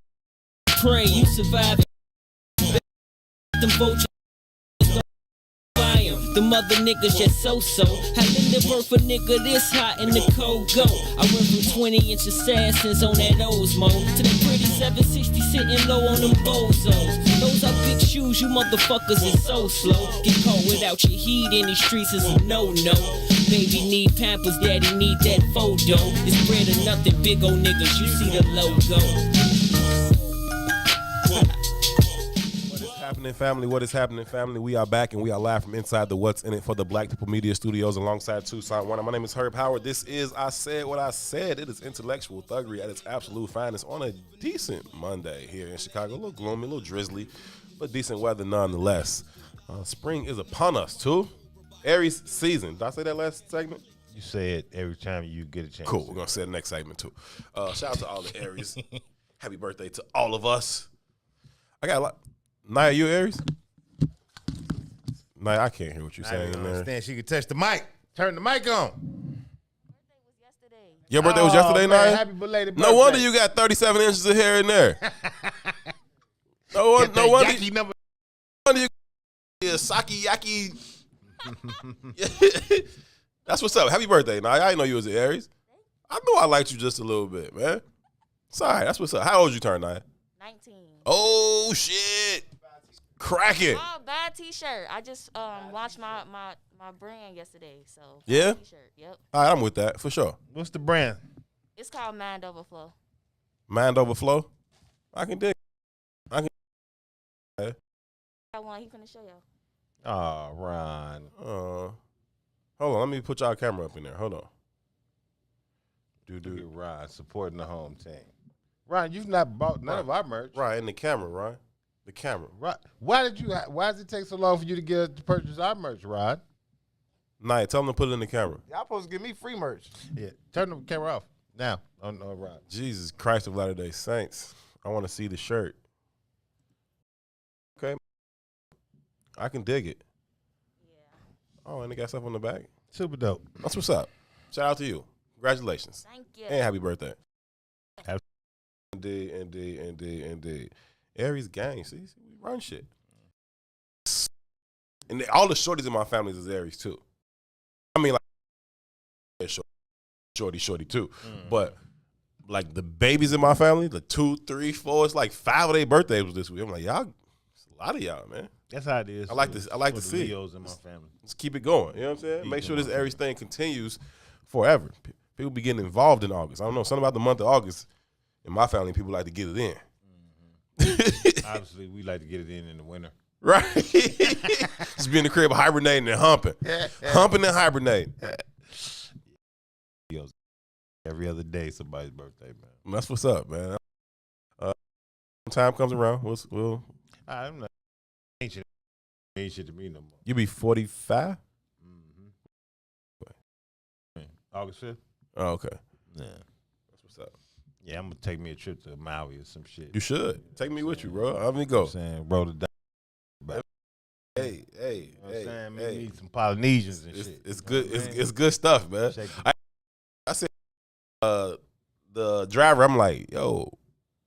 Pray you survive. Them vultures. The mother niggas just so-so. How in the birth a nigga this hot in the cold go? I went from 20-inch assassins on that Osmo to the pretty 760 sitting low on them bozos. Those are big shoes, you motherfuckers is so slow. Get caught without your heat in these streets is a no-no. Baby need Pampers, daddy need that photo. It's bread or nothing, big old niggas, you see the logo. What is happening, family? We are back and we are live from inside the What's In It for the Black People Media Studios alongside Toussaint Werner. My name is Herb Howard. This is I Said What I Said. It is intellectual thuggery at its absolute finest on a decent Monday here in Chicago. A little gloomy, a little drizzly, but decent weather nonetheless. Spring is upon us, too. Aries season. Did I say that last segment? You say it every time you get a chance. Cool. We're going to say the next segment, too. Shout out to all the Aries. Happy birthday to all of us. I got a lot. Naya, you Aries? Naya, I can't hear what you're saying in there. Understand she could touch the mic. Turn the mic on. Your birthday was yesterday, man, Naya? happy belated birthday. No wonder you got 37 inches of hair in there. No wonder you got Saki Yaki. That's what's up. Happy birthday, Naya. I didn't know you was an Aries. I knew I liked you just a little bit, man. Sorry, that's what's up. How old you turn, Naya? 19. Oh, shit. Cracking. Oh, bad t-shirt. I just launched my brand yesterday. So yeah? T-shirt. Yep. All right, I'm with that for sure. What's the brand? It's called Mind Overflow. Mind Overflow? I can dig. I want he finna show y'all. Oh, Ron. Hold on, let me put y'all camera up in there. Hold on. Look at Ron supporting the home team. Ron, you've not bought none of our merch. Right, in the camera, Ron. The camera. Right. Why does it take so long for you to purchase our merch, Rod? Nah, tell them to put it in the camera. Y'all supposed to give me free merch. Yeah, turn the camera off now. Oh no, right. Jesus Christ of Latter-day Saints. I want to see the shirt. Okay. I can dig it. Yeah. Oh, and they got stuff on the back. Super dope. That's what's up. Shout out to you. Congratulations. Thank you. And happy birthday. Indeed. Aries gang. See, we run shit. And all the shorties in my family is Aries too. I mean, like, shorty too. But like the babies in my family, the 2, 3, 4, it's like 5 of their birthdays was this week. I'm like, y'all, it's a lot of y'all, man. That's how it is. I like this. I like to see. Leos in my family. Let's keep it going. You know what I'm saying? Make sure this Aries thing continues forever. People be getting involved in August. I don't know, something about the month of August in my family, people like to get it in. Obviously, we like to get it in the winter. Right. Just be in the crib hibernating and humping. Humping and hibernating. Every other day, somebody's birthday, man. That's what's up, man. When time comes around, we'll I'm not ain't shit to me no more. You be 45? August 5th? Oh, okay. Yeah. That's what's up. Yeah, I'm gonna take me a trip to Maui or some shit. You should. Take me with you, bro. Let me go. I'm saying, bro, the Hey. You know what I'm saying? Maybe meet some Polynesians and shit. It's good. It's good stuff, man. I said, the driver, I'm like, yo,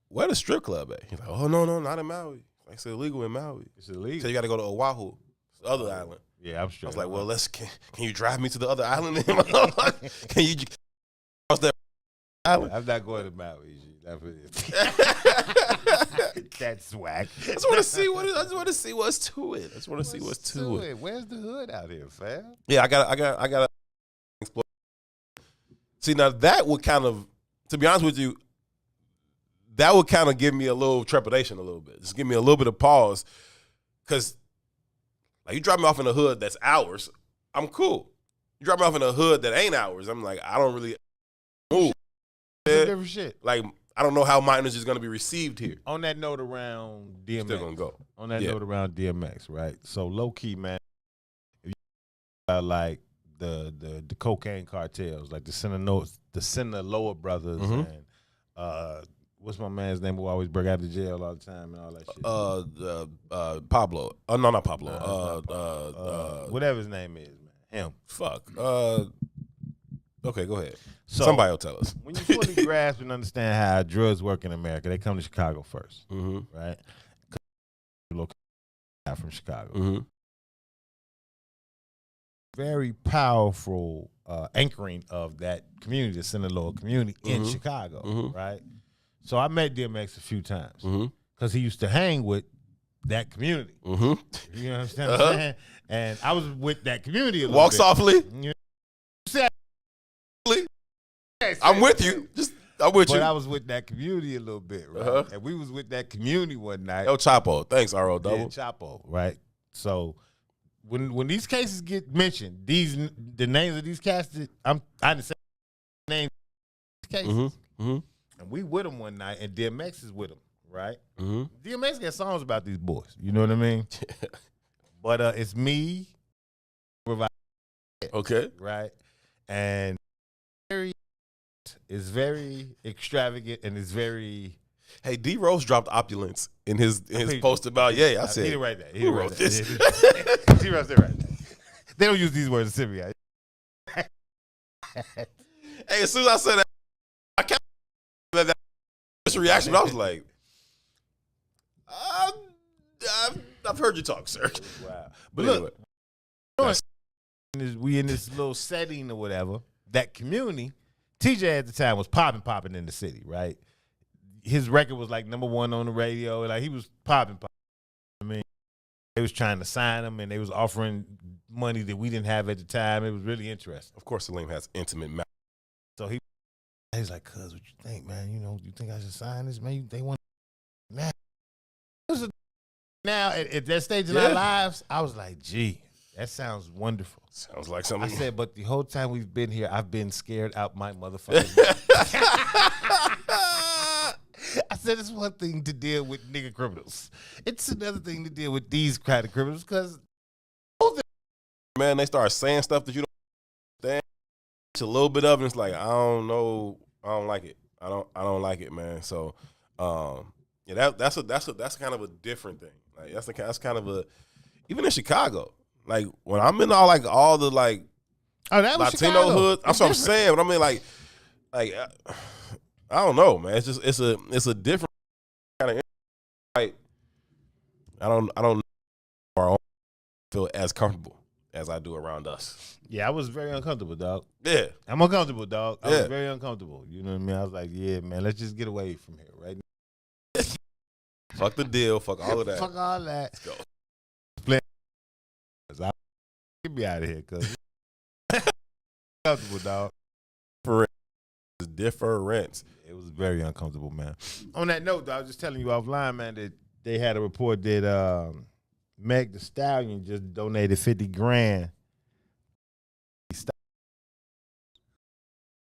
where the strip club at? He's like, oh no, not in Maui. Like, it's illegal in Maui. It's illegal. So you got to go to Oahu, the other island. Yeah, I'm sure. I was like, well, can you drive me to the other island? Can you cross that island? I'm not going to Maui. That's whack. I just want to see what's to it. I just want to see what's to it. Where's the hood out here, fam? Yeah, I got. See, now that would kind of, to be honest with you, that would kind of give me a little trepidation, a little bit. Just give me a little bit of pause, because like you drop me off in a hood that's ours, I'm cool. You drop me off in a hood that ain't ours, I'm like, I don't really move. Different shit. Like, I don't know how my energy is going to be received here. On that note around DMX. Still gonna go. On that note around DMX, right? So low key, man, if you like the cocaine cartels, like the Sinaloa brothers, and what's my man's name who always break out of jail all the time and all that shit? Pablo. No, not Pablo. Whatever his name is, man. Him. Fuck. Okay, go ahead. So, somebody will tell us. When you fully grasp and understand how drugs work in America, they come to Chicago first, right? From Chicago. Very powerful anchoring of that community, the Sinaloa community in Chicago, right? So I met DMX a few times because he used to hang with that community. You know what I'm saying? And I was with that community a little Walk bit. softly. You know? I'm with you. I'm with you. But I was with that community a little bit, right? And we was with that community one night. El Chapo. Thanks, R.O. Double. Yeah, Chapo, right? So when these cases get mentioned, the names of these cats that I didn't say names of these cases. And we with them one night, and DMX is with them, right? DMX got songs about these boys. You know what I mean? But it's me, okay, right? And is very extravagant and is very. Hey, D Rose dropped opulence in his post about I said he didn't write that. He who didn't wrote write this? That. D Rose didn't write that. They don't use these words in Sylvia. Hey, as soon as I said that, I kept that reaction. I was like, I've heard you talk, sir. Wow. But Look, anyway. we in this little setting or whatever. That community, TJ at the time was popping in the city, right? His record was like #1 on the radio. Like he was popping. I mean, they was trying to sign him, and they was offering money that we didn't have at the time. It was really interesting. Of course, Salim has intimate mouth. So he's like, "Cuz, what you think, man? You know, you think I should sign this, man? They want now." Now at that stage in our lives, I was like, "Gee, that sounds wonderful." Sounds like something. I said, but the whole time we've been here, I've been scared out my motherfucking mind. I said it's one thing to deal with nigga criminals. It's another thing to deal with these kind of criminals because man, they start saying stuff that you don't understand. A little bit of it, it's like I don't know, I don't like it. I don't like it, man. So, yeah, that's kind of a different thing. Like that's kind of a even in Chicago. Like when I'm in all the like that was Latino Chicago. hood, that's what I'm saying. But I mean, like I don't know, man. It's just it's a different kind of like I don't feel as comfortable as I do around us. Yeah, I was very uncomfortable, dog. Yeah. I'm uncomfortable, dog. I Yeah. was very uncomfortable. You know what I mean? I was like, yeah, man, let's just get away from here, right? Fuck the deal. Fuck all of that. Fuck all that. Let's go. Get me out of here, cuz. Uncomfortable, dog. Difference. It was very uncomfortable, man. On that note, though, I was just telling you offline, man, that they had a report that Meg Thee Stallion just donated $50,000.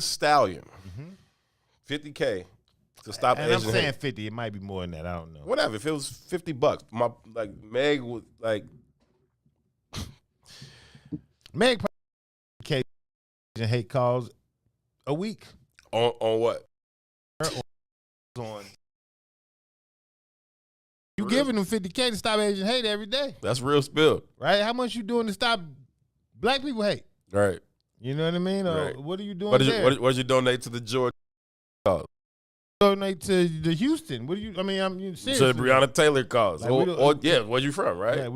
Stallion, $50K to stop and Asian I'm saying hate. 50. It might be more than that. I don't know. Whatever. If it was $50, Meg would like. Meg probably Asian hate calls a week. On what? On you giving them $50K to stop Asian hate every day. That's real spill. Right? How much you doing to stop black people hate? Right. You know what I mean? Right. Or what are you doing What did there? what did you donate to the Georgia? Donate to the Houston. What do you? I mean, I'm serious. To the Breonna Taylor cause. Like, Where you from, right? Yeah,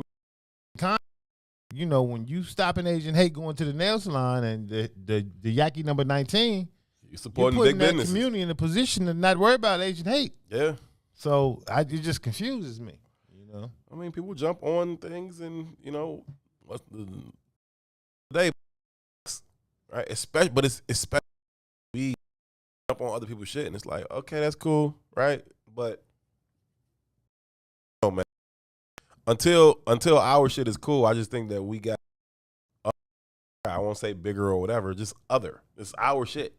you know, when you stopping Asian hate going to the nail salon and the Yaki number 19, you supporting you're putting big that business community in a position to not worry about Asian hate. Yeah. So it just confuses me. You know, I mean, people jump on things, and what's the day, right? Especially we jump on other people's shit, and it's like, okay, that's cool, right? But man, until our shit is cool, I just think that we got, I won't say bigger or whatever, just other. It's our shit.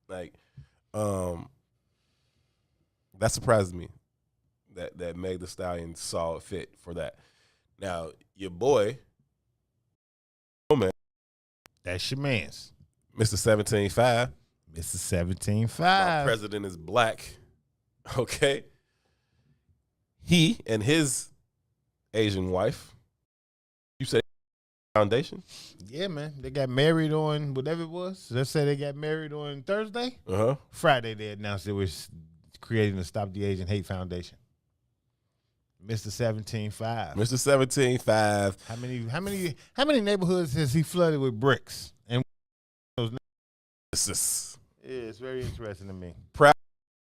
Like, that surprises me that Meg Thee Stallion saw fit for that. Now, your boy, man, that's your man's. Mr. 17.5. Mr. 17.5. My president is black. Okay. He and his Asian wife, you said foundation? Yeah, man. They got married on whatever it was. Let's say they got married on Thursday. Friday they announced they was creating the Stop the Asian Hate Foundation. Mr. 17.5. Mr. 17.5. How many neighborhoods has he flooded with bricks? And those it's very interesting to me. Proud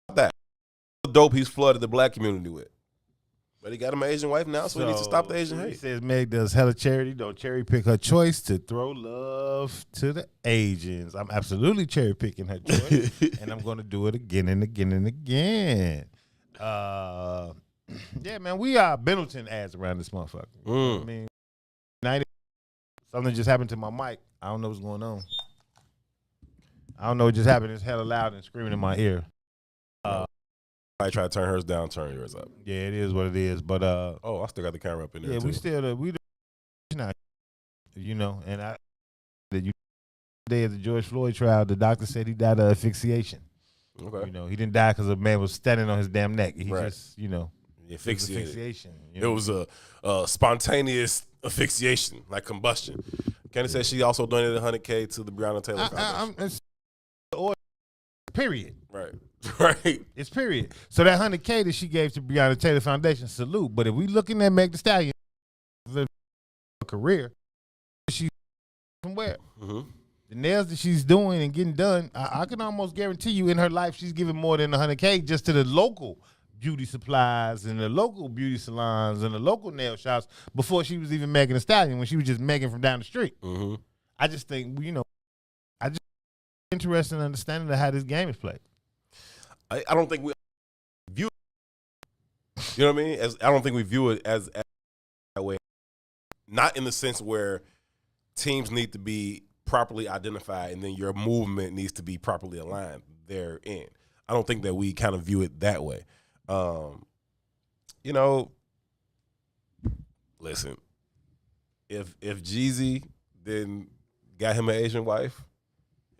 of that. Dope he's flooded the black community with. But he got him an Asian wife now, so he needs to stop the Asian hate. He says Meg does hella charity. Don't cherry pick her choice to throw love to the Asians. I'm absolutely cherry picking her choice, and I'm going to do it again and again and again. Yeah, man, we are Bennington ads around this motherfucker. You know what I mean, something just happened to my mic. I don't know what's going on. I don't know what just happened. It's hella loud and screaming in my ear. I try to turn hers down, turn yours up. Yeah, it is what it is. But I still got the camera up in there. Yeah, too. we still now, and the day of the George Floyd trial, the doctor said he died of asphyxiation. Okay. He didn't die because a man was standing on his damn neck. He just, asphyxiated. asphyxiation. It was a spontaneous asphyxiation, like combustion. Kenny said she also donated $100K to the Breonna Taylor Foundation. Period. Right. Right. It's period. So that $100K that she gave to Breonna Taylor Foundation, salute. But if we looking at Meg Thee Stallion career, she from where? Mm-hmm. The nails that she's doing and getting done, I can almost guarantee you in her life she's giving more than $100K just to the local beauty supplies and the local beauty salons and the local nail shops before she was even Megan Thee Stallion, when she was just Megan from down the street. Mm-hmm. I just think, I just interested in understanding how this game is played. I don't think we view it, you know what I mean? I don't think we view it as that way. Not in the sense where teams need to be properly identified and then your movement needs to be properly aligned therein. I don't think that we kind of view it that way. Listen, if Jeezy then got him an Asian wife,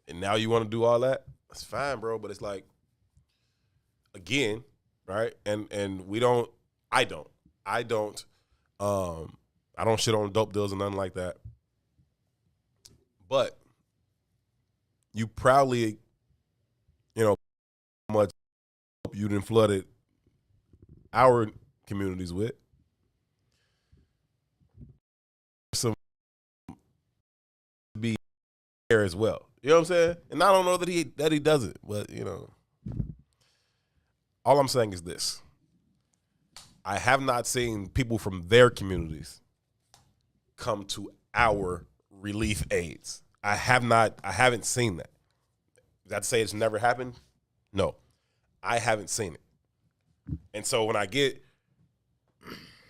and now you want to do all that. That's fine, bro. But it's like, again, right? And we don't. I don't shit on dope deals and nothing like that. But you proudly, much you done flooded our communities with. Some be there as well. You know what I'm saying? And I don't know that he does it, but all I'm saying is this. I have not seen people from their communities come to our relief aids. I haven't seen that. Is that to say it's never happened? No. I haven't seen it. And so when I get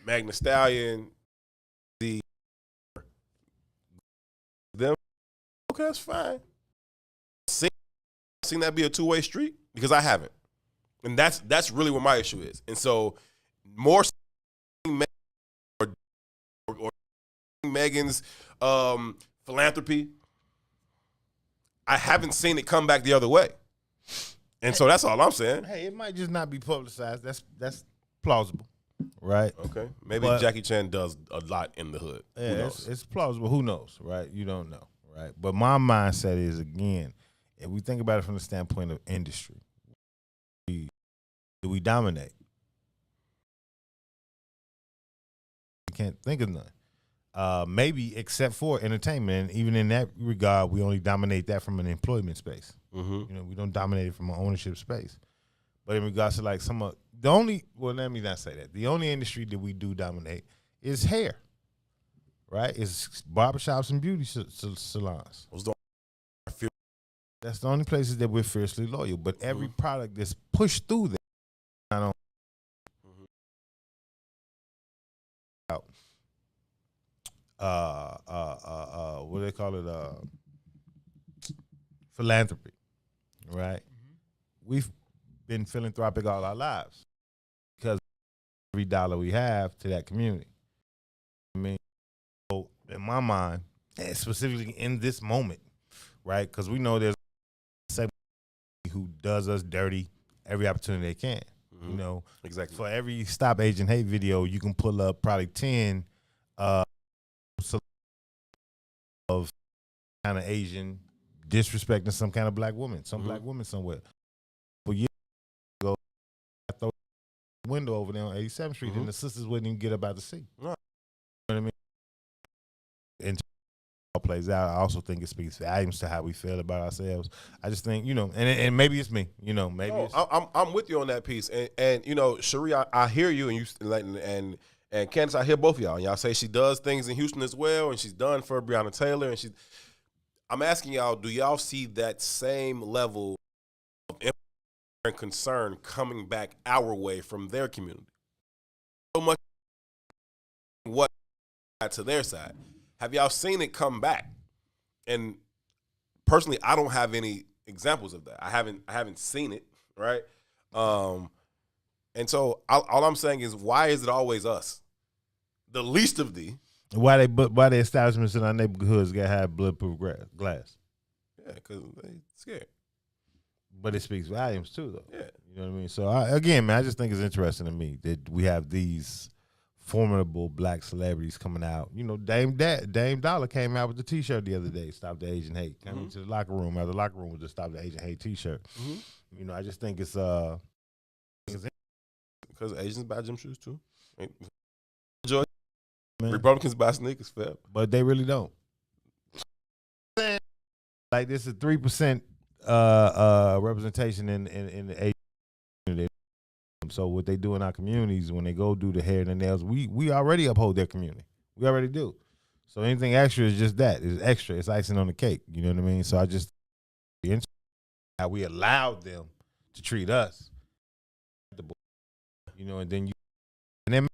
Meg Thee Stallion, them, okay, that's fine. Seen that be a two-way street? Because I haven't. And that's really what my issue is. And so more or Megan's philanthropy, I haven't seen it come back the other way. And so that's all I'm saying. Hey, it might just not be publicized. That's plausible, right? Okay. Maybe Jackie Chan does a lot in the hood. Yeah, who knows? It's plausible. Who knows, right? You don't know, right? But my mindset is, again, if we think about it from the standpoint of industry, do we dominate? I can't think of none. Maybe except for entertainment. And even in that regard, we only dominate that from an employment space. Mm-hmm. We don't dominate it from an ownership space. But in regards to like let me not say that. The only industry that we do dominate is hair, right? It's barbershops and beauty salons. That's the only places that we're fiercely loyal. But every product that's pushed through there, I don't. What do they call it? Philanthropy, right? We've been philanthropic all our lives because every dollar we have to that community. I mean, so in my mind, and specifically in this moment, right? Because we know there's a segment who does us dirty every opportunity they can. Exactly. For every Stop Asian Hate video, you can pull up probably 10 of kind of Asian disrespecting some kind of black woman, black woman somewhere. For years ago, I throw a window over there on 87th Street, and the sisters wouldn't even get up out the seat. Right. You know what I mean? And how it plays out, I also think it speaks volumes to how we feel about ourselves. I just think, and maybe it's me, maybe it's... I'm with you on that piece. And Cherie, I hear you, and Candace, I hear both of y'all. And y'all say she does things in Houston as well, and she's done for Breonna Taylor. And I'm asking y'all, do y'all see that same level of empathy and concern coming back our way from their community? So much what to their side. Have y'all seen it come back? And personally, I don't have any examples of that. I haven't seen it, right? And so all I'm saying is, why is it always us? The least of thee. Why the establishments in our neighborhoods got to have bulletproof glass? Yeah, because they scared. But it speaks volumes too, though. Yeah. You know what I mean? So, I just think it's interesting to me that we have these formidable black celebrities coming out. Dame Dollar came out with the T-shirt the other day, Stop the Asian Hate. Came into the locker room. Out of the locker room with the Stop the Asian Hate T-shirt. I just think it's because Asians buy gym shoes too. George, Republicans buy sneakers, fam. But they really don't. Like, this is 3% representation in the Asian community. So what they do in our communities when they go do the hair and the nails, we already uphold their community. We already do. So anything extra is just that. It's extra. It's icing on the cake. You know what I mean? So I just how we allowed them to treat us. And then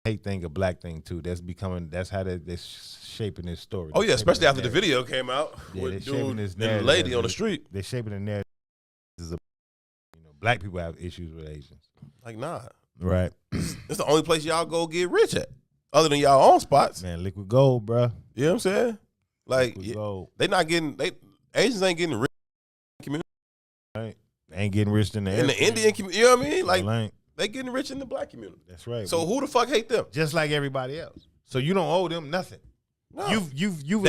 hate thing a black thing too. That's how they're shaping this story. Oh yeah, especially after the video came out with dude and the lady on the street. They're shaping the narrative. Black people have issues with Asians. Like, nah. Right. It's the only place y'all go get rich at, other than y'all own spots. Man, liquid gold, bro. You know what I'm saying? Like Gold. Asians ain't getting rich in the community. Right. They ain't getting rich in the Indian community. You know what I mean? Like ain't. they getting rich in the black community. That's right. So who the fuck hate them? Just like everybody else. So you don't owe them nothing. No. You've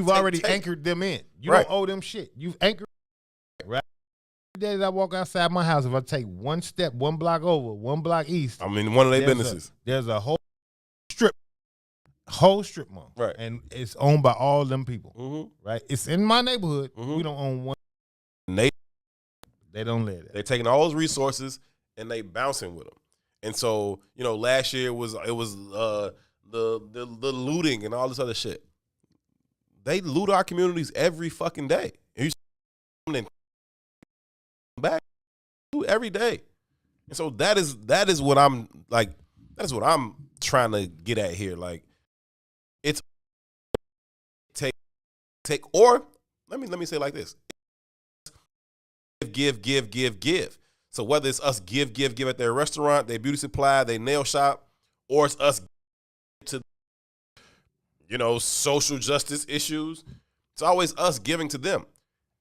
already anchored them in. You don't owe them shit. You've anchored. Right. Every day that I walk outside my house, if I take one step, one block over, one block east, I mean, one of their businesses. There's a whole strip mall. Right. And it's owned by all them people. Mm-hmm. Right. It's in my neighborhood. We don't own one. They don't live there. They're taking all those resources and they bouncing with them. And so, last year it was the looting and all this other shit. They loot our communities every fucking day. And you back every day. And so that is what I'm like. That is what I'm trying to get at here. Like, it's take or let me say it like this. Give. So whether it's us give at their restaurant, their beauty supply, their nail shop, or it's us to social justice issues, it's always us giving to them.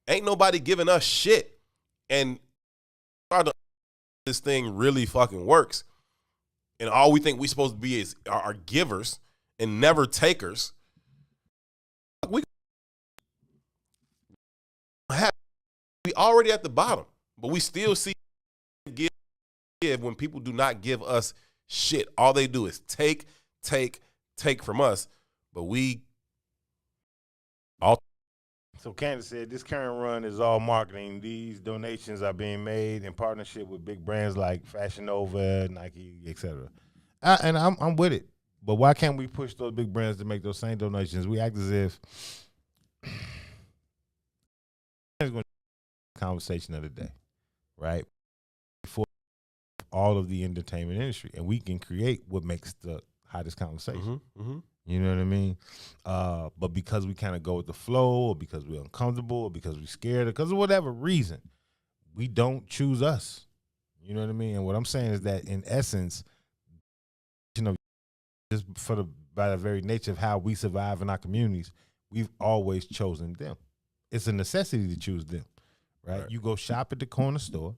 Ain't nobody giving us shit. And this thing really fucking works. And all we think we supposed to be are givers and never takers. We already at the bottom, but we still see give when people do not give us shit. All they do is take from us, but we all. So Candace said this current run is all marketing. These donations are being made in partnership with big brands like Fashion Nova, Nike, etc. And I'm with it. But why can't we push those big brands to make those same donations? We act as if it's going to be a conversation of the day, right? For all of the entertainment industry, and we can create what makes the hottest conversation. You know what I mean? But because we kind of go with the flow, or because we're uncomfortable, or because we're scared, or because of whatever reason, we don't choose us. You know what I mean? And what I'm saying is that in essence, just by the very nature of how we survive in our communities, we've always chosen them. It's a necessity to choose them, right? You go shop at the corner store,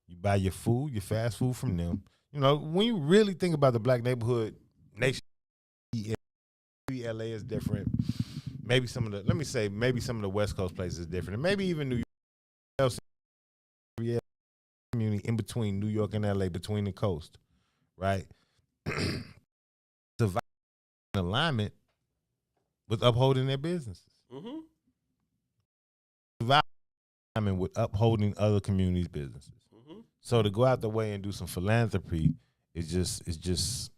you buy your food, your fast food from them. When you really think about the black neighborhood nation, maybe LA is different. Maybe some of the West Coast places is different. And maybe even New York community in between New York and LA, between the coast, right? Survive in alignment with upholding their businesses. Survive in alignment with upholding other communities' businesses. So to go out the way and do some philanthropy is just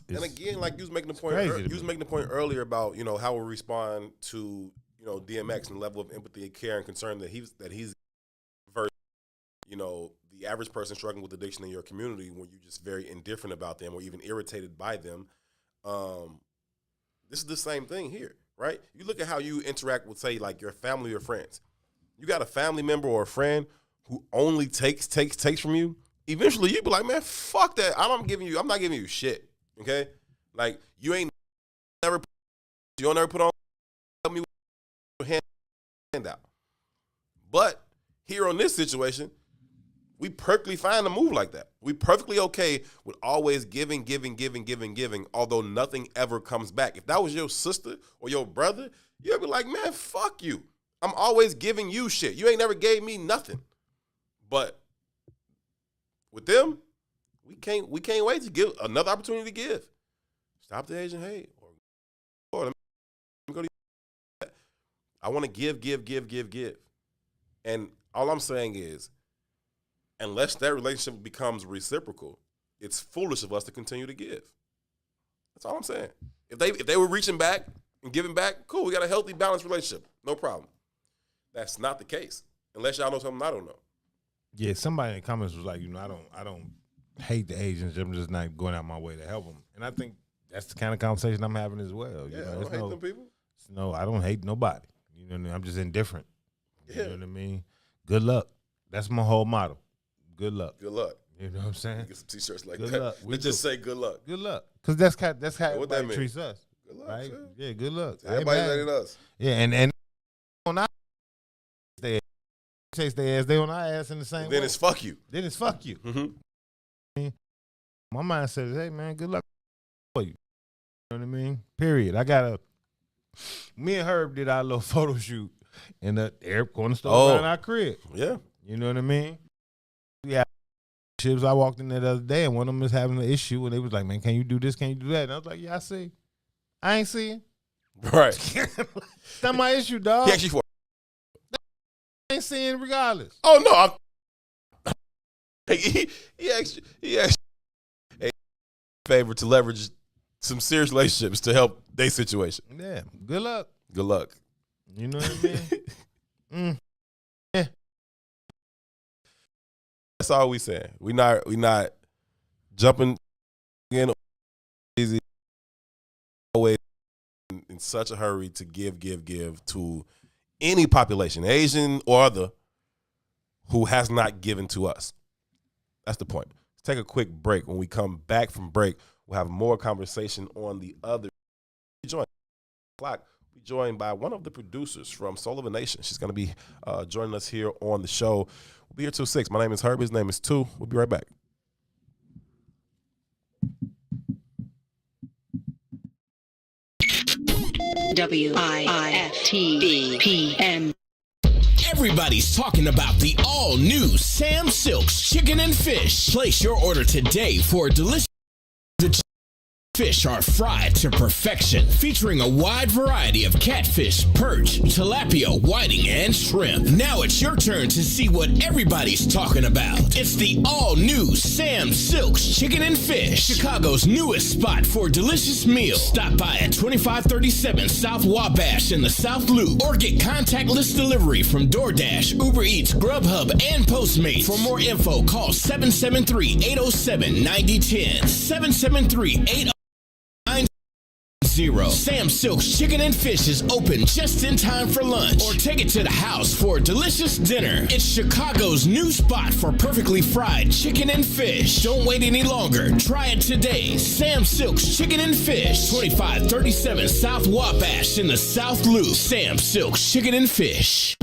and again, like you was making the point. You was making the point earlier about how we respond to DMX and the level of empathy, care, and concern that he's versus the average person struggling with addiction in your community, when you're just very indifferent about them or even irritated by them. This is the same thing here, right? You look at how you interact with, say, like your family or friends. You got a family member or a friend who only takes from you. Eventually, you be like, man, fuck that. I'm not giving you shit. Okay, like you don't never put on me with hand out. But here on this situation, we perfectly fine to move like that. We perfectly okay with always giving, although nothing ever comes back. If that was your sister or your brother, you'd be like, man, fuck you. I'm always giving you shit. You ain't never gave me nothing. But with them, we can't wait to give another opportunity to give. Stop the Asian hate. Or let me go to I want to give. And all I'm saying is, unless that relationship becomes reciprocal, it's foolish of us to continue to give. That's all I'm saying. If they were reaching back and giving back, cool, we got a healthy, balanced relationship. No problem. That's not the case. Unless y'all know something I don't know. Yeah, somebody in the comments was like, I don't hate the Asians. I'm just not going out my way to help them. And I think that's the kind of conversation I'm having as well. Yeah, I don't hate them people. No, I don't hate nobody. You know what I mean? I'm just indifferent. You know what I mean? Good luck. That's my whole motto. Good luck. Good luck. You know what I'm saying? Get some t-shirts like good that. Luck. We just say good luck. Good luck. Because that's how what that everybody treats us. Good luck. Right? Yeah, good luck. Everybody let it us. Yeah, and on our they chase their ass, they on our ass in the same way. Then it's fuck you. Then it's fuck you. Mm-hmm. My mindset is, hey man, good luck for you. You know what I mean? Period. Me and Herb did our little photo shoot in the air corner store around our crib. Yeah. You know what I mean? Yeah. I walked in there the other day and one of them was having an issue and they was like, man, can you do this? Can you do that? And I was like, yeah, I see. I ain't seeing. Right. That's my issue, dog. He actually I ain't seeing regardless. Oh no, he actually a favor to leverage some serious relationships to help their situation. Yeah. Good luck. Good luck. You know what I mean? Yeah. That's all we saying. We not jumping in easy. Always in such a hurry to give to any population, Asian or other, who has not given to us. That's the point. Let's take a quick break. When we come back from break, we'll have more conversation on the other. We're joined by one of the producers from Sullivan Nation. She's going to be joining us here on the show. We'll be here till 6. My name is Herb. His name is Tu. We'll be right back. WIFTBPM. Everybody's talking about the all-new Sam Silk's Chicken and Fish. Place your order today for a delicious... The fish are fried to perfection, featuring a wide variety of catfish, perch, tilapia, whiting, and shrimp. Now it's your turn to see what everybody's talking about. It's the all-new Sam Silk's Chicken and Fish, Chicago's newest spot for delicious meals. Stop by at 2537 South Wabash in the South Loop, or get contactless delivery from DoorDash, Uber Eats, Grubhub, and Postmates. For more info, call 773-807-9010. 773-807-9010. Sam Silk's Chicken and Fish is open just in time for lunch, or take it to the house for a delicious dinner. It's Chicago's new spot for perfectly fried chicken and fish. Don't wait any longer. Try it today. Sam Silk's Chicken and Fish, 2537 South Wabash in the South Loop. Sam Silk's Chicken and Fish.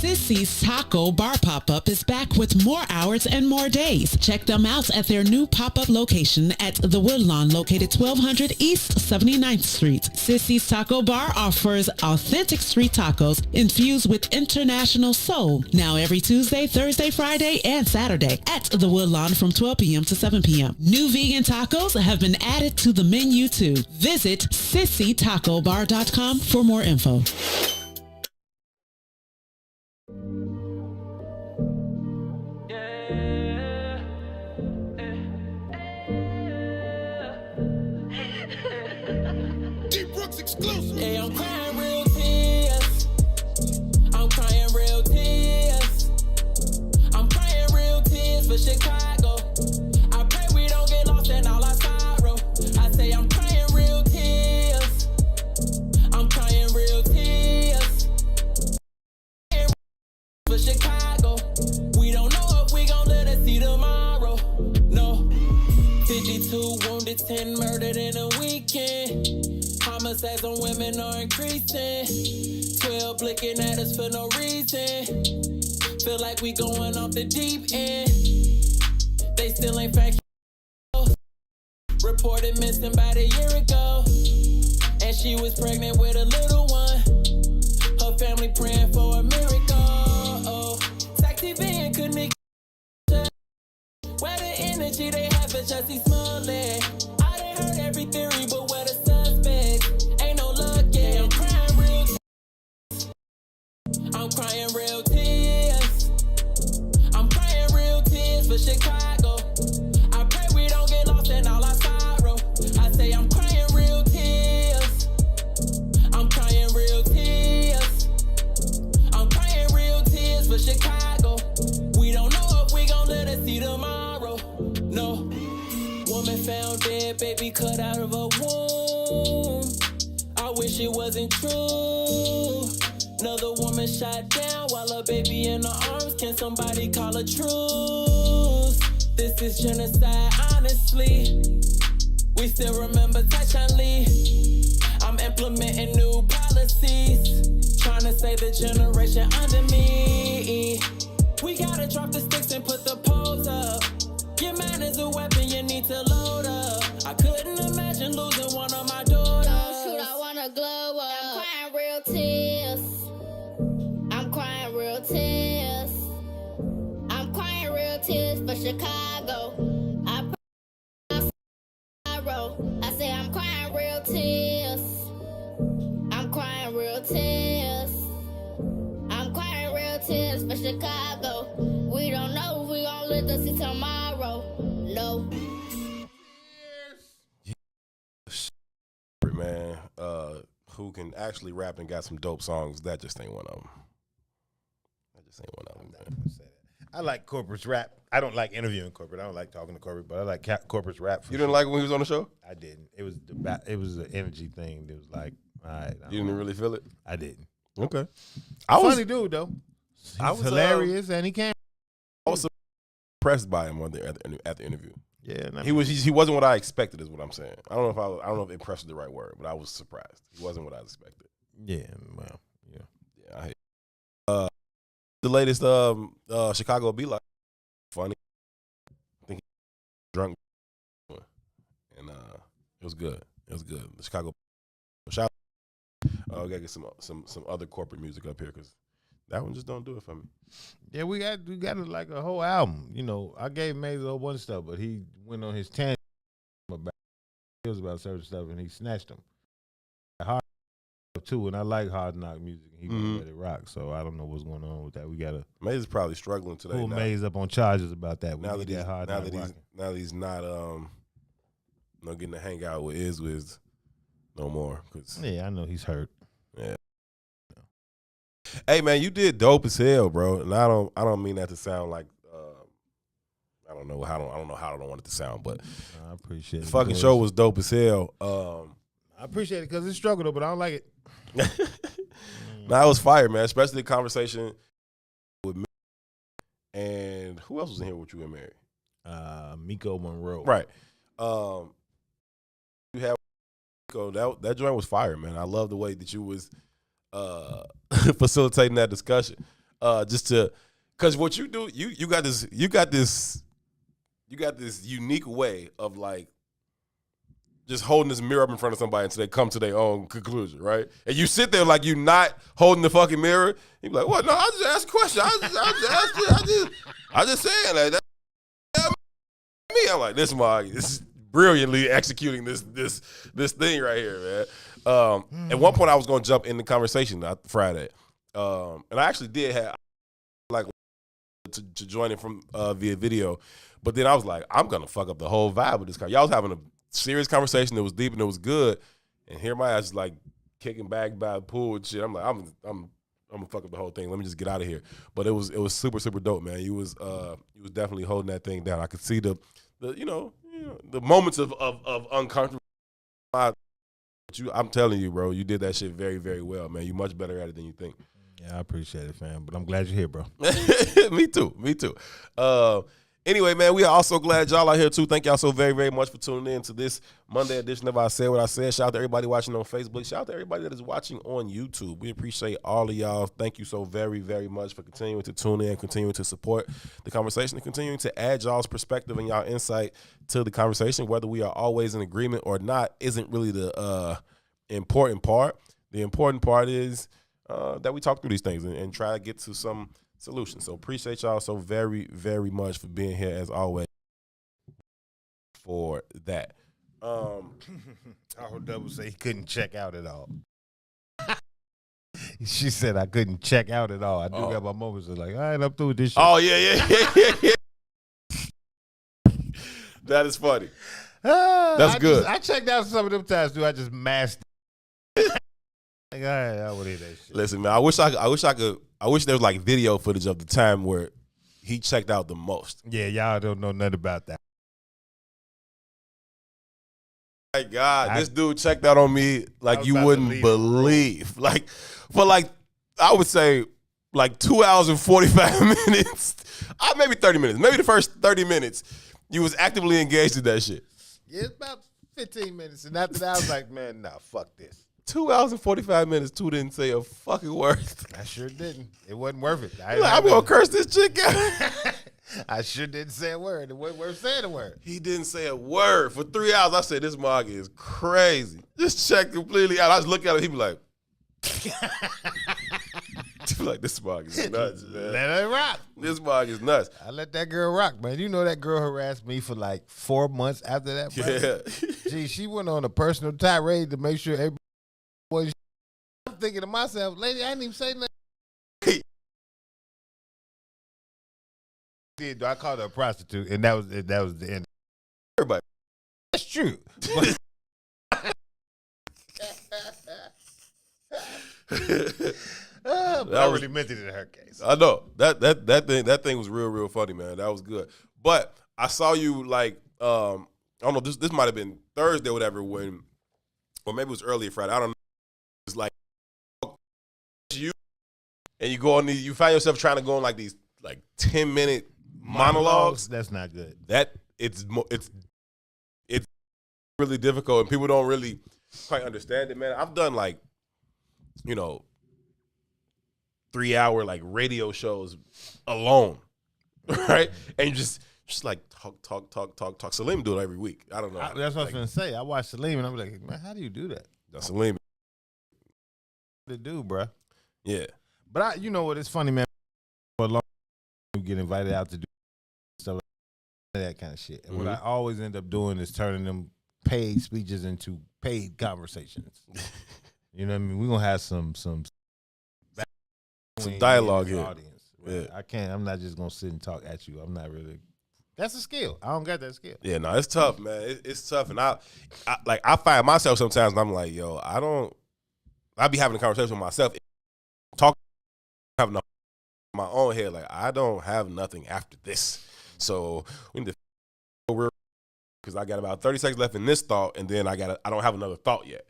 Sissy's Taco Bar Pop-Up is back with more hours and more days. Check them out at their new pop-up location at The Woodlawn, located 1200 East 79th Street. Sissy's Taco Bar offers authentic street tacos infused with international soul. Now every Tuesday, Thursday, Friday, and Saturday at The Woodlawn from 12 p.m. to 7 p.m. New vegan tacos have been added to the menu too. Visit sissytacobar.com for more info. Hey, I'm crying real tears. I'm crying real tears. I'm crying real tears for Chicago. I pray we don't get lost in all our sorrow. I say I'm crying real tears. I'm crying real tears for Chicago. We don't know if we gon' let us see tomorrow. No. 52 wounded, 10 murdered in a weekend. Homicides on women are increasing. 12 blinking at us for no reason. Feel like we going off the deep end. They still ain't fact. Reported missing about a year ago. And she was pregnant with a little one. Her family praying for a miracle. Taxi van couldn't. Where the energy they have for Jussie Smollett. I done heard every theory, but where the suspect? Ain't no luck, yeah. I'm crying real tears. I'm crying real tears. I'm crying real tears for Chicago. I pray we don't get lost in all our sorrow. I say I'm crying real tears. I'm crying real tears. I'm crying real tears for Chicago. We don't know if we gon' let us see tomorrow. No. Woman found dead, baby cut out of a womb. I wish it wasn't true. Another woman shot down while her baby in her arms. Can somebody call a truce? This is genocide. honestly, we still remember Taishan Lee. I'm implementing new policies, trying to save the generation under me. We gotta drop the sticks and put the poles up. Your man is a weapon, you need to load up. I couldn't imagine losing one of my daughters. Don't shoot, I wanna glow up. I'm crying real tears. I'm crying real tears. I'm crying real tears for Chicago. I say I'm crying real tears. I'm crying real tears. I'm crying real tears for Chicago. We don't know if we gon' live to see tomorrow. No. Man, who can actually rap and got some dope songs? That just ain't one of them. That just ain't one of them, man. I like corporate rap. I don't like interviewing corporate. I don't like talking to corporate, but I like corporate rap. You didn't like when he was on the show? I didn't. It was an energy thing. It was like, all right. You didn't really feel it? I didn't. Okay. Funny dude though. He's hilarious, and he can't. I was impressed by him at the interview. Yeah, he wasn't what I expected, is what I'm saying. I don't know if impressed is the right word, but I was surprised. He wasn't what I expected. Yeah, well, yeah. Yeah, I hate the latest Chicago Be Like funny. I think he was drunk and it was good. It was good. The Chicago shout we gotta get some other corporate music up here because that one just don't do it for me. Yeah, we got like a whole album. You know, I gave Maze a whole bunch of stuff, but he went on his tangent about certain stuff, and he snatched them. Hard too, and I like hard knock music. He gonna let it rock. So I don't know what's going on with that. We gotta. Maze is probably struggling today. Pull Maze up on charges about that. Now that he's not getting to hang out with Izwiz no more. Yeah, I know he's hurt. Yeah. Hey man, you did dope as hell, bro. And I don't mean that to sound like I don't know how I don't want it to sound, but I appreciate the it. fucking show was dope as hell. I appreciate it because it's struggle though, but I don't like it. Nah, it was fire, man. Especially the conversation with me and who else was in here with you and Mary? Miko Monroe. Right. You had Miko. That joint was fire, man. I love the way that you was facilitating that discussion. Because what you do, you got this unique way of like just holding this mirror up in front of somebody until they come to their own conclusion, right? And you sit there like you not holding the fucking mirror. You be like, what? No, I just asked a question. I just saying like that. Me, I'm like, this is brilliantly executing this thing right here, man. At one point, I was going to jump in the conversation Friday, and I actually did have like to join it from via video, but then I was like, I'm gonna fuck up the whole vibe of this. Y'all was having a serious conversation that was deep and it was good, and here my ass is like kicking back by the pool and shit. I'm like, I'm gonna fuck up the whole thing. Let me just get out of here. But it was super super dope, man. You was definitely holding that thing down. I could see the moments of uncomfortable. I'm telling you, bro, you did that shit very, very well, man. You much better at it than you think. Yeah, I appreciate it, fam. But I'm glad you're here, bro. Me too. Anyway, man, we are also glad y'all are here too. Thank y'all so very, very much for tuning in to this Monday edition of I Said What I Said. Shout out to everybody watching on Facebook. Shout out to everybody that is watching on YouTube. We appreciate all of y'all. Thank you so very, very much for continuing to tune in, continuing to support the conversation, and continuing to add y'all's perspective and y'all insight to the conversation. Whether we are always in agreement or not isn't really the important part. The important part is that we talk through these things and try to get to some solution. So appreciate y'all so very, very much for being here as always for that. Howard Double say he couldn't check out at all. She said I couldn't check out at all. I do got my moments of like, all right, I'm through with this shit. Oh yeah. That is funny. That's good. I checked out some of them times, dude. I just masked. Like, all right, I would hear that shit. Listen, man, I wish there was like video footage of the time where he checked out the most. Yeah, y'all don't know nothing about that. My God, this dude checked out on me like you wouldn't believe. Like for like I would say like 2 hours and 45 minutes. Maybe 30 minutes. Maybe the first 30 minutes. You was actively engaged in that shit. Yeah, it's about 15 minutes. And after that, I was like, man, nah, fuck this. 2 hours and 45 minutes, Two didn't say a fucking word. I sure didn't. It wasn't worth it. I'm going to curse this chick out. I sure didn't say a word. It wasn't worth saying a word. He didn't say a word. For 3 hours, I said, this mug is crazy. Just checked completely out. I just look at him, he be like, this mug is nuts, man. Let it rock. This mug is nuts. I let that girl rock, man. You know that girl harassed me for like 4 months after that, bro? Yeah. Gee, she went on a personal tirade to make sure everybody was. I'm thinking to myself, lady, I didn't even say nothing. I called her a prostitute, and that was the end. Everybody. That's true. But I really meant it in her case. I know that thing was real funny, man. That was good. But I saw you like I don't know. This might have been Thursday or whatever when, or maybe it was earlier Friday. I don't know. It's like you and you go on you find yourself trying to go on like these like 10-minute monologues. That's not good. That it's really difficult and people don't really quite understand it, man. I've done like 3-hour like radio shows alone, right? And you just like talk. Salim do it every week. I don't know. That's what I was gonna say. I watched Salim and I'm like, man, how do you do that? That's Salim. To do, bruh. Yeah. But you know what? It's funny, man. For a long time, you get invited out to do stuff like that kind of shit. And what I always end up doing is turning them paid speeches into paid conversations. You know what I mean? We're gonna have some dialogue here. Audience. Yeah. I can't. I'm not just gonna sit and talk at you. I'm not really. That's a skill. I don't got that skill. Yeah, no, it's tough, man. It's tough, and I find myself sometimes, and I'm like, yo, I be having a conversation with myself, having my own head, like I don't have nothing after this, so we need to because I got about 30 seconds left in this thought, and then I don't have another thought yet.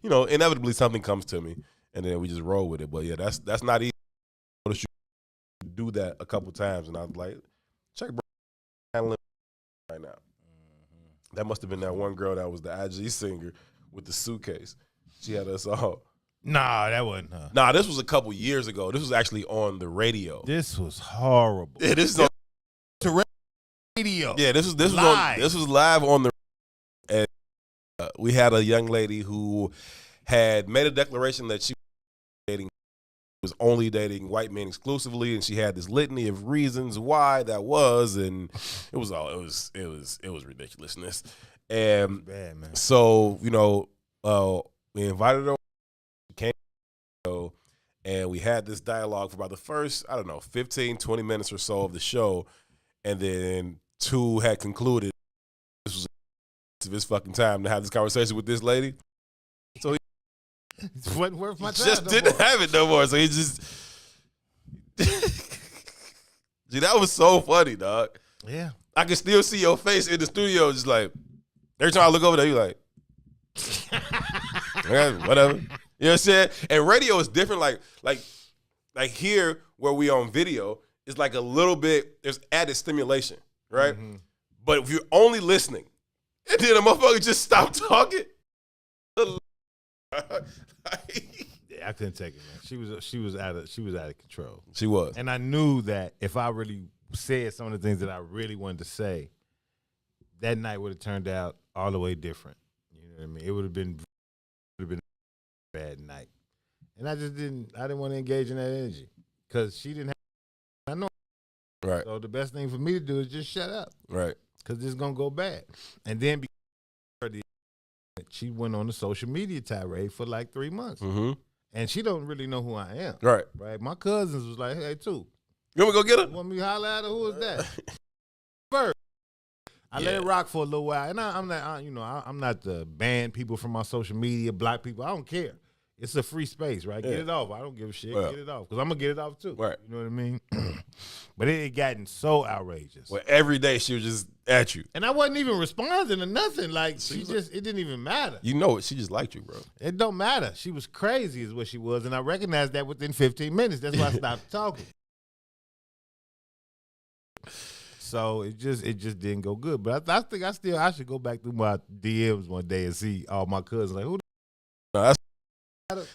Inevitably something comes to me, and then we just roll with it. But yeah, that's not easy. Do that a couple times, and I was like, check right now. That must have been that one girl that was the IG singer with the suitcase. She had us all. Nah, that wasn't her. Nah, this was a couple years ago. This was actually on the radio. This was horrible. Yeah, this is on the radio. Yeah, this was live on the. And we had a young lady who had made a declaration that she was only dating white men exclusively, and she had this litany of reasons why that was, and it was ridiculousness. And bad, man. So we invited her. She came, and we had this dialogue for about the first 15, 20 minutes or so of the show, and then two had concluded this was his fucking time to have this conversation with this lady. So it wasn't worth my time. Just didn't have it no more. So he just, gee, that was so funny, dog. Yeah, I can still see your face in the studio, just like every time I look over there, you like, okay, whatever. You know what I'm saying? And radio is different. Like here where we on video, it's like a little bit. There's added stimulation, right? Mm-hmm. But if you're only listening, and then a motherfucker just stop talking. Yeah, I couldn't take it, man. She was out of control. She was. And I knew that if I really said some of the things that I really wanted to say, that night would have turned out all the way different. You know what I mean? It would have been a bad night. And I didn't want to engage in that energy because she didn't have. I know. Right. So the best thing for me to do is just shut up. Right. Because this is gonna go bad. And then she went on the social media tirade for like 3 months. Mm-hmm. And she don't really know who I am. Right. Right. My cousins was like, hey, too. You want me to go get her? Want me to holler at her? Who is that? Bird. I let it rock for a little while. And I'm not the ban people from my social media, block people. I don't care. It's a free space, right? Yeah. Get it off. I don't give a shit. Well, get it off. Because I'm going to get it off, too. Right. You know what I mean? But it had gotten so outrageous. Well, every day she was just at you. And I wasn't even responding to nothing. Like, it didn't even matter. You know it. She just liked you, bro. It don't matter. She was crazy is what she was. And I recognized that within 15 minutes. That's why I stopped talking. So it just didn't go good. But I think I should go back through my DMs one day and see all my cousins. Like, who? No, that's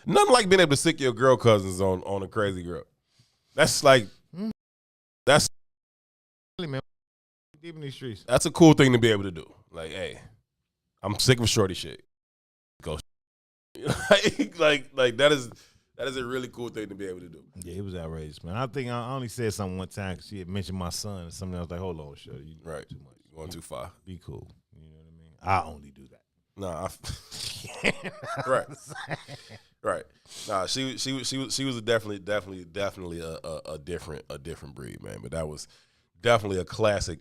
nothing like being able to sick your girl cousins on a crazy girl. That's like that's Man, deep in these streets. that's a cool thing to be able to do. Like, hey, I'm sick of shorty shit. Go. like that is a really cool thing to be able to do. Yeah, it was outrageous, man. I think I only said something one time because she had mentioned my son and something. I was like, hold on, shorty, you Right. too much. Going too far. Be cool. You know what I mean? I only do that. Nah, right. Right. Nah, she was definitely a different breed, man. But that was definitely a classic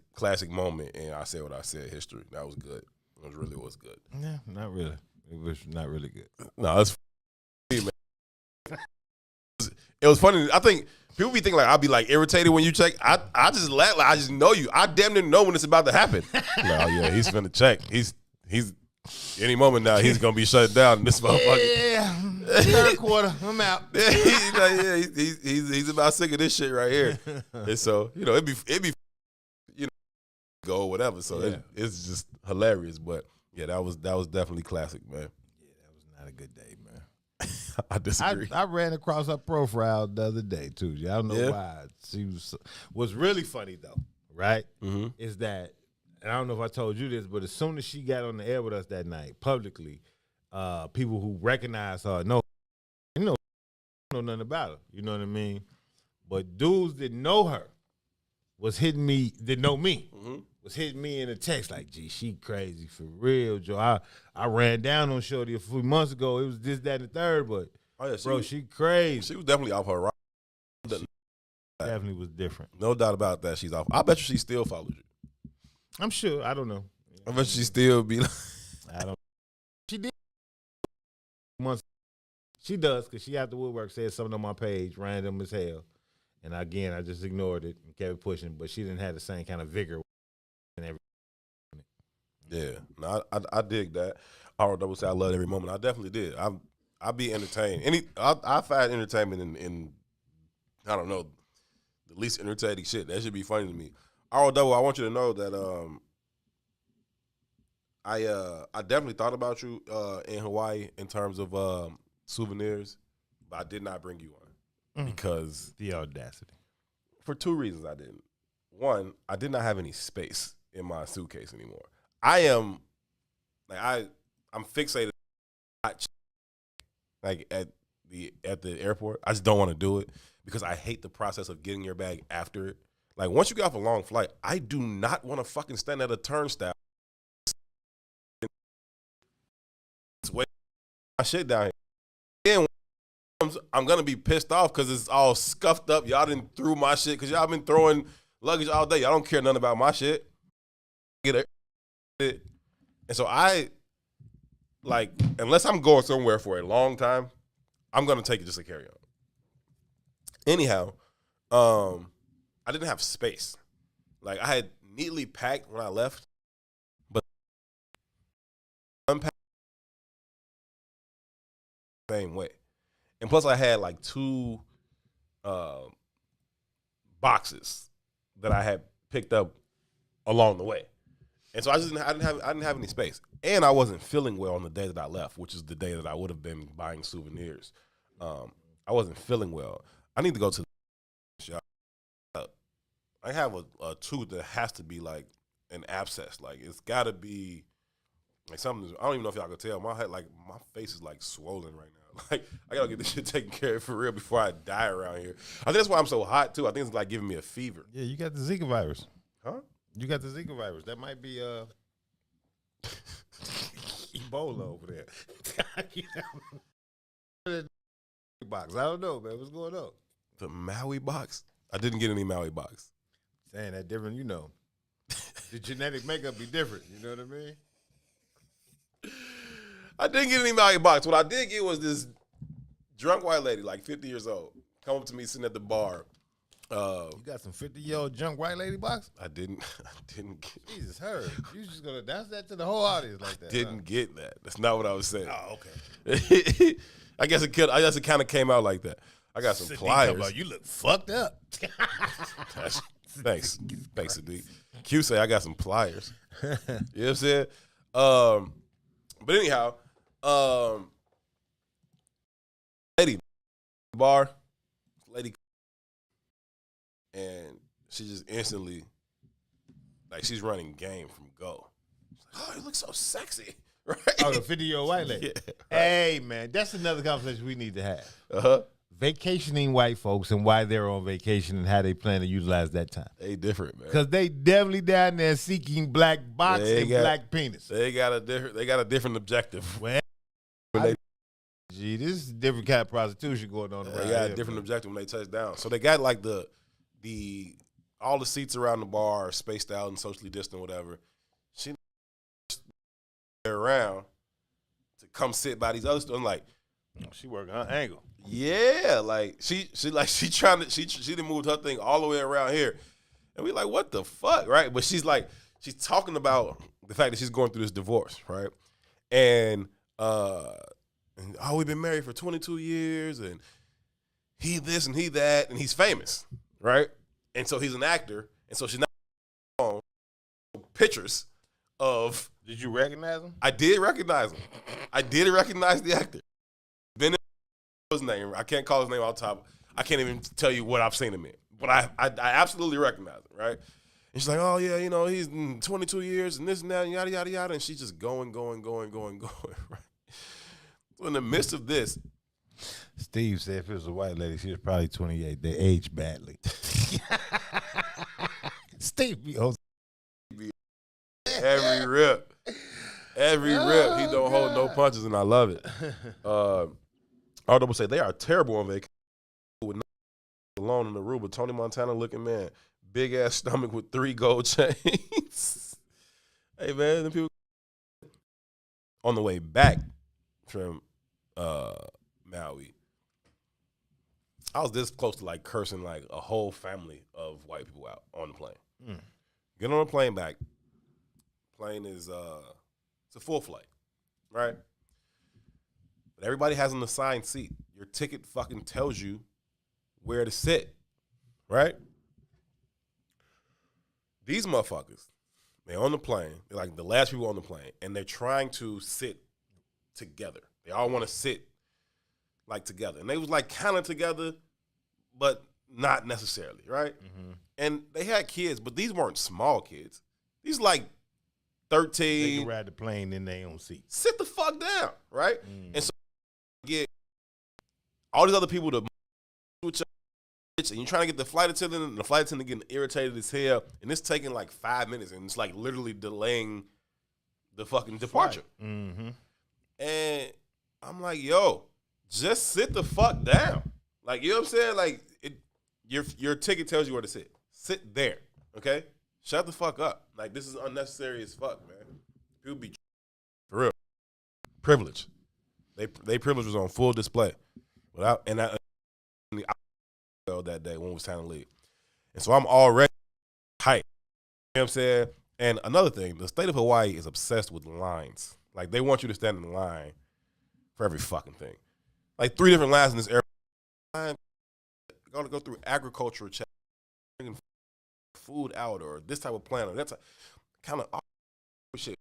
moment, and I said what I said. History. That was good. It really was good. Yeah, not really. It was not really good. No, it's man. It was funny. I think people be thinking like I'll be like irritated when you check. I just laugh. Like I just know you. I damn near know when it's about to happen. Like, oh yeah, he's finna check. He's any moment now he's gonna be shut down in this motherfucker. Yeah, third quarter, I'm out. Yeah, he's about sick of this shit right here. And so it'd be go or whatever. So Yeah. it's just hilarious. But yeah, that was definitely classic, man. Yeah, that was not a good day, man. I disagree. I ran across her profile the other day too. I don't know Yeah. why. She was really funny though, right? Mm-hmm. Is that, and I don't know if I told you this, but as soon as she got on the air with us that night publicly, people who recognize her know nothing about her. You know what I mean? But dudes that know her was hitting me, that know me, was hitting me in a text like, gee, she crazy for real, Joe. I ran down on Shorty a few months ago. It was this, that, and the third, but bro, she crazy. She was definitely off her rock. Definitely was different. No doubt about that. She's off. I bet you she still follows you. I'm sure. I don't know. I bet she still be like. I don't. She did. Months. She does because she after woodwork said something on my page, random as hell, and again I just ignored it and kept pushing. But she didn't have the same kind of vigor and everything. Yeah, no, I dig that. I double say I love every moment. I definitely did. I be entertained. I find entertainment in I don't know, the least entertaining shit. That should be funny to me. ROW, I want you to know that I definitely thought about you in Hawaii in terms of souvenirs, but I did not bring you one because the audacity. For two reasons I didn't. One, I did not have any space in my suitcase anymore. I'm fixated like at the airport. I just don't want to do it because I hate the process of getting your bag after it. Like once you get off a long flight, I do not want to fucking stand at a turnstile. Wait my shit down here. Then I'm gonna be pissed off because it's all scuffed up. Y'all didn't threw my shit because y'all been throwing luggage all day. Y'all don't care nothing about my shit. Get it. And so unless I'm going somewhere for a long time, I'm gonna take it just to carry on. Anyhow, I didn't have space. Like I had neatly packed when I left, but unpacked the same way. And plus I had like two boxes that I had picked up along the way. And so I didn't have any space. And I wasn't feeling well on the day that I left, which is the day that I would have been buying souvenirs. I wasn't feeling well. I need to go to the shop. I have a tooth that has to be like an abscess. Like it's gotta be like something. I don't even know if y'all can tell. My face is like swollen right now. Like I gotta get this shit taken care of for real before I die around here. I think that's why I'm so hot too. I think it's like giving me a fever. Yeah, you got the Zika virus. Huh? You got the Zika virus. That might be Ebola over there. Box. I don't know, man. What's going on? The Maui box? I didn't get any Maui box. Saying that different, the genetic makeup be different. You know what I mean? I didn't get any Maui box. What I did get was this drunk white lady, like 50 years old, come up to me sitting at the bar. You got some 50-year-old drunk white lady box? I didn't get. Jesus, her. You just gonna dance that to the whole audience like that? Didn't get that. That's not what I was saying. Oh, okay. I guess it kind of came out like that. I got some pliers. You look fucked up. Thanks, Sadiq. Q say I got some pliers. You know what I'm saying? But anyhow, lady bar, lady, and she just instantly, like, she's running game from go. She's like, oh, you look so sexy, right? Oh, the 50-year-old white lady. Yeah, right. Hey, man, that's another conversation we need to have. Uh-huh. Vacationing white folks and why they're on vacation and how they plan to utilize that time. They different, man. Because they definitely down there seeking black box and black penis. They got a different objective. Well, gee, this is a different kind of prostitution going on around They got here, a different man. objective when they touch down. So they got like the all the seats around the bar are spaced out and socially distant, whatever. She around to come sit by these other stores. I'm like, she working her angle. Yeah, like she done moved her thing all the way around here, and we like, what the fuck, right? But she's talking about the fact that she's going through this divorce, right? And we've been married for 22 years, and he this and he that, and he's famous, right? And so he's an actor, and so she's not on pictures of. Did you recognize him? I did recognize him. I did recognize the actor. Been his name. I can't call his name off top. I can't even tell you what I've seen him in. But I absolutely recognize him, right? And she's like, oh, yeah, you know, he's 22 years and this and that and yada, yada, yada. And she's just going, right? So in the midst of this. Steve said if it was a white lady, she was probably 28. They age badly. Steve be every rip. He don't hold no punches, and I love it. I would say they are terrible on vacation. With no alone in the room, but Tony Montana looking man, big ass stomach with 3 gold chains. Hey man, the people on the way back from Maui, I was this close to like cursing like a whole family of white people out on the plane. Get on the plane back. Plane is it's a full flight, right? But everybody has an assigned seat. Your ticket fucking tells you where to sit, right? These motherfuckers, they're on the plane. They're like the last people on the plane, and they're trying to sit together. They all want to sit like together. And they was like kind of together, but not necessarily, right? Mm-hmm. And they had kids, but these weren't small kids. These like 13. They can ride the plane in their own seat. Sit the fuck down, right? And so get all these other people to with your bitch, and you're trying to get the flight attendant, and the flight attendant getting irritated as hell, and it's taking like 5 minutes, and it's like literally delaying the fucking departure. Mm-hmm. And I'm like, yo, just sit the fuck down. Like, you know what I'm saying? Like, your ticket tells you where to sit. Sit there, okay? Shut the fuck up. Like, this is unnecessary as fuck, man. People be for real. Privilege. They privilege was on full display. Without that day when it was time to leave. And so I'm already hyped. You know what I'm saying? And another thing, the state of Hawaii is obsessed with lines. Like, they want you to stand in line for every fucking thing. Like 3 different lines in this airport. Gotta go through agricultural check, bringing food out, or this type of plan, or that's kind of shit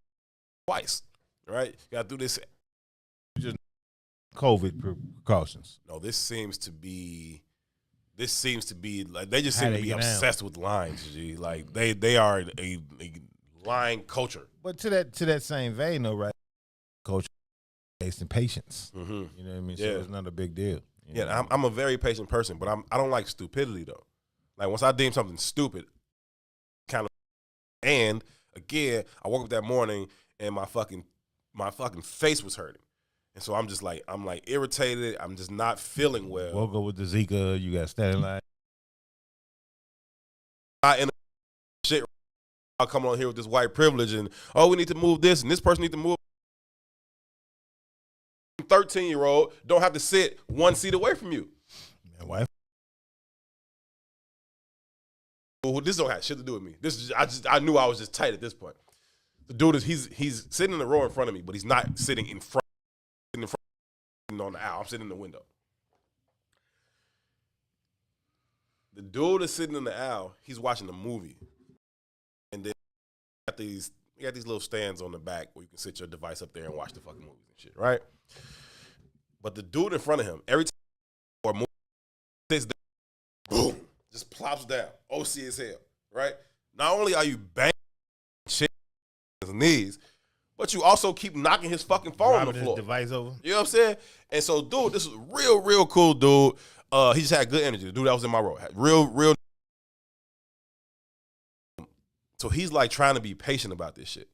twice, right? You gotta do this. Just COVID precautions. No, this seems to be like they just seem to be obsessed with lines. G. Like they are a line culture. But to that same vein, though, right? Culture based in patience. Mm-hmm. You know what I mean? Yeah. So it's not a big deal. Yeah, I'm a very patient person, but I don't like stupidity though. Like once I deem something stupid, kind of. And again, I woke up that morning and my fucking face was hurting, and so I'm irritated. I'm just not feeling well. Woke up with the Zika. You got standing line. I end up shit. I'll come on here with this white privilege and we need to move this and this person needs to move. 13-year-old don't have to sit 1 seat away from you. Man, why? Well, this don't have shit to do with me. This is I knew I was just tight at this point. The dude is he's sitting in the row in front of me, but he's not sitting in front. On the aisle, I'm sitting in the window. The dude is sitting in the aisle. He's watching a movie, and then you got these little stands on the back where you can sit your device up there and watch the fucking movies and shit, right? But the dude in front of him, every time or movie sits down, boom, just plops down, OC as hell, right? Not only are you banging shit on his knees, but you also keep knocking his fucking phone on the floor. His device over. You know what I'm saying? And so, dude, this is real cool dude. He just had good energy. The dude that was in my row had real. So he's like trying to be patient about this shit.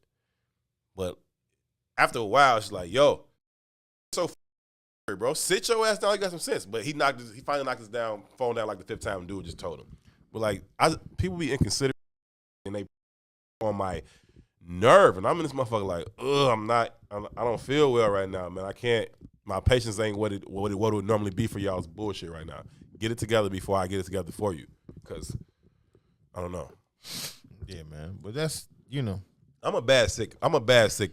But after a while, it's like, yo, so bro, sit your ass down. You got some sense. But he finally knocked his phone down like the fifth time. Dude just told him. But like, people be inconsiderate and they on my nerve, and I'm in this motherfucker like, I don't feel well right now, man. I can't. My patience ain't what it would normally be for y'all's bullshit right now. Get it together before I get it together for you, because I don't know. Yeah, man. But that's I'm a bad sick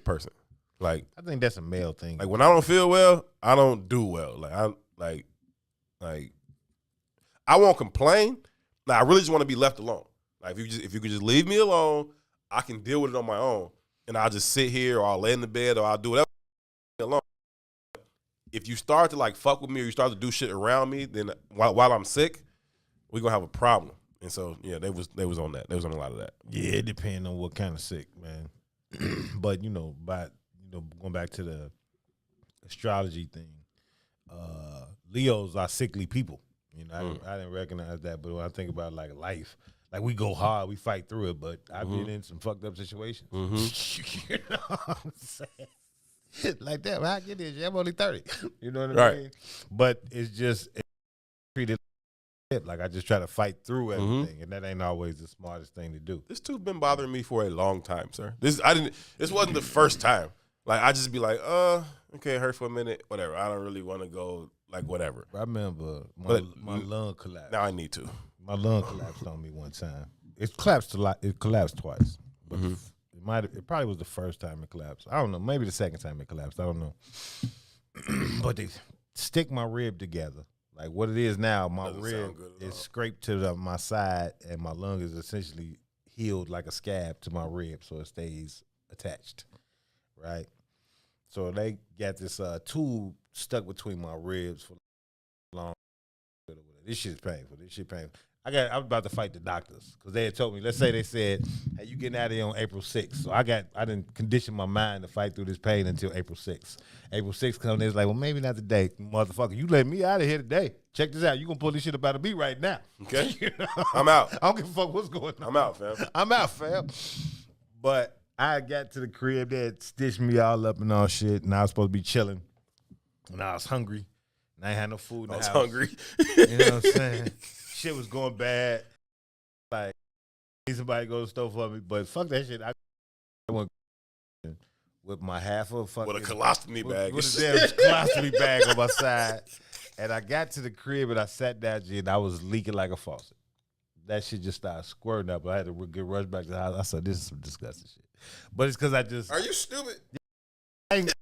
person. Like, I think that's a male thing. Like when I don't feel well, I don't do well. Like I won't complain. Like, I really just want to be left alone. Like if you could just leave me alone, I can deal with it on my own, and I'll just sit here, or I'll lay in the bed, or I'll do whatever alone. If you start to like fuck with me, or you start to do shit around me, then while I'm sick, we're gonna have a problem. And so yeah, they was on that. They was on a lot of that. Yeah, it depends on what kind of sick, man. But going back to the astrology thing, Leos are sickly people. I didn't recognize that, but when I think about like life, like we go hard, we fight through it, but I've been in some fucked up situations. Mm-hmm. You know what I'm saying? Like that, when I get this, I'm only 30. You know what Right. I mean? But it's treated like I just try to fight through everything, and that ain't always the smartest thing to do. This too been bothering me for a long time, sir. This wasn't the first time. Like I just be like, okay, it hurt for a minute, whatever. I don't really want to go, like whatever. I remember my lung collapsed. Now I need to. My lung collapsed on me one time. It collapsed a lot. It collapsed twice. But it probably was the first time it collapsed. I don't know. Maybe the second time it collapsed. I don't know. But they stick my rib together. Like what it is now, my rib is scraped to my side, and my lung is essentially healed like a scab to my rib, so it stays attached. Right? So they got this tube stuck between my ribs for long. This shit's painful. I was about to fight the doctors because they had told me, let's say they said, hey, you getting out of here on April 6th. So I didn't condition my mind to fight through this pain until April 6th. April 6th comes, they was like, well, maybe not today. Motherfucker, you let me out of here today. Check this out. You going to pull this shit up out of me right now. Okay. You know? I'm out. I don't give a fuck what's going on. I'm out, fam. I'm out, fam. But I got to the crib, they had stitched me all up and all shit, and I was supposed to be chilling. And I was hungry. And I ain't had no food in the house. I was hungry. You know what I'm saying? Shit was going bad. Like, need somebody to go to the store for me. But fuck that shit. I went with my half of fucking... With a colostomy bag. With a damn colostomy bag on my side. And I got to the crib and I sat down, and I was leaking like a faucet. That shit just started squirting up. I had to get rushed back to the house. I said, this is some disgusting shit. But it's because I just... Are you stupid? I ain't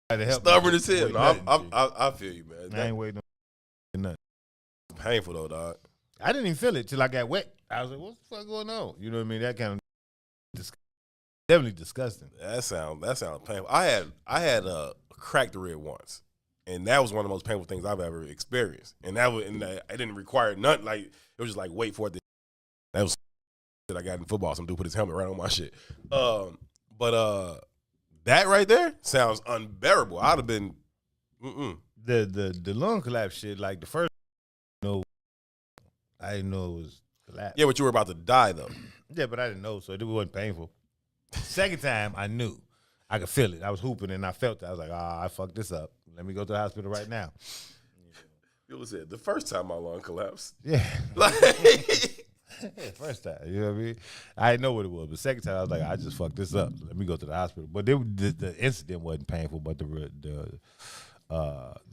to help stubborn me. as hell. No, I feel you, man. I ain't waiting on nothing. Painful though, dog. I didn't even feel it till I got wet. I was like, "What's the fuck going on?" You know what I mean? That kind of definitely disgusting. That sounds painful. I had a cracked rib once, and that was one of the most painful things I've ever experienced. And I didn't require nothing. Like it was just like wait for it. That was shit I got in football. Some dude put his helmet right on my shit. But that right there sounds unbearable. I'd have been. The lung collapse shit. Like the first. I didn't know it was collapse. Yeah, but you were about to die though. Yeah, but I didn't know, so it wasn't painful. Second time, I knew. I could feel it. I was hooping and I felt it. I was like, I fucked this up. Let me go to the hospital right now. People said the first time my lung collapsed. Yeah. Yeah, first time. You know what I mean? I didn't know what it was. But second time, I was like, I just fucked this up. Let me go to the hospital. But the incident wasn't painful, but the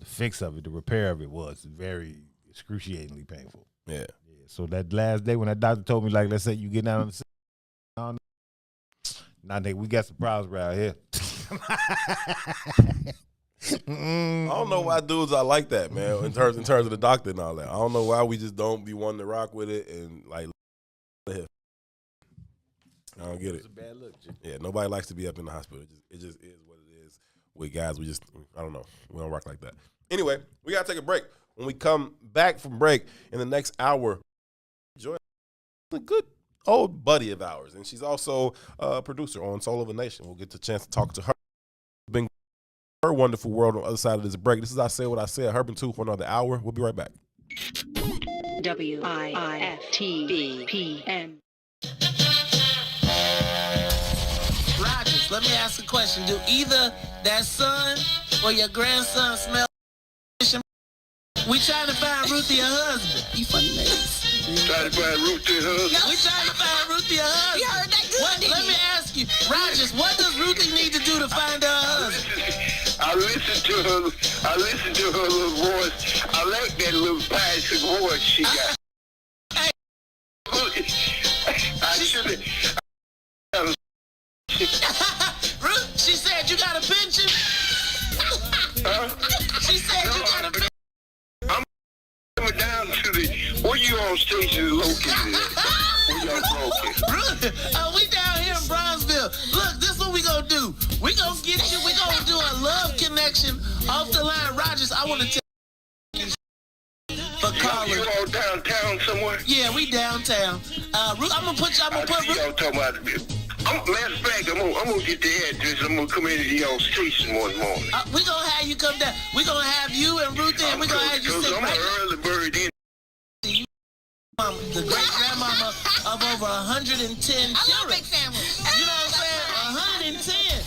fix of it, the repair of it was very excruciatingly painful. Yeah. So that last day when that doctor told me, like, let's say you get down on the now nigga, we got some problems around here. I don't know why dudes are like that, man. In terms of the doctor and all that, I don't know why we just don't be wanting to rock with it and like. I don't get it. It's a bad look, G. Yeah, nobody likes to be up in the hospital. It just is what it is. With guys, I don't know. We don't rock like that. Anyway, we got to take a break. When we come back from break in the next hour, enjoy a good old buddy of ours. And she's also a producer on Soul of a Nation. We'll get the chance to talk to her. Been her wonderful world on the other side of this break. This is I Say What I Said. Herb and Two for another hour. We'll be right back. WIIFTVPM. Rogers, let me ask a question. Do either that son or your grandson smell? We trying to find Ruthie a husband. You funny ladies. Trying to find Ruthie a husband? We trying to find Ruthie a husband. You heard that good, Let me ask you, Rogers, what does Ruthie need to do to find her husband? I listen to her little voice. I like that little passive voice she got. Hey. I should have. Ruth, she said you got a pension? Huh? She said you got a pension. I'm coming down to where you on station located at? Where y'all located? Ruth, we down here in Bronzeville. Look, this is what we gonna do. We gonna get you, we gonna do a love connection off the line. Rogers, I wanna tell you for calling. You all downtown somewhere? Yeah, we downtown. Ruth, I'm gonna put y'all talking about matter of fact, I'm gonna get the address. I'm gonna come into y'all station one morning. We gonna have you come down. We gonna have you and Ruth and we gonna have you sit I'm right an early bird in. The great grandmama of over 110 children. I love big families. You know what I'm saying? 110.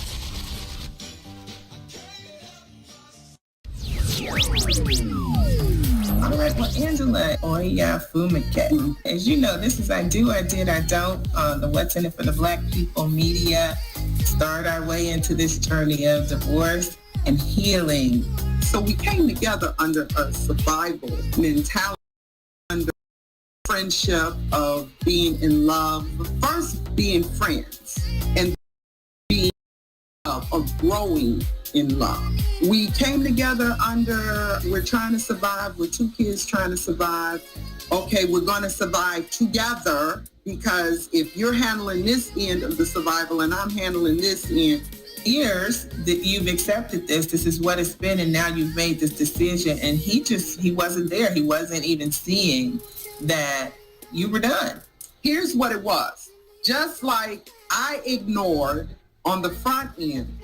All right, well, Angela Oya Fumike. As you know, this is I Do, I Did, I Don't on the What's in It for the Black People media. Start our way into this journey of divorce and healing. So we came together under a survival mentality, under friendship of being in love, first being friends, and being of growing in love. We came together we're trying to survive, we're two kids trying to survive. Okay, we're going to survive together, because if you're handling this end of the survival and I'm handling this end, years that you've accepted this is what it's been, and now you've made this decision, and he wasn't there. He wasn't even seeing that you were done. Here's what it was. Just like I ignored on the front end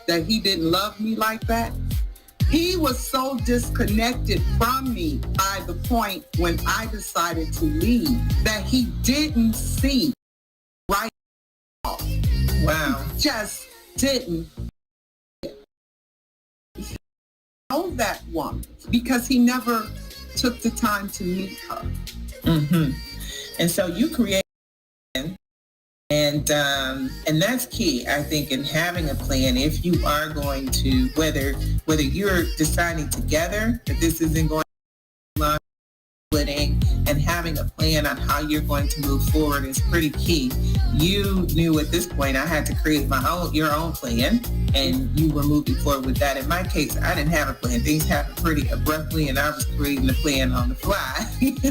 that he didn't love me like that, he was so disconnected from me by the point when I decided to leave that he didn't see right off. Wow. Just didn't know that woman because he never took the time to meet her. Mm-hmm. And so you create, and that's key, I think, in having a plan. If you are going to, whether you're deciding together that this isn't going to splitting, and having a plan on how you're going to move forward is pretty key. You knew at this point I had to create your own plan, and you were moving forward with that. In my case, I didn't have a plan. Things happened pretty abruptly, and I was creating a plan on the fly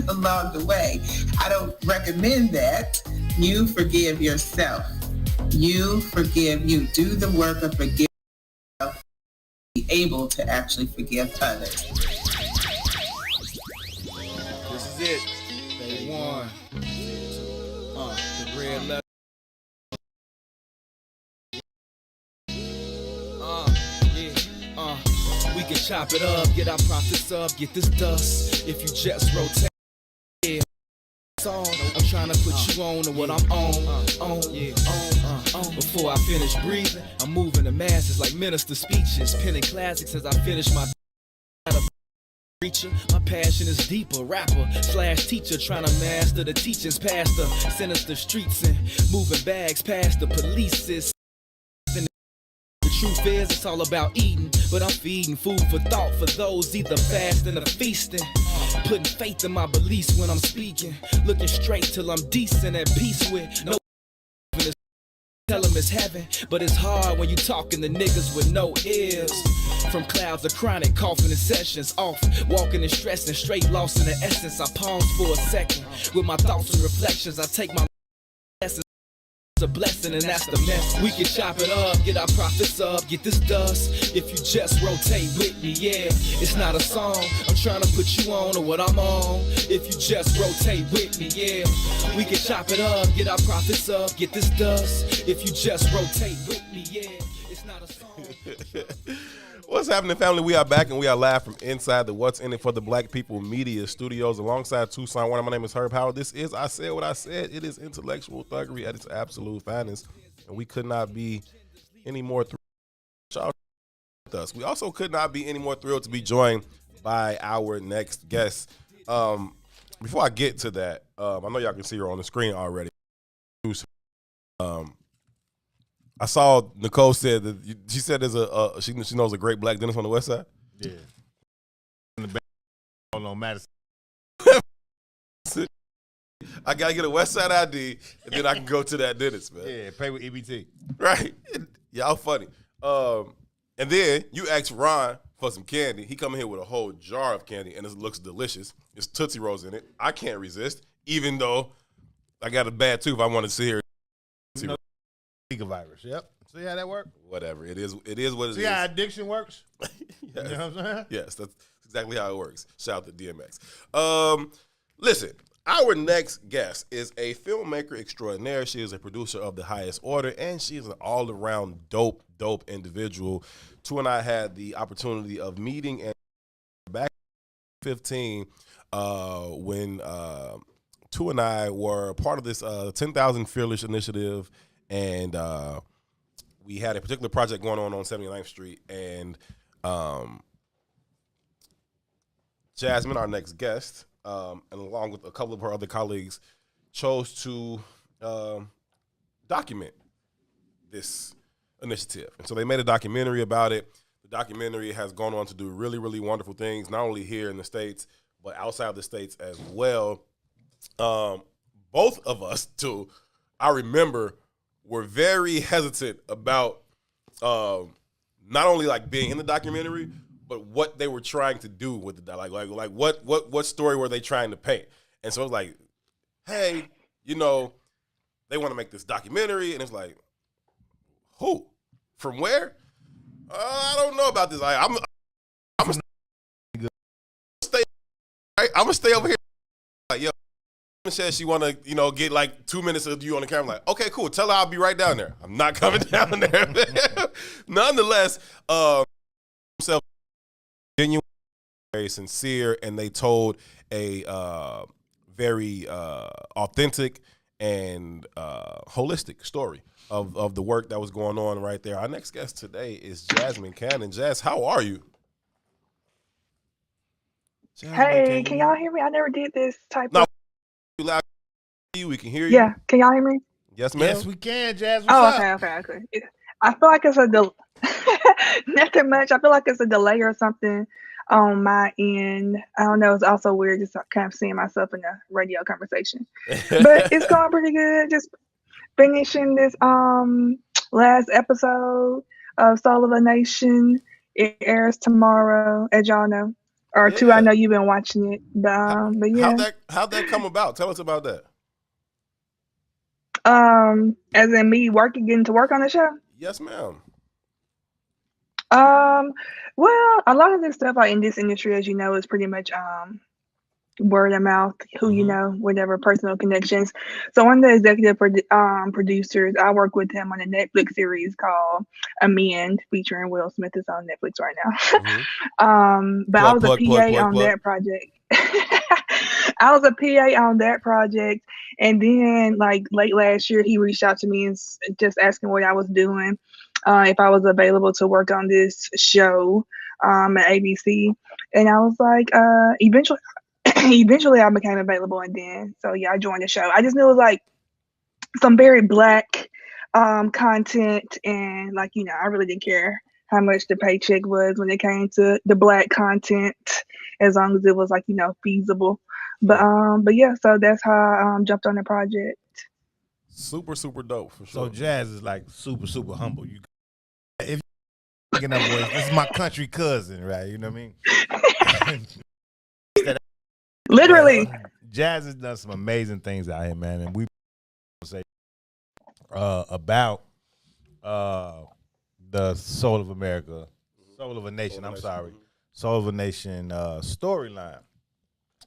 along the way. I don't recommend that. You forgive yourself. You forgive you. Do the work of forgiving yourself. Be able to actually forgive others. This is it. Day one. The red letter. We can chop it up, get our profits up, get this dust. If you just rotate, yeah. I'm trying to put you on to what I'm on. Before I finish breathing, I'm moving the masses like minister speeches, penning classics as I finish my preacher. My passion is deeper, rapper / teacher, trying to master the teachings past the sinister streets and moving bags past the police. The truth is, it's all about eating, but I'm feeding food for thought for those either fasting or feasting. Putting faith in my beliefs when I'm speaking, looking straight till I'm decent at peace with no. Tell them it's heaven, but it's hard when you talking to niggas with no ears. From clouds of chronic coughing and sessions off, walking and stressing, straight lost in the essence. I pause for a second with my thoughts and reflections. I take my lessons a blessing, and that's the mess. We can chop it up, get our profits up, get this dust. If you just rotate with me, yeah, it's not a song I'm trying to put you on or what I'm on. If you just rotate with me, yeah, we can chop it up, get our profits up, get this dust. If you just rotate with me, yeah, it's not a song. What's happening, family? We are back and we are live from inside the What's in It for the Black People Media Studios alongside Toussaint Werner. My name is Herb Howard. This is I Said What I Said. It is intellectual thuggery at its absolute finest. And we could not be any more thrilled with us. We also could not be any more thrilled to be joined by our next guest. Before I get to that, I know y'all can see her on the screen already. I saw Nicole said that she said there's she knows a great black dentist on the west side. Yeah. In the back on Madison. I gotta get a west side ID and then I can go to that dentist, man. Yeah, pay with EBT. Right. Y'all funny. And then you ask Ron for some candy. He come in here with a whole jar of candy and it looks delicious. There's Tootsie Rolls in it. I can't resist, even though I got a bad tooth. I want to see her. Virus. Yep. See how that works? Whatever. It is what it is. See how addiction works? Yes. You know what I'm saying? Yes, that's exactly how it works. Shout out to DMX. Listen, our next guest is a filmmaker extraordinaire. She is a producer of the highest order, and she is an all-around dope individual. Tu and I had the opportunity of meeting and back in 2015 when Tu and I were part of this 10,000 Fearless initiative. And we had a particular project going on 79th Street. And Jasmine, our next guest, and along with a couple of her other colleagues, chose to document this initiative. And so they made a documentary about it. The documentary has gone on to do really, really wonderful things, not only here in the States, but outside the States as well. Both of us, too, I remember, were very hesitant about not only like being in the documentary, but what they were trying to do with the like what story were they trying to paint? And so it was like, hey, you know, they want to make this documentary, and it's like, who, from where? I don't know about this. I'm gonna stay over here. Like, yo. Says she want to, you know, get like 2 minutes of you on the camera. Like, okay, cool. Tell her I'll be right down there. I'm not coming down there. Nonetheless, himself genuine, very sincere, and they told a very authentic and holistic story of the work that was going on right there. Our next guest today is Jasmine Cannon. Jazz, how are you? Jasmine, hey, can y'all hear me? I never did this type of. Loud, we can hear you. Yeah, can y'all hear me? Yes, ma'am. Yes, we can, Jazz. What's up? Okay. I feel like it's a nothing much. I feel like it's a delay or something on my end. I don't know. It's also weird just kind of seeing myself in a radio conversation, but it's going pretty good. Just finishing this last episode of Soul of a Nation. It airs tomorrow, as y'all know. Or two, I know you've been watching it, but yeah. How'd that come about? Tell us about that. As in me getting to work on the show? Yes, ma'am. Well, a lot of this stuff in this industry, as you know, is pretty much word of mouth, who you know, whatever, personal connections. So one of the executive producers, I work with him on a Netflix series called Amend, featuring Will Smith. Is on Netflix right now. But I was a PA on that project. I was a PA on that project, and then like late last year, he reached out to me and just asking what I was doing, if I was available to work on this show at ABC, and I was like, eventually I became available, and then I joined the show. I just knew it was like some very black content, and like, you know, I really didn't care how much the paycheck was when it came to the black content, as long as it was like, you know, feasible. But yeah, so that's how I jumped on the project. Super dope for sure. So Jazz is like super humble. If you're picking up voice, this is my country cousin, right? You know what I mean? Literally. Jazz has done some amazing things out here, man, and we say about the Soul of America, Soul of a Nation. I'm sorry, Soul of a Nation storyline,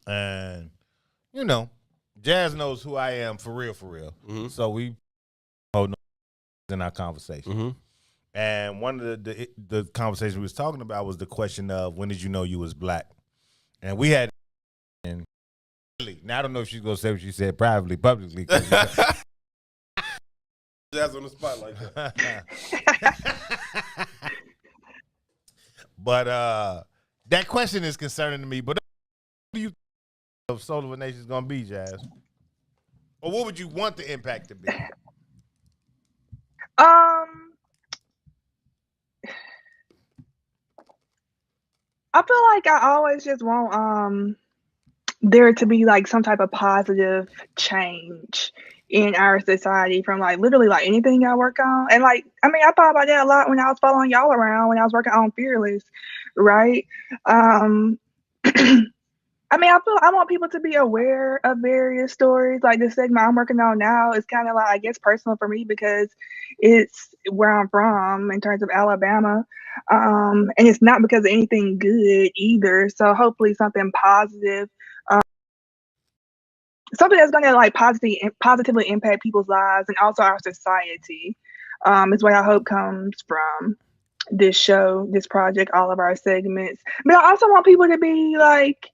and you know, Jazz knows who I am for real, So we hold no in our conversation. And one of the conversation we was talking about was the question of when did you know you was black, and we had. And now I don't know if she's gonna say what she said privately, publicly. Jazz on the spot like that. But that question is concerning to me. But what do you think of Soul of a Nation is gonna be, Jazz? Or what would you want the impact to be? I feel like I always just want there to be like some type of positive change in our society from like literally like anything I work on. And like, I mean, I thought about that a lot when I was following y'all around when I was working on Fearless, right? I mean, I want people to be aware of various stories. Like the segment I'm working on now is kind of like, I guess, personal for me because it's where I'm from in terms of Alabama. And it's not because of anything good either. So hopefully something positive, something that's going to like positively impact people's lives and also our society is what I hope comes from this show, this project, all of our segments. But I also want people to be like,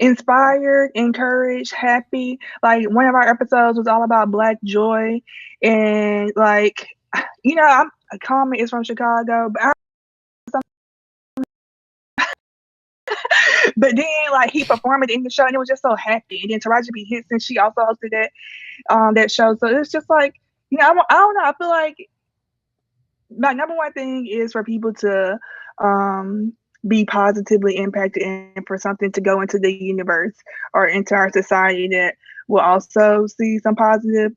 inspired, encouraged, happy. Like one of our episodes was all about Black joy, and like, you know, Common is from Chicago, but then like he performed it in the show, and it was just so happy. And then Taraji B. Henson, she also hosted that show, so it's just like, you know, I don't know. I feel like my number one thing is for people to be positively impacted and for something to go into the universe or into our society that will also see some positive.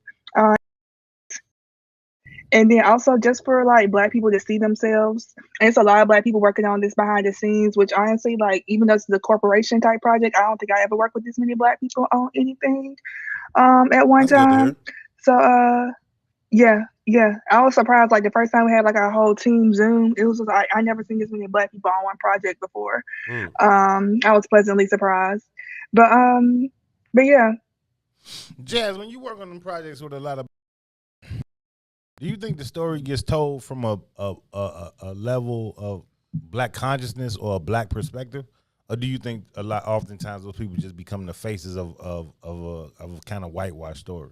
And then also just for like Black people to see themselves. And it's a lot of Black people working on this behind the scenes, which honestly, like, even though it's the corporation type project, I don't think I ever worked with this many Black people on anything at one time. So yeah. I was surprised, like the first time we had like our whole team Zoom, it was just like I never seen this many Black people on one project before. I was pleasantly surprised. But yeah. Jazz, when you work on them projects with a lot of, do you think the story gets told from a level of Black consciousness or a Black perspective? Or do you think oftentimes those people just become the faces of a kind of whitewash story?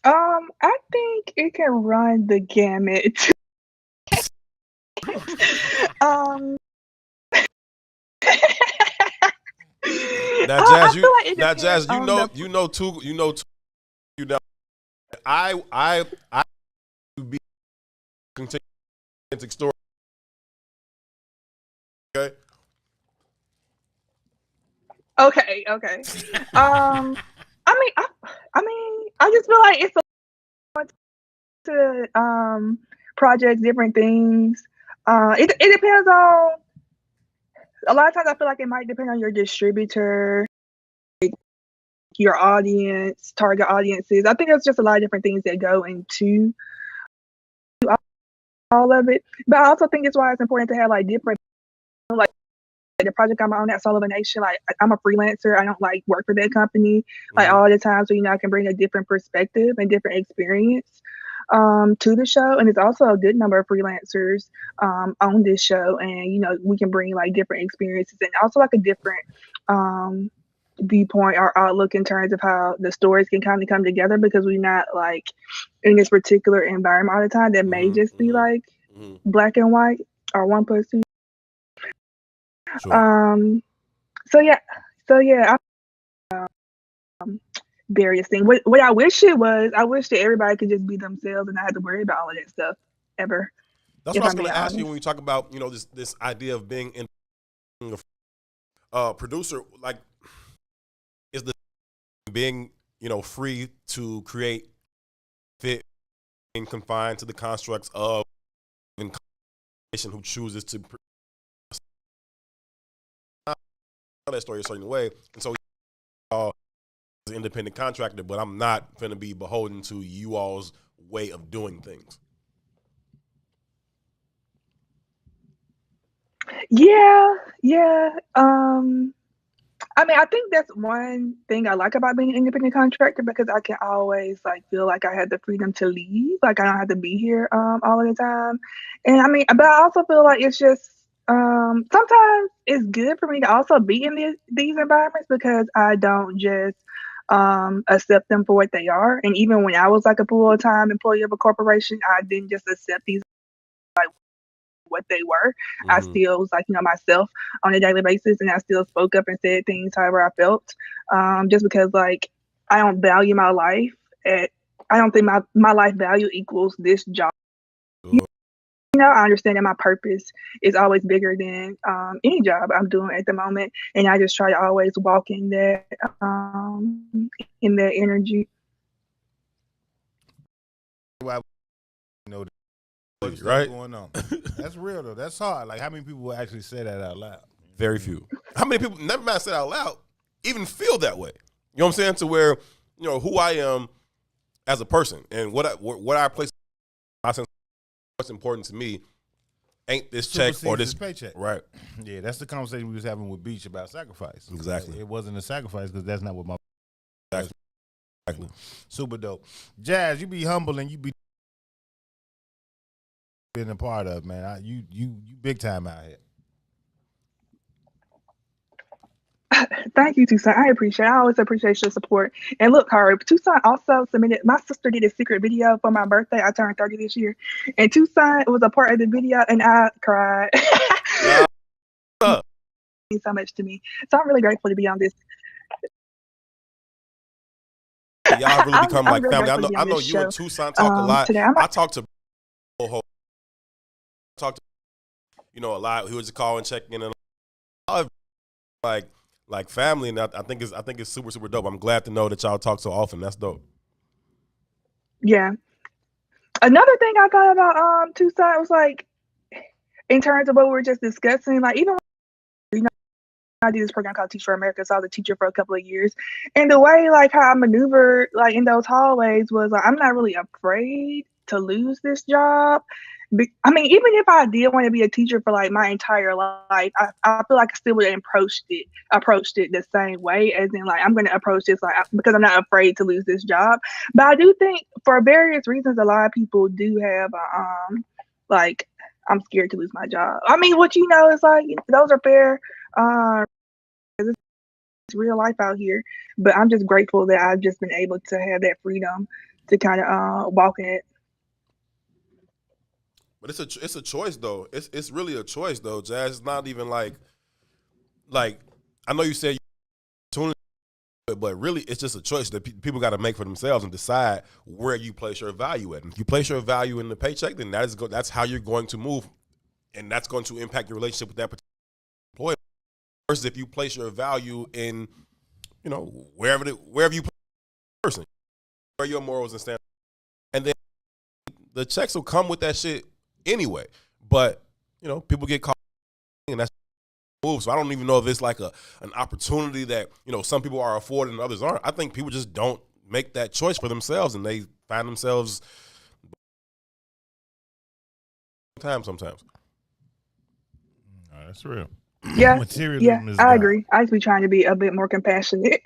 I think it can run the gamut. I be continue story. Okay. I just feel like it's to projects, different things. It depends on. A lot of times, I feel like it might depend on your distributor, your audience, target audiences. I think there's just a lot of different things that go into all of it. But I also think it's why it's important to have like different, like the project I'm on at Soul of a Nation. Like I'm a freelancer. I don't like work for that company like all the time. So I can bring a different perspective and different experience to the show. And it's also a good number of freelancers on this show, and we can bring like different experiences and also like a different viewpoint or outlook in terms of how the stories can kind of come together, because we're not like in this particular environment all the time that may just be like black and white or 1+2. Sure. So yeah, various things. What I wish I wish that everybody could just be themselves and not have to worry about all of that stuff ever. That's what I was going to ask you when you talk about this idea of being in a producer. Like, is the being free to create fit and confined to the constructs of who chooses to tell that story a certain way, and so an independent contractor, but I'm not going to be beholden to you all's way of doing things. Yeah. I mean, I think that's one thing I like about being an independent contractor, because I can always like feel like I have the freedom to leave. Like I don't have to be here all of the time. And I mean, but I also feel like it's just sometimes it's good for me to also be in these environments, because I don't just accept them for what they are. And even when I was like a full-time employee of a corporation, I didn't just accept these like what they were. I still was like, myself on a daily basis, and I still spoke up and said things however I felt. Just because like I don't value my life I don't think my life value equals this job. I understand that my purpose is always bigger than any job I'm doing at the moment, and I just try to always walk in that energy. What's right? going on? That's real though. That's hard. Like, how many people will actually say that out loud? Very few. How many people, never mind say out loud, even feel that way? You know what I'm saying? To where, who I am as a person and what I place, what's important to me ain't this check or this paycheck. Right. Yeah, that's the conversation we was having with Beach about sacrifice. Exactly. It wasn't a sacrifice because that's not what my Exactly. Super dope. Jazz, you be humble and you be been a part of, man. You big time out here. Thank you, Toussaint. I always appreciate your support. And look, Herb, Toussaint also submitted, my sister did a secret video for my birthday. I turned 30 this year. And Toussaint was a part of the video, and I cried. It means so much to me. So I'm really grateful to be on this. Y'all really become like really family. I know you and Toussaint talk a lot. I talk to a lot. He was just calling, checking in, and like family, and I think it's super, super dope. I'm glad to know that y'all talk so often. That's dope. Yeah. Another thing I thought about Toussaint was like, in terms of what we were just discussing, like even I did this program called Teach for America, so I was a teacher for a couple of years, and the way like how I maneuvered like in those hallways was like I'm not really afraid to lose this job. I mean, even if I did want to be a teacher for like my entire life, I feel like I still would have approached it the same way, as in like I'm going to approach this like because I'm not afraid to lose this job. But I do think for various reasons, a lot of people do have like I'm scared to lose my job. I mean, what is like those are fair. It's real life out here, but I'm just grateful that I've just been able to have that freedom to kind of walk in it. But it's a choice though. It's really a choice though, Jazz. It's not even like I know you said you but really it's just a choice that people got to make for themselves and decide where you place your value at. And if you place your value in the paycheck, then that's how you're going to move, and that's going to impact your relationship with that particular employer. Versus if you place your value in, wherever you place the person, where your morals and standards, and then the checks will come with that shit anyway. But people get caught, and that's move. So I don't even know if it's like an opportunity that some people are afforded and others aren't. I think people just don't make that choice for themselves, and they find themselves sometimes. That's real. Yeah, Materialism is I God. agree. I just be trying to be a bit more compassionate.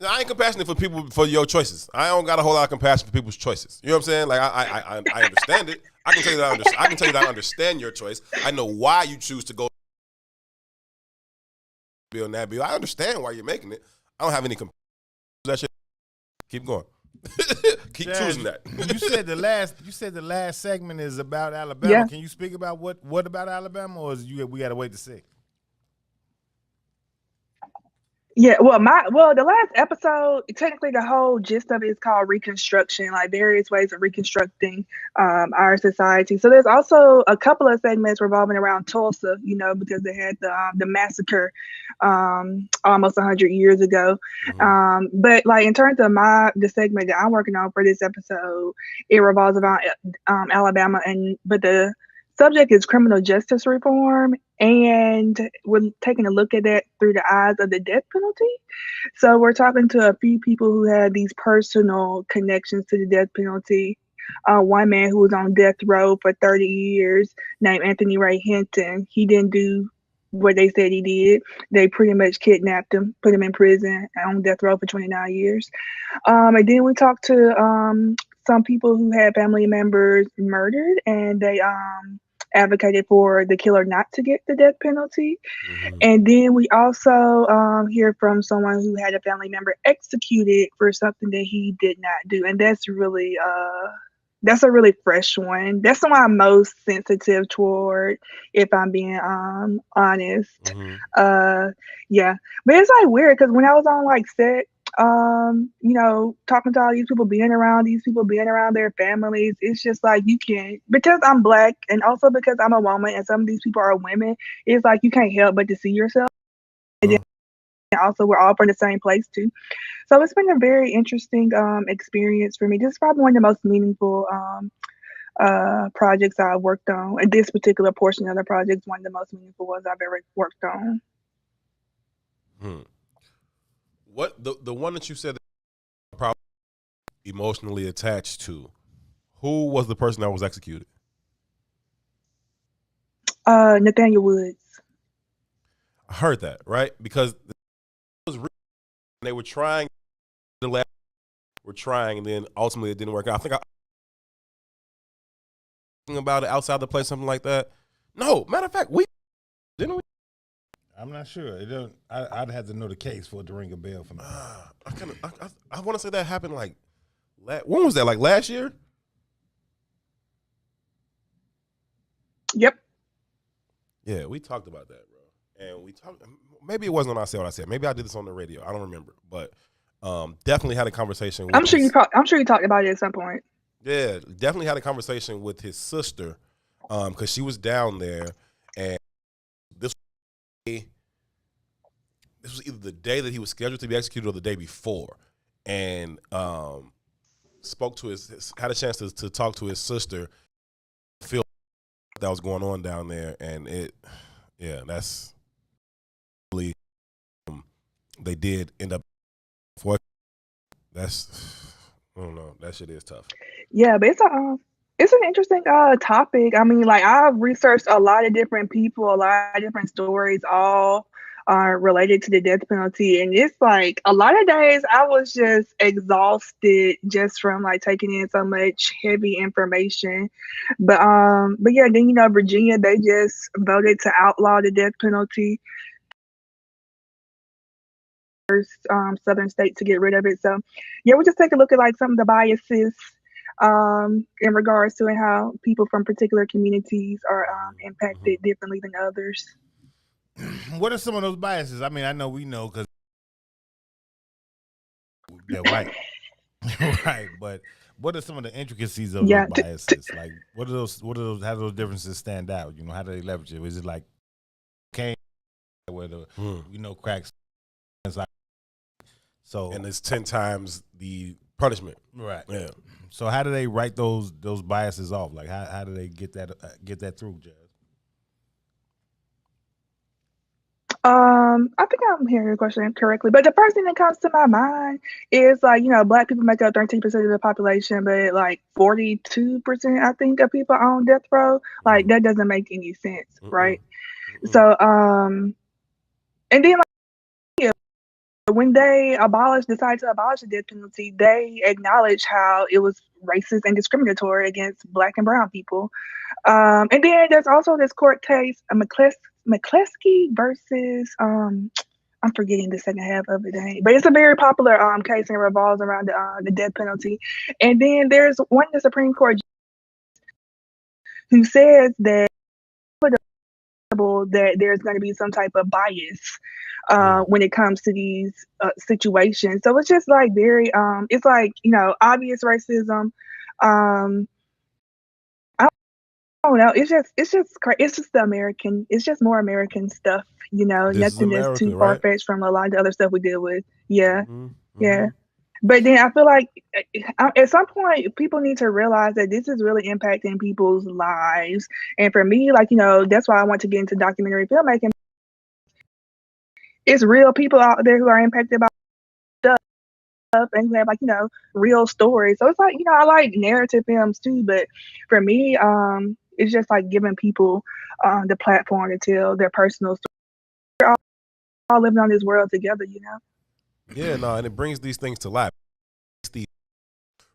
I ain't compassionate for your choices. I don't got a whole lot of compassion for people's choices. You know what I'm saying? Like I understand it. I can tell you that I understand your choice. I know why you choose to go bill that bill. I understand why you're making it. I don't have any compassion for that shit. Keep going. Keep Jazz, choosing that. You said the last segment is about Alabama. Yeah. Can you speak about what about Alabama, or we got to wait to see? Yeah, the last episode, technically the whole gist of it is called Reconstruction, like various ways of reconstructing our society. So there's also a couple of segments revolving around Tulsa, because they had the massacre almost 100 years ago. But like in terms of the segment that I'm working on for this episode, it revolves around Alabama, but the subject is criminal justice reform, and we're taking a look at that through the eyes of the death penalty. So we're talking to a few people who had these personal connections to the death penalty. One man who was on death row for 30 years named Anthony Ray Hinton. He didn't do what they said he did. They pretty much kidnapped him, put him in prison on death row for 29 years. And then we talked to some people who had family members murdered, and they advocated for the killer not to get the death penalty. And then we also hear from someone who had a family member executed for something that he did not do, and that's a really fresh one. That's the one I'm most sensitive toward, if I'm being honest. Yeah, but it's like weird because when I was on like set, talking to all these people, being around these people, being around their families, it's just like you can't, because I'm Black and also because I'm a woman and some of these people are women, it's like you can't help but to see yourself. And then also we're all from the same place too. So it's been a very interesting experience for me. This is probably one of the most meaningful projects I've worked on. And this particular portion of the project is one of the most meaningful ones I've ever worked on. What the one that you said that probably emotionally attached to? Who was the person that was executed? Nathaniel Woods. I heard that, right? Because they were trying and then ultimately it didn't work out. I think about it outside the place, something like that. No, matter of fact, didn't we? I'm not sure. I'd have to know the case for it to ring a bell for me. I want to say that happened like when was that? Like last year? Yep. Yeah, we talked about that, bro. And we talked. Maybe it wasn't on I Said What I Said. Maybe I did this on the radio. I don't remember, but definitely had a conversation with I'm sure you talked about it at some point. Yeah, definitely had a conversation with his sister because she was down there, and this was either the day that he was scheduled to be executed or the day before, and spoke to had a chance to talk to his sister, feel that was going on down there, and that's really they did end up for that's I don't know, that shit is tough. Yeah, but it's an interesting topic. I mean, like I've researched a lot of different people, a lot of different stories, all are related to the death penalty, and it's like a lot of days I was just exhausted just from like taking in so much heavy information. But yeah, then Virginia, they just voted to outlaw the death penalty. First southern state to get rid of it. So yeah, we'll just take a look at like some of the biases in regards to how people from particular communities are impacted differently than others. What are some of those biases? I mean, I know we know because they're white, right? But what are some of the intricacies of those biases? Like, what are those? How do those differences stand out? How do they leverage it? Is it like where the cracks? So and it's 10 times the punishment, right? Yeah. So how do they write those biases off? Like how do they get that through, Jazz? I think I'm hearing your question correctly, but the first thing that comes to my mind is like, Black people make up 13% of the population, but like 42%, I think, of people on death row. Like that doesn't make any sense, right? So, and then like, when they decided to abolish the death penalty, they acknowledged how it was racist and discriminatory against Black and brown people. And then there's also this court case, McCleskey versus I'm forgetting the second half of it, but it's a very popular case and it revolves around the death penalty. And then there's one of the Supreme Court who says that there's going to be some type of bias when it comes to these situations. So it's just like very it's like obvious racism. I don't know. It's just the American. It's just more American stuff. Nothing that's too far fetched from a lot of the other stuff we deal with. Yeah, yeah. But then I feel like at some point people need to realize that this is really impacting people's lives. And for me, like, that's why I want to get into documentary filmmaking. It's real people out there who are impacted by stuff and who have, like, real stories. So it's like, I like narrative films too, but for me, it's just like giving people the platform to tell their personal story. We're all living on this world together. Yeah, no, and it brings these things to life. These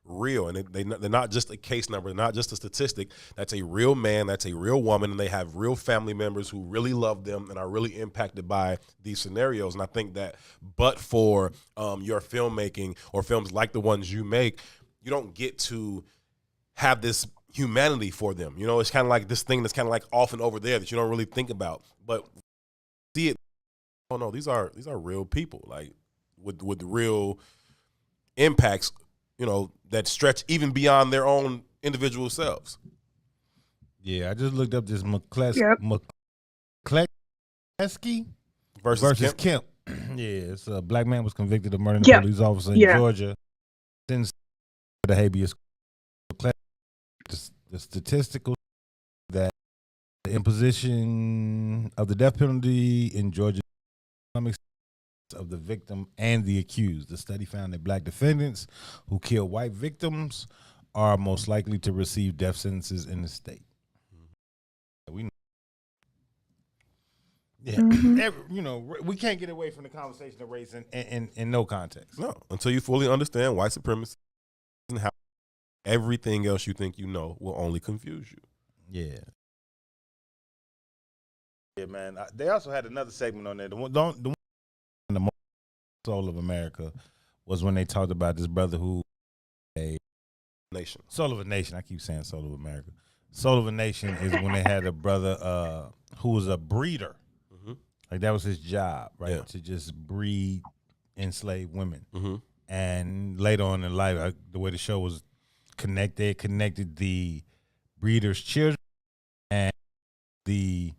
real, and they're not just a case number, they're not just a statistic. That's a real man, that's a real woman, and they have real family members who really love them and are really impacted by these scenarios. And I think that, but for your filmmaking or films like the ones you make, you don't get to have this humanity for them. It's kind of like this thing that's kind of like off and over there that you don't really think about, but see it. Oh no, these are real people, like with real impacts, that stretch even beyond their own individual selves. Yeah, I just looked up this McCleskey versus Kemp. Yeah, it's a black man was convicted of murdering a police officer in Georgia. Since the habeas, the statistical that the imposition of the death penalty in Georgia of the victim and the accused. The study found that black defendants who kill white victims are most likely to receive death sentences in the state. We know. Yeah, we can't get away from the conversation of race in no context. No, until you fully understand white supremacy and how everything else you think will only confuse you. Yeah. Yeah, man. They also had another segment on there. The one Soul of America was when they talked about this brother who a nation. Soul of a Nation. I keep saying Soul of America. Soul of a Nation is when they had a brother who was a breeder. Mm-hmm. Like that was his job, right? Yeah. To just breed enslaved women. Mm-hmm. And later on in life, the way the show was connected the breeder's children and the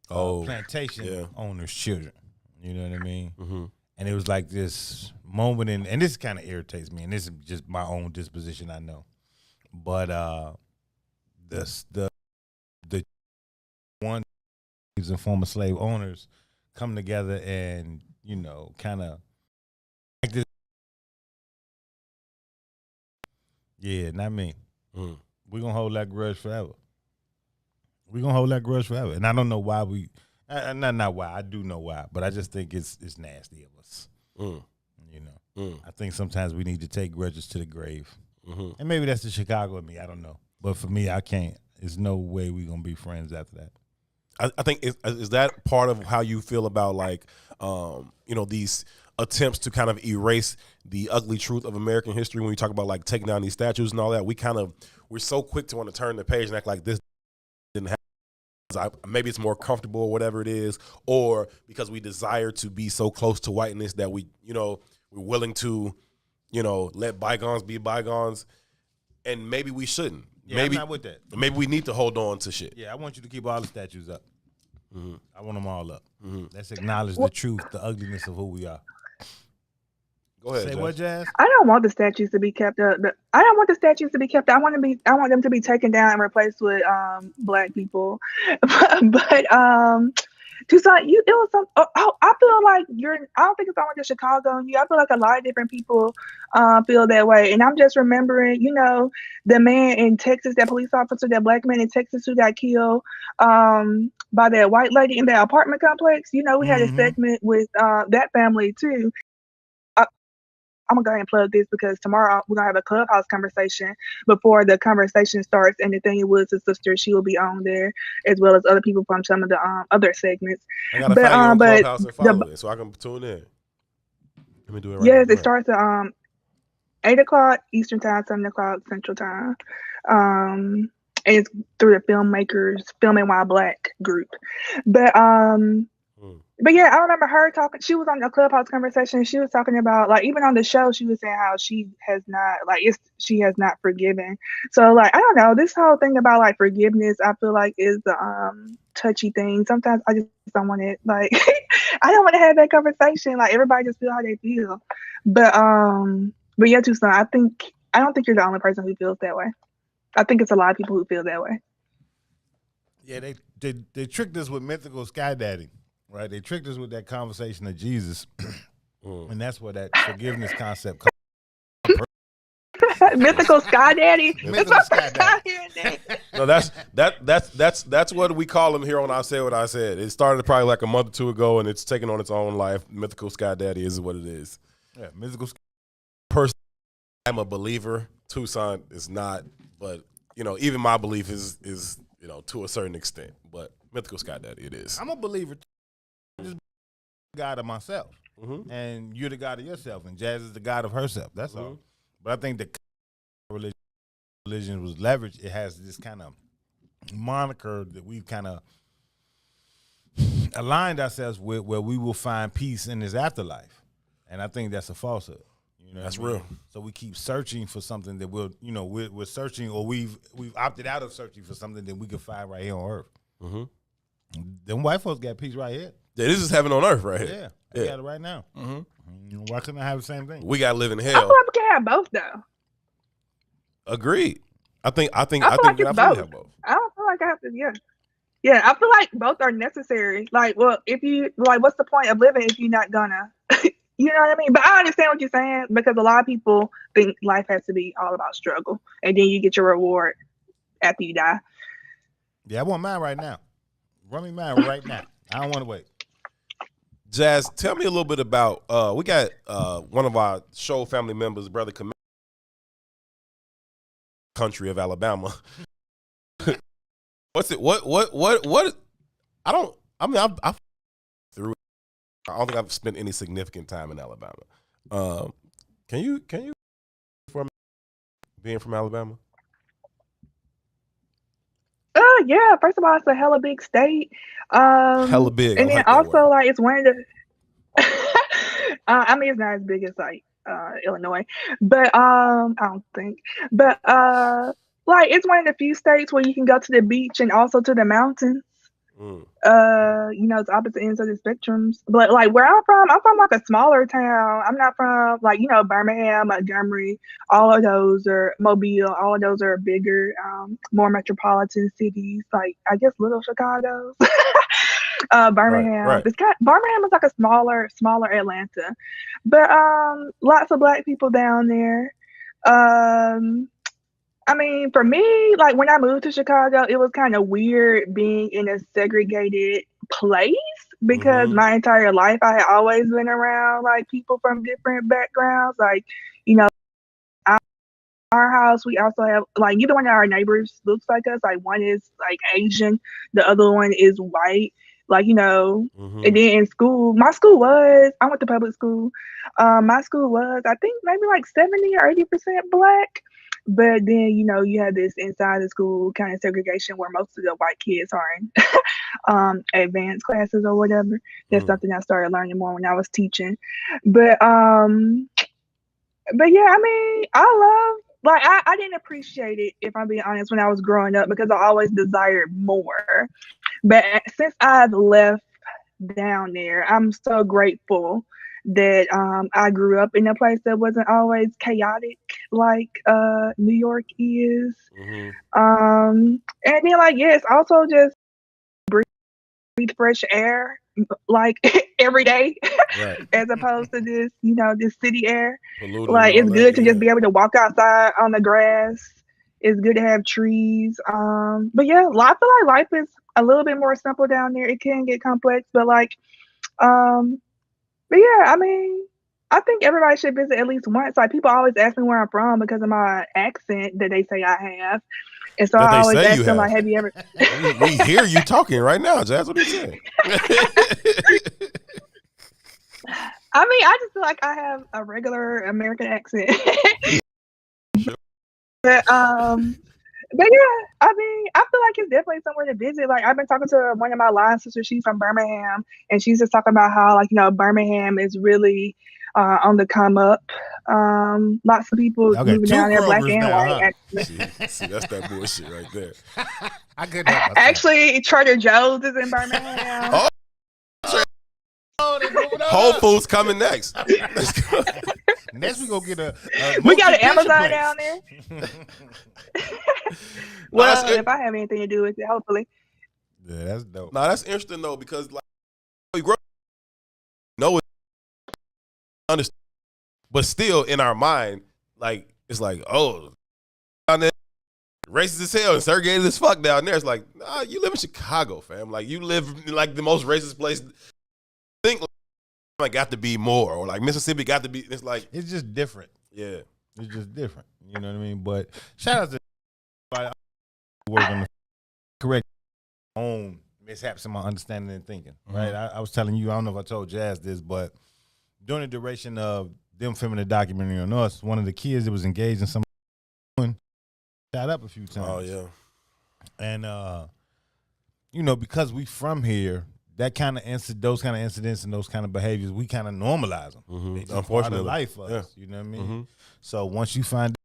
plantation owner's children. You know what I mean? Mm-hmm. And it was like this moment, and this kind of irritates me, and this is just my own disposition, I know. But the one and former slave owners come together and kind of like this. Yeah, not me. Mm. We're gonna hold that grudge forever. And I don't know why we. Not why. I do know why, but I just think it's nasty of us. Mm. I think sometimes we need to take grudges to the grave, mm-hmm. and maybe that's the Chicago in me. I don't know, but for me, I can't. There's no way we're gonna be friends after that. I think is that part of how you feel about like these attempts to kind of erase the ugly truth of American history when we talk about like taking down these statues and all that. We're so quick to want to turn the page and act like this didn't happen. Maybe it's more comfortable or whatever it is, or because we desire to be so close to whiteness that we're willing to, let bygones be bygones, and maybe we shouldn't. Yeah, maybe I'm not with that. Maybe we need to hold on to shit. Yeah, I want you to keep all the statues up. Mm-hmm. I want them all up. Mm-hmm. Let's acknowledge the truth, the ugliness of who we are. Go ahead. Say Jazz. what, Jazz? I don't want the statues to be kept up. I don't want the statues to be kept. I want them to be taken down and replaced with black people. but Toussaint, it was some. I feel like I don't think it's only just Chicago and you. I feel like a lot of different people feel that way. And I'm just remembering, the man in Texas, that police officer, that black man in Texas who got killed by that white lady in that apartment complex. We had a segment with that family too. I'm gonna go ahead and plug this because tomorrow we're gonna have a clubhouse conversation before the conversation starts, and Nathaniel Woods' sister, she will be on there as well as other people from some of the other segments. I gotta find you on Clubhouse and follow it so I can tune in. Let me do it right now. Yes, it starts at 8 o'clock Eastern time, 7 o'clock Central time. And it's through the filmmakers, Filming While Black group. But yeah, I remember her talking. She was on the clubhouse conversation. She was talking about, like, even on the show, she was saying how she has not forgiven. So, like, I don't know, this whole thing about like forgiveness, I feel like is the touchy thing. Sometimes I just don't want it. Like, I don't want to have that conversation. Like, everybody just feel how they feel. But But yeah, Tucson, I don't think you're the only person who feels that way. I think it's a lot of people who feel that way. Yeah, they tricked us with mythical skydaddy, right? They tricked us with that conversation of Jesus, and that's where that forgiveness concept comes. Mythical skydaddy. Mythical skydaddy. No, that's what we call him here on I Said What I Said. It started probably like a month or two ago, and it's taken on its own life. Mythical skydaddy is what it is. Yeah, mythical. Person, I'm a believer. Toussaint is not, but even my belief is to a certain extent. But mythical skydaddy, it is. I'm a believer. Just God of myself, and you're the God of yourself, and Jazz is the God of herself. That's all. But I think the religion was leveraged. It has this kind of moniker that we've kind of aligned ourselves with, where we will find peace in this afterlife, and I think that's a falsehood. That's real. So we keep searching for something that we're searching, or we've opted out of searching for something that we can find right here on Earth. Them white folks got peace right here. Yeah, this is heaven on earth right here. Yeah, they got it right now. Why couldn't I have the same thing? We got to live in I hell. feel like we can have both though. Agreed. I think like we it's have both. I don't feel like I have to. Yeah. I feel like both are necessary. Like, well, if you like, what's the point of living if you're not gonna? You know what I mean? But I understand what you're saying, because a lot of people think life has to be all about struggle, and then you get your reward after you die. Yeah, I want mine right now. Run me mine right now. I don't want to wait. Jazz, tell me a little bit about we got one of our show family members, brother country of Alabama. What's it? What? I through. I don't think I've spent any significant time in Alabama. Can you from being from Alabama? Yeah. First of all, it's a hella big state. Hella big. And then also like it's one of the. I mean, it's not as big as like Illinois, but I don't think. But like it's one of the few states where you can go to the beach and also to the mountains. It's opposite ends of the spectrums. But like where I'm from like a smaller town. I'm not from like Birmingham, Montgomery. All of those are Mobile. All of those are bigger, more metropolitan cities. Like I guess little Chicago. Birmingham. Right. Birmingham is like a smaller Atlanta, but lots of Black people down there. I mean, for me, like when I moved to Chicago, it was kind of weird being in a segregated place, because my entire life I had always been around like people from different backgrounds. Like, our house, we also have like neither one of our neighbors looks like us. Like one is like Asian, the other one is white. Like, and then in school, I went to public school. My school was, I think maybe like 70 or 80% Black. But then, you have this inside the school kind of segregation where most of the white kids are in advanced classes or whatever. That's something I started learning more when I was teaching. But yeah, I mean, I didn't appreciate it, if I'm being honest, when I was growing up, because I always desired more. But since I've left down there, I'm so grateful that I grew up in a place that wasn't always chaotic like New York is. And then like, yes, also just breathe fresh air like every day, right. As opposed to this, this city air. Polluted, like it's good to just be able to walk outside on the grass. It's good to have trees. But yeah, I feel like life is a little bit more simple down there. It can get complex, but like, but yeah, I mean, I think everybody should visit at least once. Like people always ask me where I'm from because of my accent that they say I have. And so I always ask them, like, have you ever... we hear you talking right now, Jazz. What are you saying? I mean, I just feel like I have a regular American accent. But yeah, I mean, I feel like it's definitely somewhere to visit. Like I've been talking to one of my line sisters. She's from Birmingham, and she's just talking about how, like, Birmingham is really on the come up. Lots of people moving down there, Black and white. See, that's that bullshit right there. I couldn't help myself. Actually, Trader Joe's is in Birmingham. Whole Foods coming next. Next we go get a We got an multi-picture Amazon place. down there. No, Well, that's it. if I have anything to do with it, hopefully. Yeah, that's dope. No, that's interesting though, because like we grow know it, understand, but still in our mind, like it's like, oh, down there, racist as hell and segregated as fuck down there. It's like, nah, you live in Chicago, fam. Like you live in like the most racist place. Think like got to be more, or like Mississippi got to be. It's like It's just different. yeah. It's just different. You know what I mean? But shout out to everybody working on the correct own mishaps in my understanding and thinking. Right? I was telling you, I don't know if I told Jazz this, but during the duration of them filming the documentary on us, one of the kids that was engaged in some shot up a few times. Oh yeah. And you know, because we from here, that kind of those kind of incidents and those kind of behaviors, we kind of normalize them. It's just part of Unfortunately. life for Yeah. us. You know what I mean? So once you find out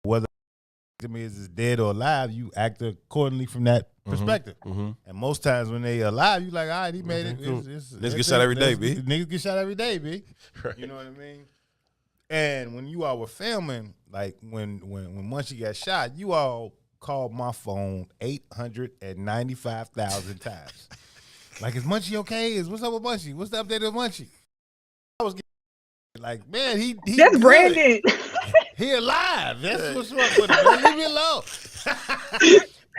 whether the victim is dead or alive, you act accordingly from that perspective. And most times when they alive, you like, all right, he made it. Niggas get shot every day, B. Niggas get shot every day, B. You know what I mean? And when you all were filming, like when Munchie got shot, you all called my phone 895,000 times. Like, is Munchie okay? What's up with Munchie? What's the update with Munchie? I was getting like, man, he That's good. Brandon. He alive. That's what's up with him. Man. Leave me alone.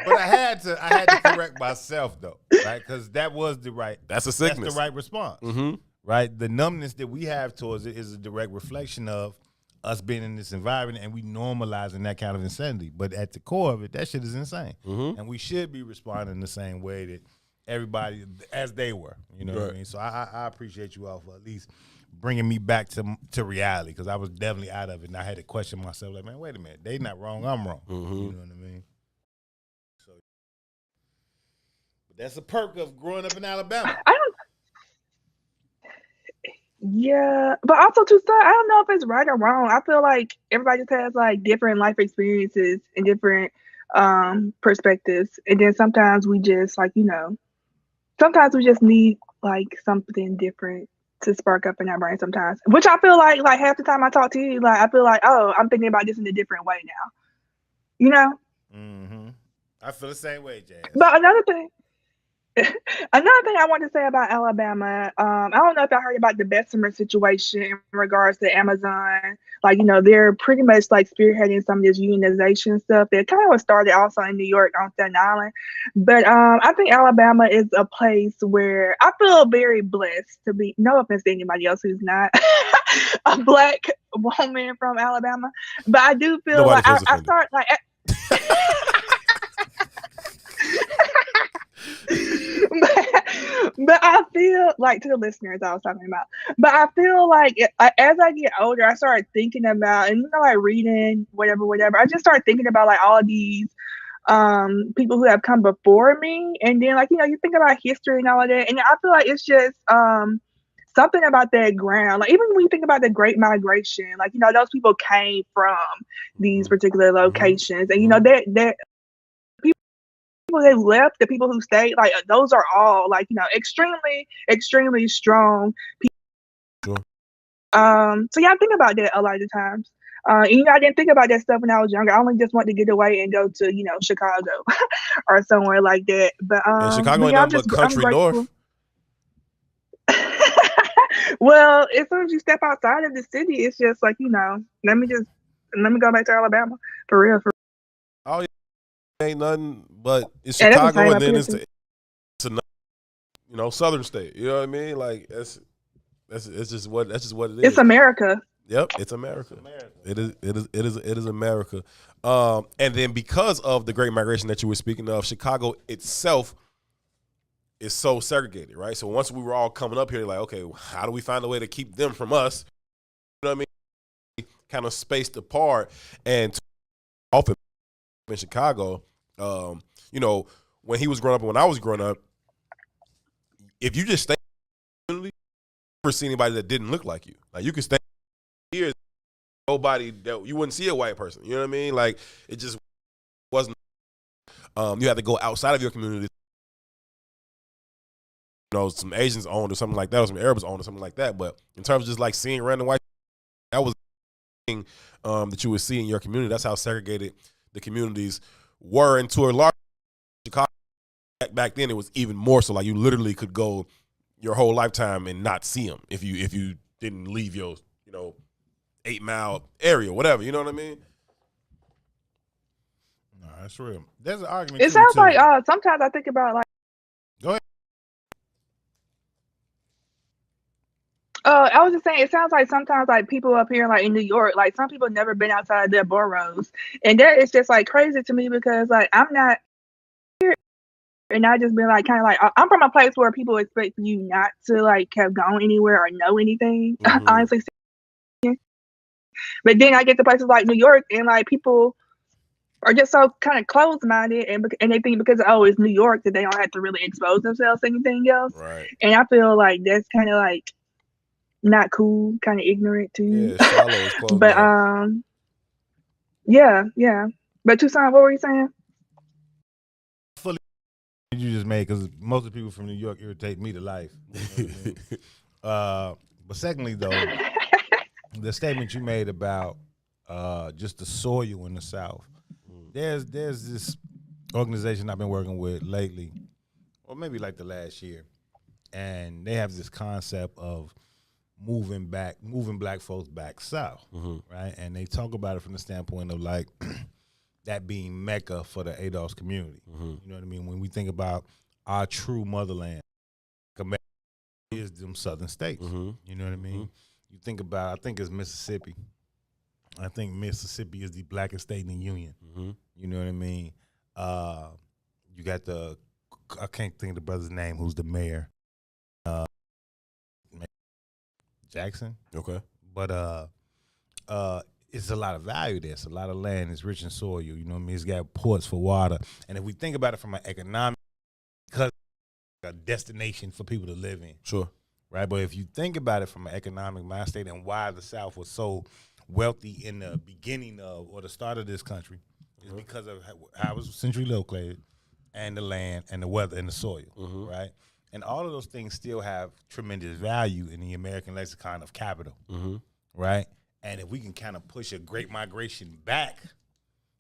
But I had to correct myself though, right? Because that was the right. That's a sickness. That's the right response, right? The numbness that we have towards it is a direct reflection of us being in this environment and we normalizing that kind of insanity. But at the core of it, that shit is insane, and we should be responding the same way that everybody as they were. You know what I mean? So I appreciate you all for at least bringing me back to reality, because I was definitely out of it and I had to question myself like, man, wait a minute, they not wrong, I'm wrong. You know what I mean? So, but that's a perk of growing up in Alabama. Yeah, but also too, I don't know if it's right or wrong. I feel like everybody just has like different life experiences and different perspectives, and then sometimes we just like, you know, sometimes we just need like something different to spark up in our brain sometimes, which I feel like half the time I talk to you, like I feel like, oh, I'm thinking about this in a different way now, you know. I feel the same way, Jazz. But another thing I want to say about Alabama, I don't know if I heard about the Bessemer situation in regards to Amazon. Like, you know, they're pretty much like spearheading some of this unionization stuff that kind of started also in New York on Staten Island. But I think Alabama is a place where I feel very blessed to be, no offense to anybody else who's not a black woman from Alabama, but I do feel Nobody like feels I start like but I feel like, to the listeners I was talking about, but I feel like as I get older, I started thinking about, and you know, like reading whatever, I just started thinking about like all of these people who have come before me, and then like, you know, you think about history and all of that, and I feel like it's just something about that ground. Like even when you think about the Great Migration, like, you know, those people came from these particular locations, and you know that people that left, the people who stayed, like those are all like, you know, extremely strong people. So yeah, I think about that a lot of the times. And, you know, I didn't think about that stuff when I was younger. I only just wanted to get away and go to, you know, Chicago or somewhere like that. But Chicago ain't nothing but country north. Well, as soon as you step outside of the city, it's just like, you know, let me go back to Alabama for real. Oh yeah. Ain't nothing but it's Yeah, that's Chicago, the and then same it's another, you know, southern state. You know what I mean? Like that's just what it is. It's America. Yep, it's America. It is America. And then because of the Great Migration that you were speaking of, Chicago itself is so segregated, right? So once we were all coming up here, like, okay, how do we find a way to keep them from us? You know what I mean? Kind of spaced apart, and often in Chicago, you know, when he was growing up and when I was growing up, if you just stay in the community, you never see anybody that didn't look like you. Like you could stay here, nobody that you wouldn't see a white person. You know what I mean? Like it just wasn't. You had to go outside of your community. You know, some Asians owned or something like that, or some Arabs owned or something like that. But in terms of just like seeing random white, that was that you would see in your community. That's how segregated the communities were, and to a large Chicago back then it was even more so. Like you literally could go your whole lifetime and not see them if you didn't leave your 8 mile area, whatever. You know what I mean? No, that's real. There's an argument. It sounds like sometimes I think about like. Go ahead. I was just saying, it sounds like sometimes like people up here, like in New York, like some people never been outside their boroughs, and that is just like crazy to me because like I'm not here, and I just been like kind of like I'm from a place where people expect you not to like have gone anywhere or know anything, honestly. But then I get to places like New York, and like people are just so kind of closed-minded, and they think because it's New York that they don't have to really expose themselves to anything else. Right. And I feel like that's kind of like not cool, kind of ignorant too. Yeah, shallow is close. But yeah. But Toussaint, what were you saying? Fully, you just made because most of the people from New York irritate me to life. You know what I mean? But secondly, though, the statement you made about just the soil in the South. There's this organization I've been working with lately, or maybe like the last year, and they have this concept of moving black folks back south, right? And they talk about it from the standpoint of like that being Mecca for the ADOS community. You know what I mean? When we think about our true motherland, America is them southern states. You know what I mean? You think about, I think it's Mississippi. I think Mississippi is the blackest state in the union. You know what I mean? You got I can't think of the brother's name who's the mayor. Jackson. Okay. But it's a lot of value there. It's a lot of land. It's rich in soil. You know what I mean? It's got ports for water. And if we think about it from an economic, because it's a destination for people to live in. Sure. Right? But if you think about it from an economic mind state and why the South was so wealthy in the beginning of or the start of this country, is because of how it was centrally located and the land and the weather and the soil, right? And all of those things still have tremendous value in the American lexicon of capital, right? And if we can kind of push a great migration back,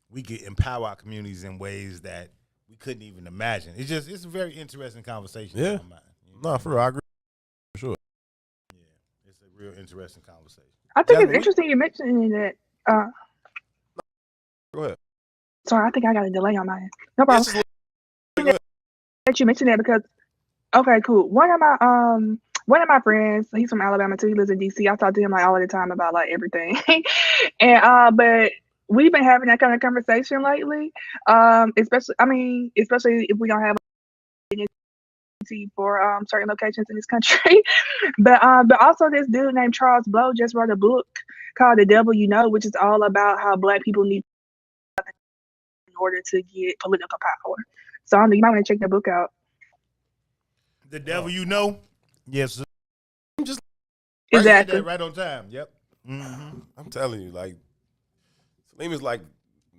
we could empower our communities in ways that we couldn't even imagine. It's a very interesting conversation. Yeah. In my mind, No, for real, I agree. For sure. Yeah, it's a real interesting conversation. I think it's interesting you mentioning that. Go ahead. Sorry, I think I got a delay on my end. No problem. That you mentioned that because, okay, cool. One of my friends, he's from Alabama too. He lives in DC. I talk to him like all the time about like everything, and but we've been having that kind of conversation lately. Especially if we don't have for certain locations in this country, but also this dude named Charles Blow just wrote a book called The Devil You Know, which is all about how Black people need in order to get political power. So you might want to check the book out. The Devil You Know? Yes. Just exactly right on time. Yep. I'm telling you, like Salim is like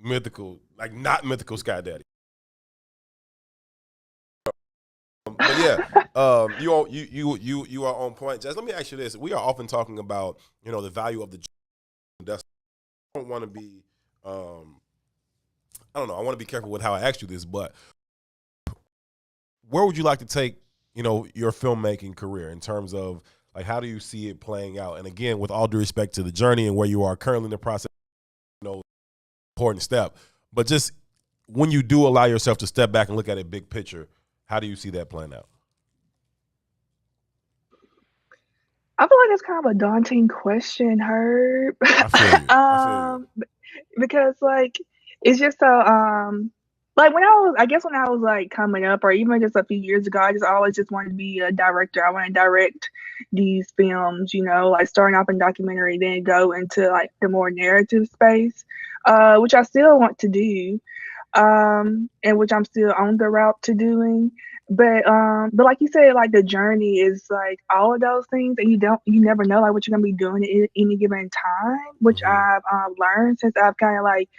mythical, like not mythical Sky Daddy. But yeah, you are on point, Jess. Let me ask you this: we are often talking about the value of the. I don't want to be, I don't know. I want to be careful with how I ask you this, but where would you like to take your filmmaking career in terms of like how do you see it playing out? And again, with all due respect to the journey and where you are currently in the process, important step. But just when you do allow yourself to step back and look at it big picture, how do you see that playing out? I feel like that's kind of a daunting question, Herb. I feel you. Because like it's just so like when I was like coming up, or even just a few years ago, I just always just wanted to be a director. I want to direct these films, like starting off in documentary, then go into like the more narrative space, which I still want to do. And which I'm still on the route to doing. But like you said, like the journey is like all of those things, and you never know like what you're gonna be doing at any given time, which I've learned since I've kind of like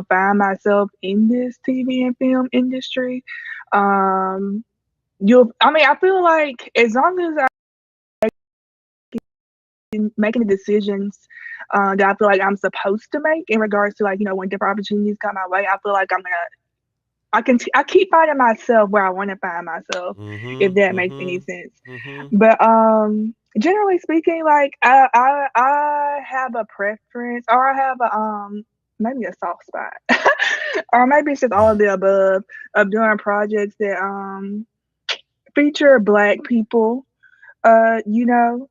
found myself in this TV and film industry. I feel like as long as I making the decisions that I feel like I'm supposed to make in regards to, like, you know, when different opportunities come my way. I feel like I keep finding myself where I want to find myself, if that makes any sense. But generally speaking, like I have a preference, or I have a maybe a soft spot, or maybe it's just all of the above, of doing projects that feature Black people. You know,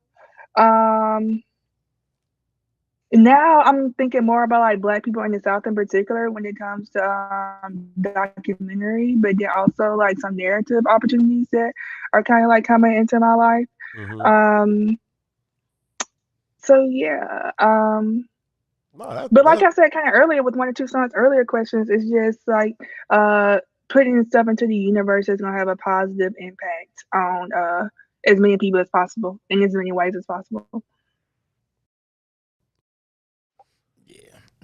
now I'm thinking more about like Black people in the South in particular when it comes to documentary, but then also like some narrative opportunities that are kind of like coming into my life. So yeah. But like I said kind of earlier with one or two songs earlier questions, it's just like putting stuff into the universe is gonna have a positive impact on as many people as possible in as many ways as possible.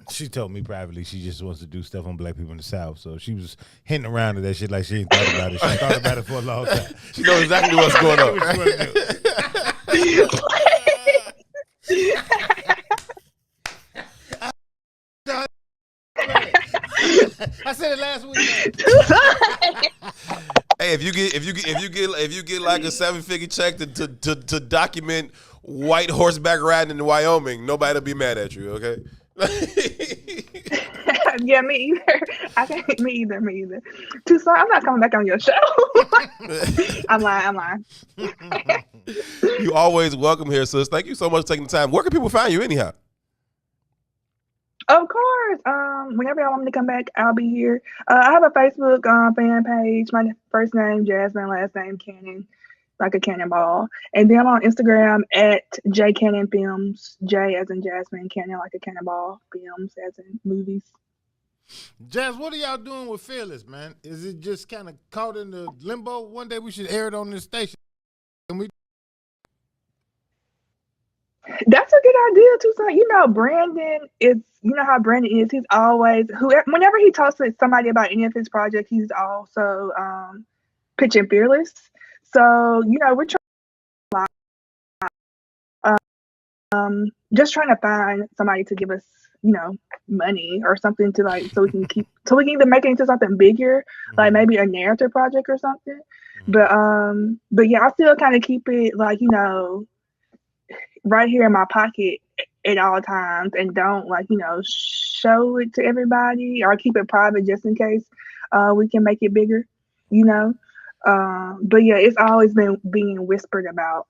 She told me privately she just wants to do stuff on Black people in the South. So she was hinting around to that shit like she ain't thought about it. She thought about it for a long time. She knows exactly what's going on. I said it last week. Hey, if you get like a 7-figure check to document white horseback riding in Wyoming, nobody'll be mad at you, okay? Yeah, me either. Me either. Toussaint, I'm not coming back on your show. I'm lying. You always welcome here, sis. Thank you so much for taking the time. Where can people find you anyhow? Of course. Whenever y'all want me to come back, I'll be here. I have a Facebook fan page. My first name Jasmine, last name Cannon, like a cannonball. And then I'm on Instagram at JCannonFilms. J as in Jasmine, Cannon like a cannonball, films as in movies. Jazz, what are y'all doing with Fearless, man? Is it just kind of caught in the limbo? One day we should air it on this station. That's a good idea, Toussaint. You know, Brandon is, you know how Brandon is. He's always, whenever he talks to somebody about any of his projects, he's also pitching Fearless. So, you know, we're just trying to find somebody to give us, you know, money or something to like, so we can either make it into something bigger, like maybe a narrative project or something. But yeah, I still kind of keep it like, you know, right here in my pocket at all times, and don't like, you know, show it to everybody or keep it private just in case we can make it bigger, you know. But yeah, it's always been being whispered about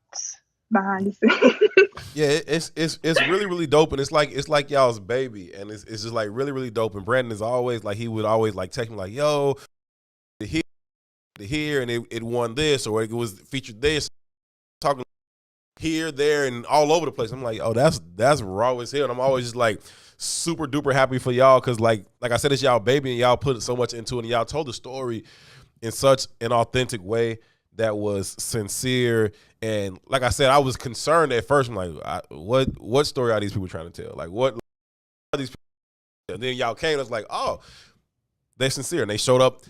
behind the scenes. Yeah, it's really, really dope, and it's like y'all's baby, and it's just like really, really dope. And Brandon is always like, he would always like text me like, yo, the here, and it won this, or it was featured this, talking here, there, and all over the place. I'm like, oh, that's raw as hell. And I'm always just like super duper happy for y'all, because like I said, it's y'all baby, and y'all put so much into it, and y'all told the story in such an authentic way that was sincere. And like I said, I was concerned at first. I'm like, what story are these people trying to tell? Like, what are these people? And then y'all came, and it's like, oh, they're sincere, and they showed up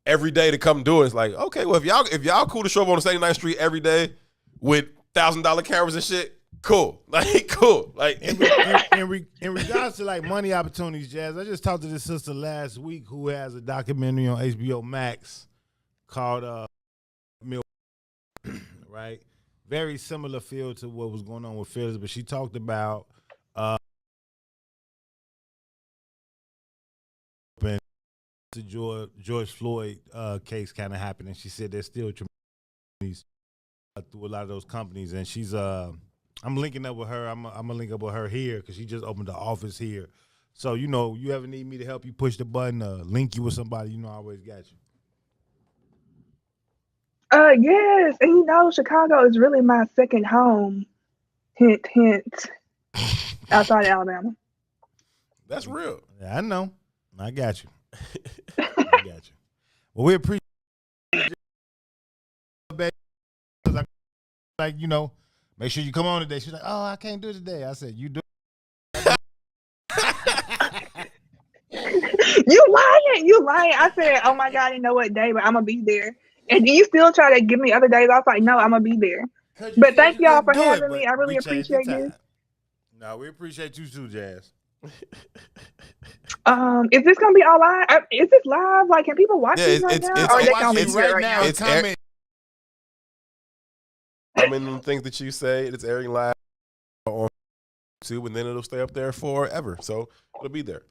every day to come do it. It's like, okay, well, if y'all cool to show up on 79th Street every day with $1,000 cameras and shit, cool. Like, cool. Like, in regards to like money opportunities, Jazz, I just talked to this sister last week who has a documentary on HBO Max called right? Very similar feel to what was going on with Fearless, but she talked about the George Floyd case kind of happened, and she said there's still tremendous through a lot of those companies, and she's I'm linking up with her. I'm gonna link up with her here because she just opened the office here. So, you know, you ever need me to help you push the button, link you with somebody, you know, I always got you. Yes, and you know, Chicago is really my second home. Hint, hint. Outside of Alabama. That's real. Yeah, I know. I got you. I got you. Well, we appreciate it. Like, you know, make sure you come on today. She's like, oh, I can't do it today. I said, you do. You lying. I said, oh my God, I didn't know what day, but I'm gonna be there. And then you still try to give me other days. I was like, no, I'm gonna be there. But thank y'all for having me. I really appreciate this. No, we appreciate you too, Jazz. Is this gonna be all live? Is this live? Like, can people watch this right now? Or they can it's right now. It's comment. I mean, the things that you say, it's airing live on YouTube, and then it'll stay up there forever. So it'll be there.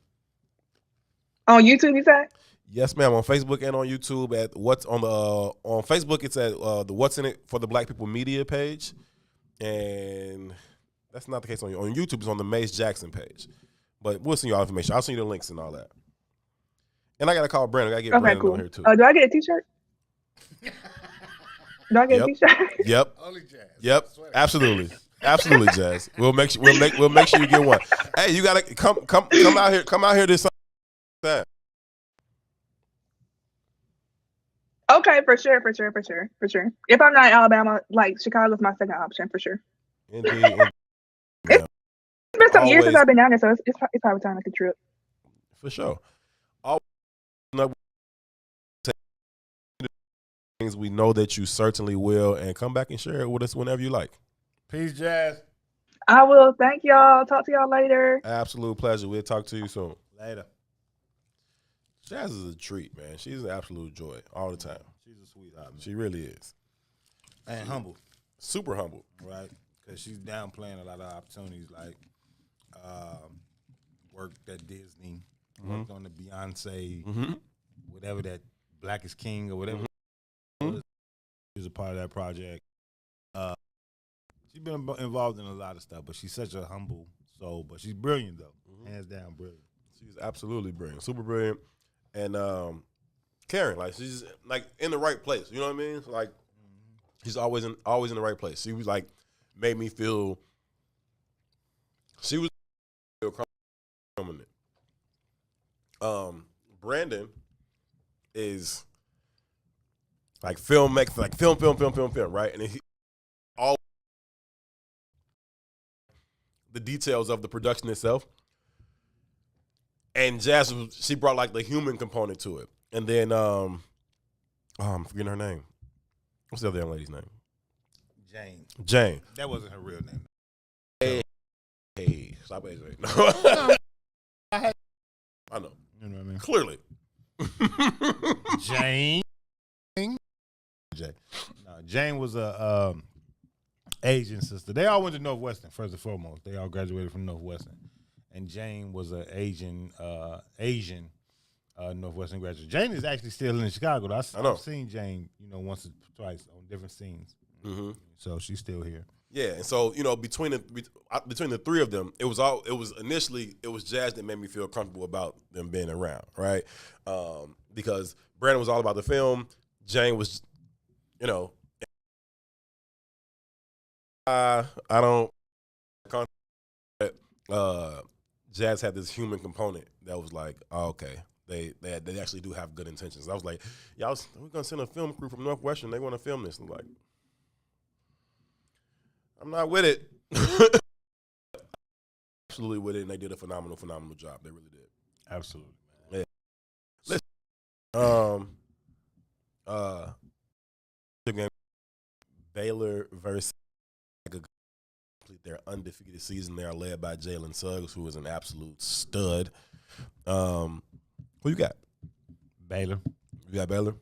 On YouTube, you said? Yes, ma'am. On Facebook and on YouTube. On Facebook, it's at the What's in It for the Black People Media page, and that's not the case on YouTube. It's on the Mace Jackson page. But we'll send you all information. I'll send you the links and all that. And I got to call Brandon. I got to get Brandon on here too. Do I get a T-shirt? Do I get a T-shirt? Yep. Only Jazz. Yep. Absolutely. Absolutely, Jazz. We'll make sure you get one. Hey, you gotta come out here. Come out here this time. Okay, for sure. If I'm not in Alabama, like Chicago's my second option for sure. Indeed. It's been some years since I've been down there, so it's probably time to take a trip. For sure. Things we know that you certainly will, and come back and share it with us whenever you like. Peace, Jazz. I will. Thank y'all. Talk to y'all later. Absolute pleasure. We'll talk to you soon. Later. Jazz is a treat, man. She's an absolute joy all the time. She's a sweetheart. She really is. And humble. Super humble. Right? Because she's downplaying a lot of opportunities, like worked at Disney, worked on the Beyonce, whatever that Black is King or whatever. She was a part of that project. She's been involved in a lot of stuff, but she's such a humble soul. But she's brilliant, though. Hands down, brilliant. She's absolutely brilliant. Super brilliant. And caring. Like, she's like in the right place. You know what I mean? Like, she's always in the right place. She was like, made me feel, she was prominent. Brandon is like filmmaker, like film, right? And he all the details of the production itself. And Jazz, she brought like the human component to it. And then, I'm forgetting her name. What's the other young lady's name? Jane. That wasn't her real name. Hey, stop it. No. I know. You know what I mean? Clearly. Jane. No, Jane was a Asian sister. They all went to Northwestern, first and foremost. They all graduated from Northwestern. And Jane was an Asian Northwestern graduate. Jane is actually still in Chicago. I've seen Jane, once or twice on different scenes. Mm-hmm. So she's still here. Yeah, and so between the three of them, it was initially Jazz that made me feel comfortable about them being around, right? Because Brandon was all about the film. Jane was, I don't. Jazz had this human component that was like, oh, okay, they actually do have good intentions. I was like, we're gonna send a film crew from Northwestern. They want to film this. And I'm like, I'm not with it. Absolutely with it, and they did a phenomenal job. They really did. Absolutely, man. Yeah. Listen, Baylor versus complete their undefeated season. They are led by Jalen Suggs, who is an absolute stud. Who you got? Baylor. You got Baylor?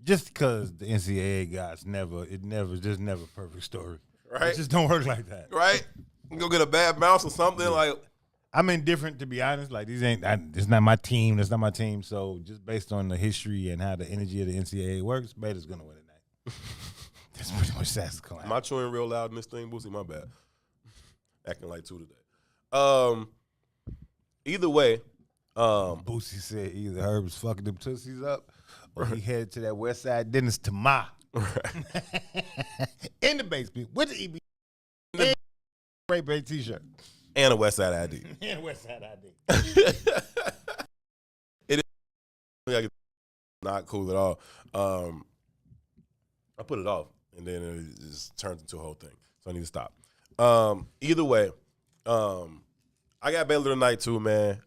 Just because the NCAA guys never a perfect story. Right? It just don't work like that. Right? You go get a bad bounce or something like. I'm indifferent, to be honest. Like, it's not my team. That's not my team. So just based on the history and how the energy of the NCAA works, Baylor's gonna win tonight. That's pretty much that's the Am I chewing real loud in this thing, Boosie? My bad. Acting like two today. Either way, Boosie said either Herb was fucking them tussies up or he headed to that West Side Dennis tomorrow. Right. In the basement with the EB. Ray t-shirt. And a West Side ID. And a West Side ID. It is not cool at all. I put it off, and then it just turns into a whole thing. So I need to stop. Either way, I got Baylor tonight too, man.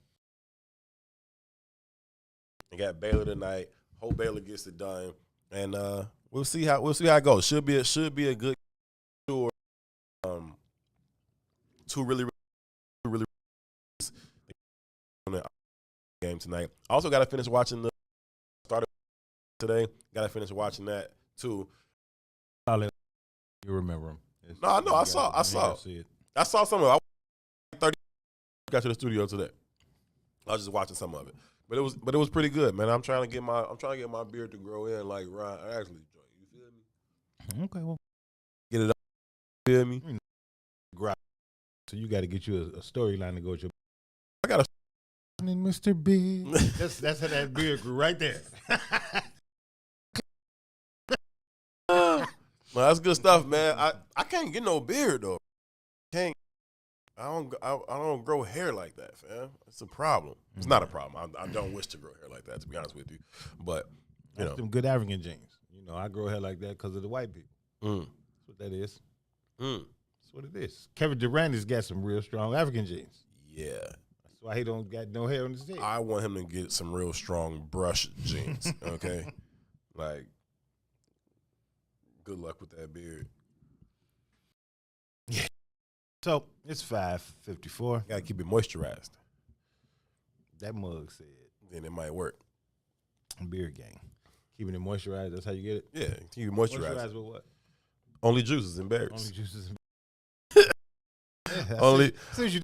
I got Baylor tonight. Hope Baylor gets it done, and we'll see how it goes. Should be a good sure two really on the game tonight. I also got to finish watching the started today. Got to finish watching that too. You remember him? No, I know. I saw some of it. I 30 got to the studio today. I was just watching some of it, but it was pretty good, man. I'm trying to get my beard to grow in like Ryan Ashley's joint. You feel me? Okay, well, Get it up. You feel me? So you got to get you a storyline to go with your. I got a. Mr. B. that's how that beard grew right there. Well, that's good stuff, man. I can't get no beard though. I don't grow hair like that, fam. It's a problem. It's not a problem. I don't wish to grow hair like that, to be honest with you. But you know, them good African genes. You know, I grow hair like that because of the white people. That's what that is. That's what it is. Kevin Durant has got some real strong African genes. Yeah. That's why he don't got no hair on his head. I want him to get some real strong brush genes. Okay, like good luck with that beard. Yeah. So it's 5:54. Gotta keep it moisturized. That mug said. Then it might work. Beard gang. Keeping it moisturized. That's how you get it. Yeah, keep it moisturized. Moisturized with what? Only juices and berries. Only juices. Only you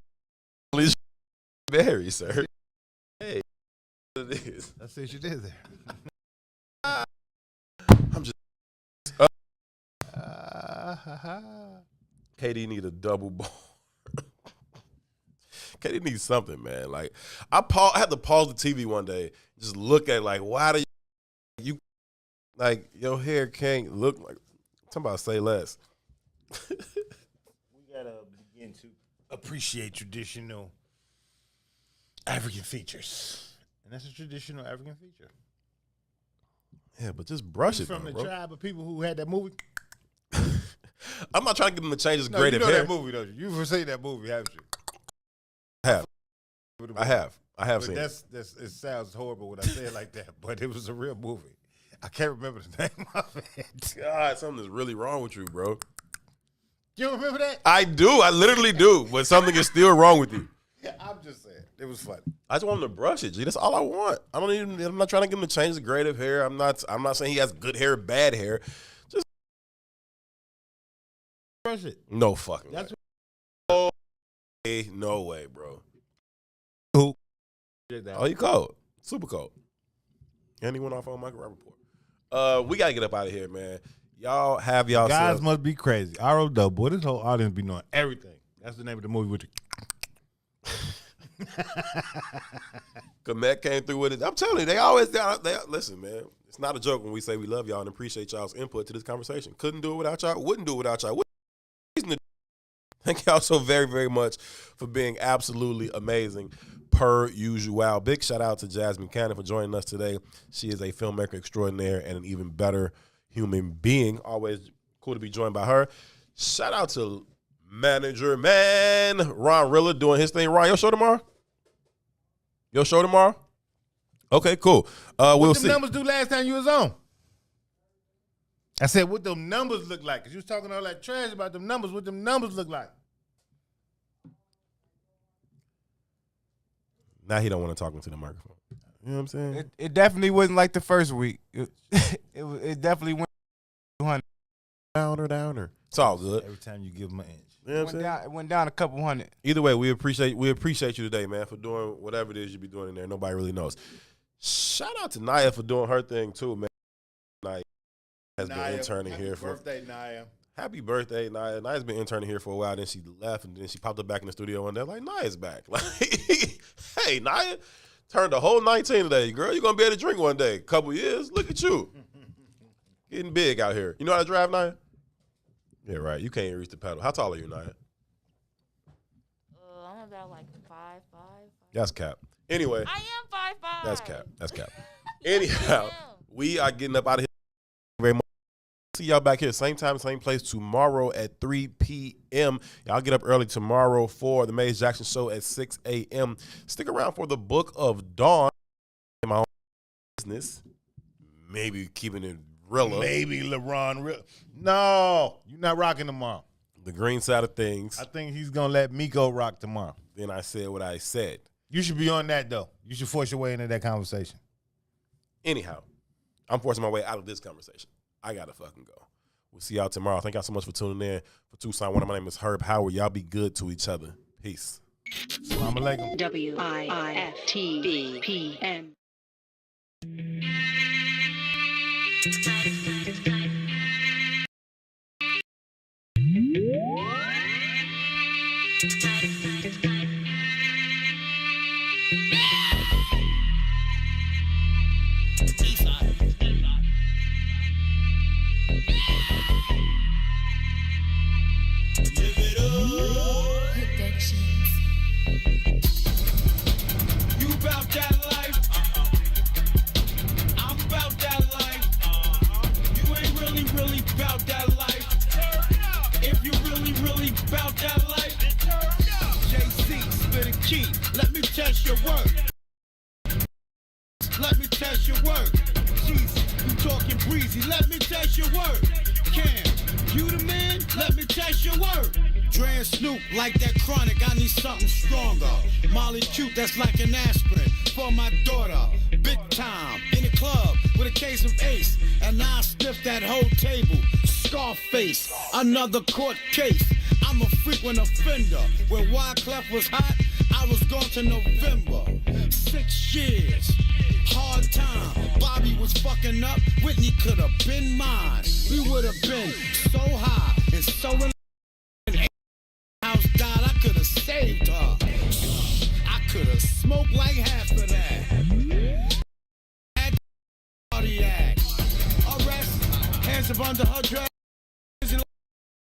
berries, sir. Hey, what it is. That's what you did there. I'm just. KD need a double ball. KD needs something, man. Like I had to pause the TV one day, just look at like, why do you like your hair can't look like? I'm talking about say less. We gotta begin to appreciate traditional African features, and that's a traditional African feature. Yeah, but just brush it from though, the bro. tribe of people who had that movie. I'm not trying to give him to change his No, grade you of know hair. that movie, don't you? You've seen that movie, haven't you? I have But seen it. it sounds horrible when I say it like that, but it was a real movie. I can't remember the name of it. God, something is really wrong with you, bro. You remember that? I do. I literally do. But something is still wrong with you. I'm just saying. It was funny. I just want him to brush it, G. That's all I want. I'm not trying to get him to change the grade of hair. I'm not saying he has good hair, bad hair. Just brush it. No fucking way. No way, bro. Who? Oh, you cold. Super cold. And he went off on Michael Rappaport. We got to get up out of here, man. Y'all have y'all Guys must be crazy. R.O. boy, this whole audience be knowing everything. That's the name of the movie with the... Komet came through with it. I'm telling you, they always listen, man. It's not a joke when we say we love y'all and appreciate y'all's input to this conversation. Couldn't do it without y'all. Wouldn't do it without y'all. Thank y'all so very, very much for being absolutely amazing per usual. Big shout out to Jasmine Cannon for joining us today. She is a filmmaker extraordinaire and an even better human being. Always cool to be joined by her. Shout out to manager man Ron Rilla doing his thing. Ron, your show tomorrow? Okay, cool. We'll see. What the numbers do last time you was on? I said, what them numbers look like? Because you was talking all that trash about them numbers. What them numbers look like? Now he don't want to talk into the microphone. You know what I'm saying? It definitely wasn't like the first week. It definitely went 200. Downer. It's all good. Every time you give them an inch. You know what I'm saying? It went down a couple hundred. Either way, we appreciate you today, man, for doing whatever it is you be doing in there. Nobody really knows. Shout out to Naya for doing her thing too, man. Naya has been interning here for. Happy birthday, Naya. Happy birthday, Naya. Naya's been interning here for a while. Then she left, and then she popped up back in the studio one day. Like, Naya's back. Like, hey, Naya, turned a whole 19 today, girl. You're gonna be able to drink one day. Couple years. Look at you, getting big out here. You know how to drive, Naya? Yeah, right. You can't even reach the pedal. How tall are you, Naya? I'm about like 5'5". That's cap. Anyway. I am 5'5". That's cap. Anyhow, we are getting up out of here. Very much. See y'all back here, same time, same place tomorrow at 3 p.m. Y'all get up early tomorrow for the Maze Jackson Show at 6 a.m. Stick around for the Book of Dawn. In my own business. Maybe keeping it realer. Maybe LeBron. No, you're not rocking tomorrow. The green side of things. I think he's gonna let Miko rock tomorrow. Then I said what I said. You should be on that though. You should force your way into that conversation. Anyhow, I'm forcing my way out of this conversation. I gotta fucking go. We'll see y'all tomorrow. Thank y'all so much for tuning in. For Toussaint Werner, my name is Herb Howard. Y'all be good to each other. Peace. Assalamu alaikum. WIIFTBPM. You about that life? I'm about that life. You ain't really about that life. If you really about that life, JC, spit a key. Let me test your work. Let me test your work. Jeez, you talking breezy. Let me test your work. Cam, you the man? Let me test your work. Dre and Snoop, like that chronic, I need something stronger. Molly cute, that's like an aspirin for my daughter. Big time, in the club with a case of Ace. And I sniff that whole table. Scarface, another court case. I'm a frequent offender. When Wyclef was hot, I was gone to November. 6 years, hard time. Bobby was fucking up, Whitney could have been mine. We would have been so high and so in house died, I could have saved her. I could have smoked like half of that. Had cardiac arrest, hands up under her dress.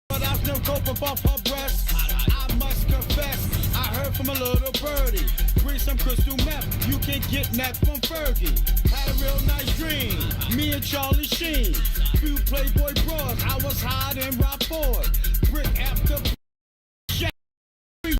But I still cope above her breast. I must confess, I heard from a little birdie. Bring some crystal meth, you can get that from Fergie. Had a real nice dream, me and Charlie Sheen. Few Playboy bras, I was high in Rapport.